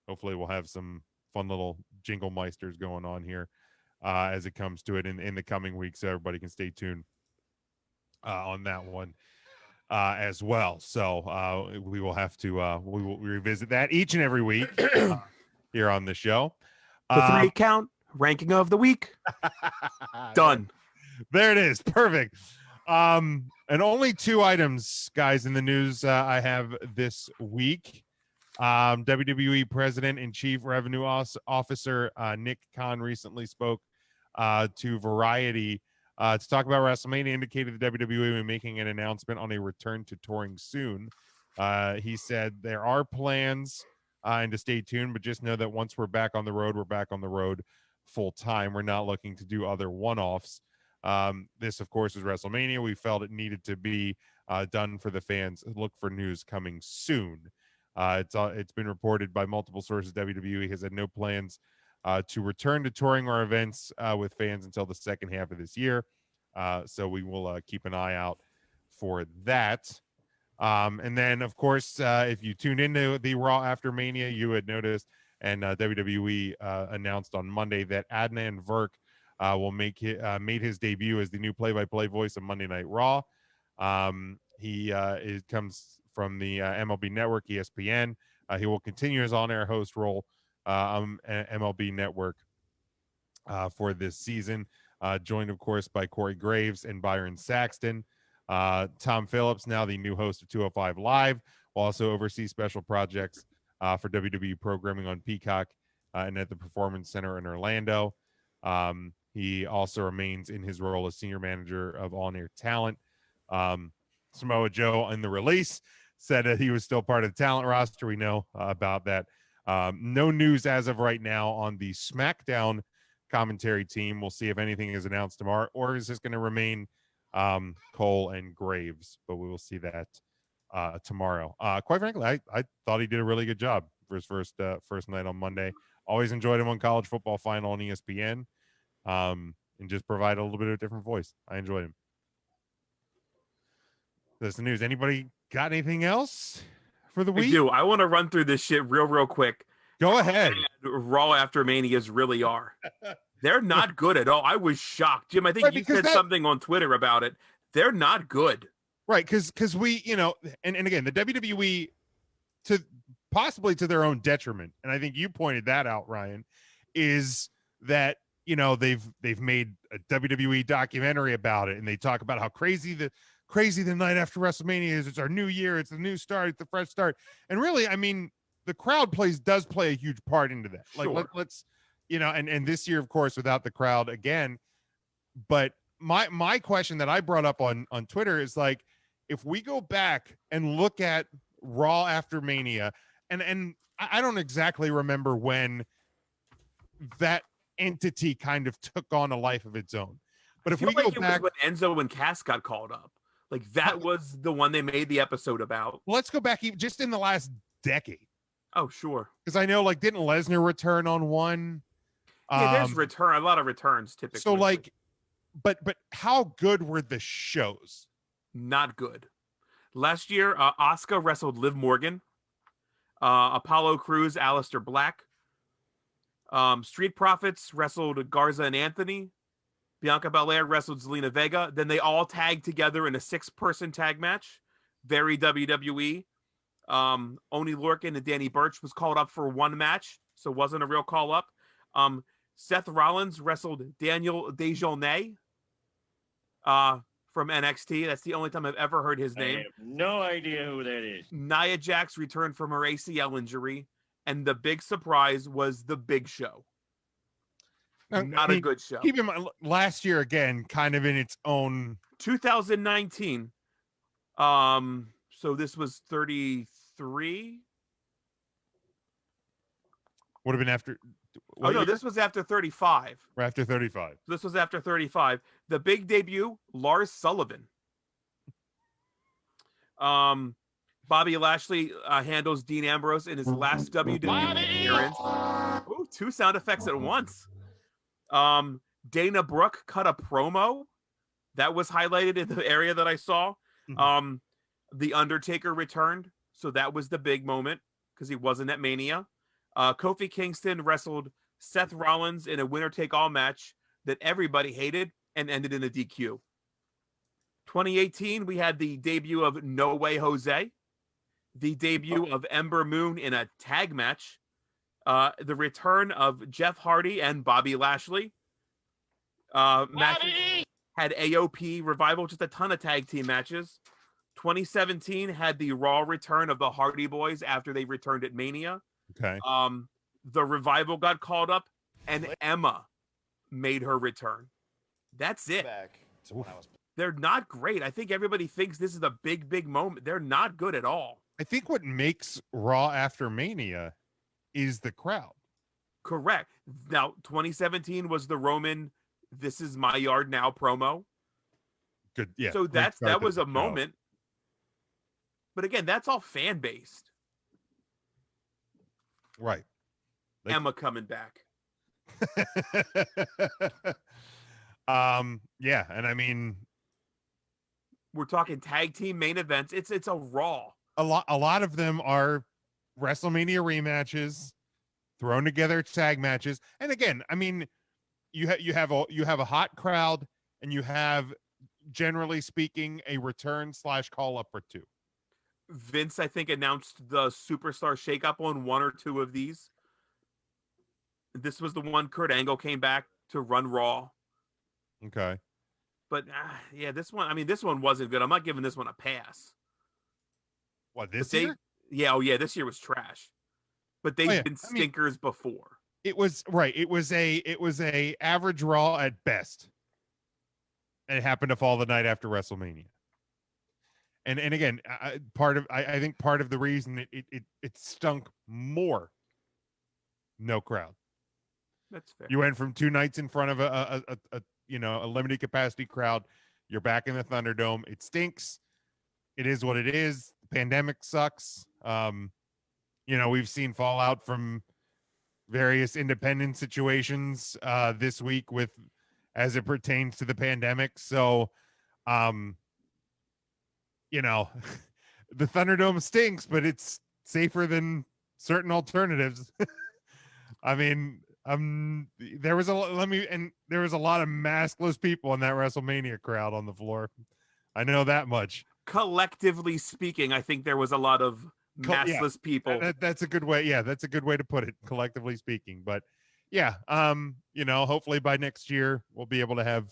hopefully we'll have some fun little jingle meisters going on here as it comes to it in the coming weeks. So everybody can stay tuned on that one. As well. So we will have to we will revisit that each and every week here on the show. The 3 count ranking of the week. Done. There it is. Perfect. And only 2 items, guys, in the news I have this week. WWE President and Chief Revenue Officer Nick Khan recently spoke to Variety to talk about WrestleMania, indicated the WWE will be making an announcement on a return to touring soon. He said there are plans and to stay tuned, but just know that once we're back on the road, we're back on the road full time. We're not looking to do other one-offs. This, of course, is WrestleMania. We felt it needed to be done for the fans. Look for news coming soon. It's been reported by multiple sources WWE has had no plans to return to touring our events with fans until the second half of this year. So we will keep an eye out for that. And then, of course, if you tuned into the Raw after Mania, you had noticed, and WWE announced on Monday that Adnan Virk will made his debut as the new play-by-play voice of Monday Night Raw. He comes from the MLB Network, ESPN. He will continue his on-air host role MLB Network for this season, joined, of course, by Corey Graves and Byron Saxton. Tom Phillips, now the new host of 205 Live, will also oversee special projects for WWE programming on Peacock and at the Performance Center in Orlando. He also remains in his role as senior manager of on-air talent. Samoa Joe, in the release, said that he was still part of the talent roster. We know about that. No news as of right now on the SmackDown commentary team. We'll see if anything is announced tomorrow, or is this going to remain Cole and Graves? But we will see that tomorrow. Quite frankly, I thought he did a really good job for his first night on Monday. Always enjoyed him on College Football Final on ESPN, and just provide a little bit of a different voice. I enjoyed him. That's the news. Anybody got anything else for the week? I do. I want to run through this shit real quick. Go ahead. Raw after Manias really are. They're not good at all. I was shocked. Jim, I think you said something on Twitter about it. They're not good. Right, because we, and again, the WWE, to possibly to their own detriment, and I think you pointed that out, Ryan, is that they've made a WWE documentary about it, and they talk about how crazy the night after WrestleMania is. It's our new year, it's a new start, it's a fresh start, and really, I mean, the crowd does play a huge part into that. Sure. Like let's and this year, of course, without the crowd again, but my question that I brought up on Twitter is like, if we go back and look at Raw after Mania, and I don't exactly remember when that entity kind of took on a life of its own, but if we go back, when Enzo and Cass got called up, like that was the one they made the episode about. Let's go back just in the last decade. Oh, sure. Because I know, like, didn't Lesnar return on one? Yeah, there's a lot of returns typically. So like, but how good were the shows? Not good. Last year, Asuka wrestled Liv Morgan. Apollo Crews, Aleister Black. Street Profits wrestled Garza and Anthony. Bianca Belair wrestled Zelina Vega. Then they all tagged together in a 6-person tag match. Very WWE. Oni Lorcan and Danny Burch was called up for one match, so it wasn't a real call up. Seth Rollins wrestled Daniel Dejournay from NXT. That's the only time I've ever heard his name. I have no idea who that is. Nia Jax returned from her ACL injury, and the big surprise was the Big Show. Not a good show. Keep in mind, last year again, kind of in its own. 2019. So this was 33. Would have been after. Oh no, this was after 35. Or after 35. This was after 35. The big debut, Lars Sullivan. Bobby Lashley handles Dean Ambrose in his last WWE appearance. Ooh, 2 sound effects at once. Dana Brooke cut a promo that was highlighted in the area that I saw. The Undertaker returned, so that was the big moment because he wasn't at Mania. Kofi Kingston wrestled Seth Rollins in a winner-take-all match that everybody hated and ended in a DQ. 2018, we had the debut of No Way Jose, the debut of Ember Moon in a tag match, the return of Jeff Hardy and Bobby Lashley. Matches had AOP Revival, just a ton of tag team matches. 2017 had the Raw return of the Hardy Boys after they returned at Mania. Okay. The Revival got called up, and Emma made her return. That's it. They're not great. I think everybody thinks this is a big moment. They're not good at all. I think what makes Raw after Mania is the crowd. Correct. Now, 2017 was the Roman "This is my yard now" promo. Good. Yeah. So that was a moment. But again, that's all fan based. Right. Emma coming back. Yeah, and I mean, we're talking tag team main events. It's a Raw. A lot of them are WrestleMania rematches thrown together tag matches. And again, I mean, you have a hot crowd, and you have, generally speaking, a return / call up or two. Vince, I think, announced the Superstar Shakeup on 1 or 2 of these. This was the one Kurt Angle came back to run Raw. Okay. But yeah, this one wasn't good. I'm not giving this one a pass. What, this year? Yeah, this year was trash. But they've been stinkers before. It was right. It was a average Raw at best. And it happened to fall the night after WrestleMania. And again, I think part of the reason it stunk more. No crowd. That's fair. You went from 2 nights in front of a limited capacity crowd. You're back in the Thunderdome. It stinks. It is what it is. The pandemic sucks. We've seen fallout from various independent situations this week as it pertains to the pandemic. So, the Thunderdome stinks, but it's safer than certain alternatives. I mean, there was a lot of maskless people in that WrestleMania crowd on the floor. I know that much. collectively speaking, I think there was a lot of massless people. That's a good way. Yeah, that's a good way to put it, collectively speaking. But yeah, hopefully by next year we'll be able to have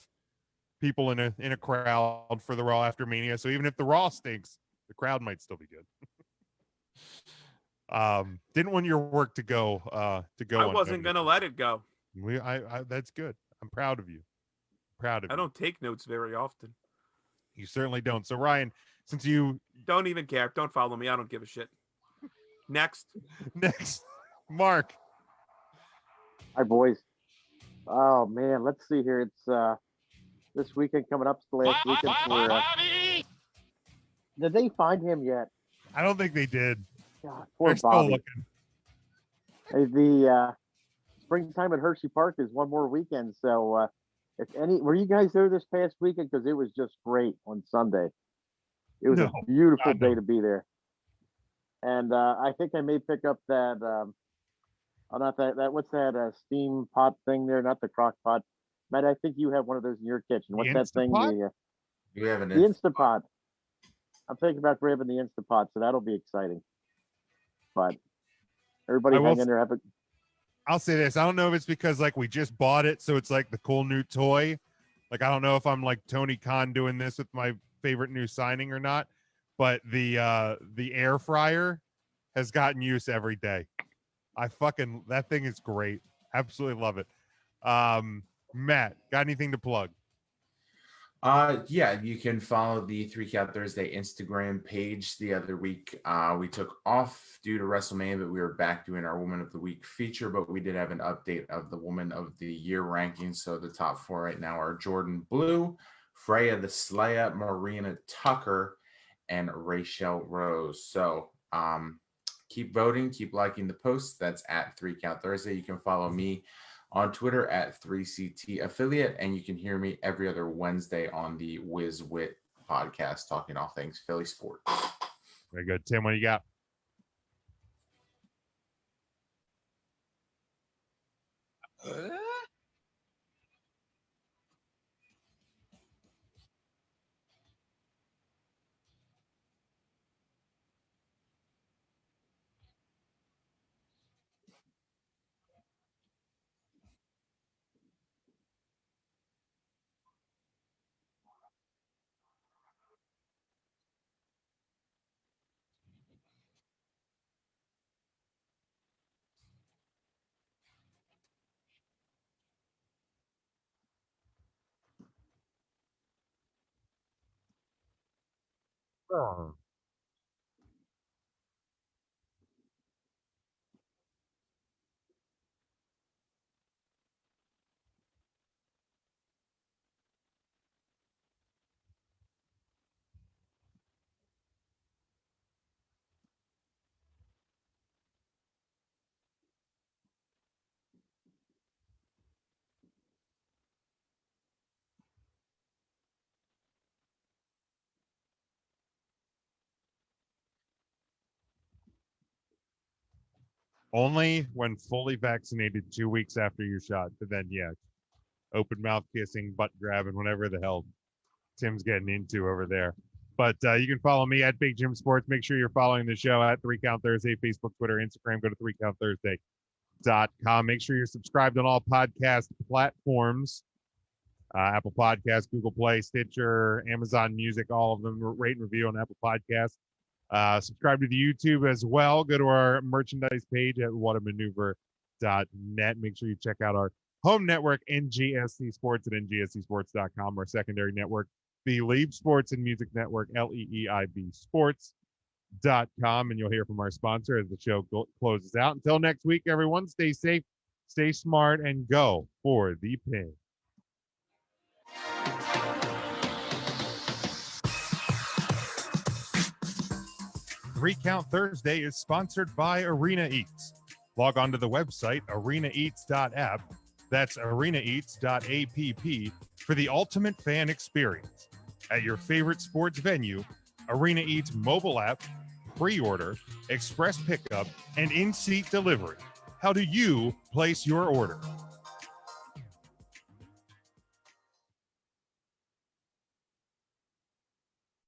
people in a crowd for the Raw after Mania. So even if the Raw stinks, the crowd might still be good. Didn't want your work to go. I wasn't gonna let it go. That's good. I'm proud of you. Proud of you. I don't take notes very often. You certainly don't. So Ryan, since you don't even care, don't follow me. I don't give a shit. Next, Mark. Hi, boys. Oh man, let's see here. It's this weekend coming up. It's the last weekend for. Did they find him yet? I don't think they did. God, poor They're Bobby. still looking. Hey, the springtime at Hershey Park is one more weekend. So, were you guys there this past weekend? Because it was just great on Sunday. It was a beautiful day to be there. And I think I may pick up that. Not that. What's that steam pot thing there? Not the crock pot. Matt, I think you have one of those in your kitchen. What's that thing? You have an Instant Pot. I'm thinking about grabbing the Instant Pot, so that'll be exciting. But everybody hang in there. I'll say this. I don't know if it's because like we just bought it, so it's like the cool new toy. Like I don't know if I'm like Tony Khan doing this with my favorite new signing or not. But the air fryer has gotten use every day. That thing is great. Absolutely love it. Matt, got anything to plug? Yeah, you can follow the 3 Count Thursday Instagram page. The other week, we took off due to WrestleMania, but we were back doing our Woman of the Week feature. But we did have an update of the Woman of the Year rankings. So the top 4 right now are Jordan Blue, Freya the Slayer, Marina Tucker, and Rachel Rose. So keep voting, keep liking the posts. That's at 3 Count Thursday. You can follow me on Twitter at 3CT Affiliate, and you can hear me every other Wednesday on the Whiz Wit podcast, talking all things Philly sports. Very good. Tim, what do you got? Oh. Only when fully vaccinated 2 weeks after your shot. But then, yeah, open mouth kissing, butt grabbing, whatever the hell Tim's getting into over there. But you can follow me at Big Jim Sports. Make sure you're following the show at 3 Count Thursday, Facebook, Twitter, Instagram. Go to 3CountThursday.com. Make sure you're subscribed on all podcast platforms. Apple Podcasts, Google Play, Stitcher, Amazon Music, all of them. Rate and review on Apple Podcasts. Subscribe to the YouTube as well. Go to our merchandise page at whatamaneuver.net. Make sure you check out our home network, NGSC Sports, at ngscsports.com. Our secondary network, the Leib Sports and Music Network, LEEIB Sports.com. And you'll hear from our sponsor as the show closes out. Until next week, everyone, stay safe, stay smart, and go for the pin. 3 Count Thursday is sponsored by Arena Eats. Log on to the website, arenaeats.app. That's arenaeats.app for the ultimate fan experience. At your favorite sports venue, Arena Eats mobile app, pre-order, express pickup, and in-seat delivery. How do you place your order?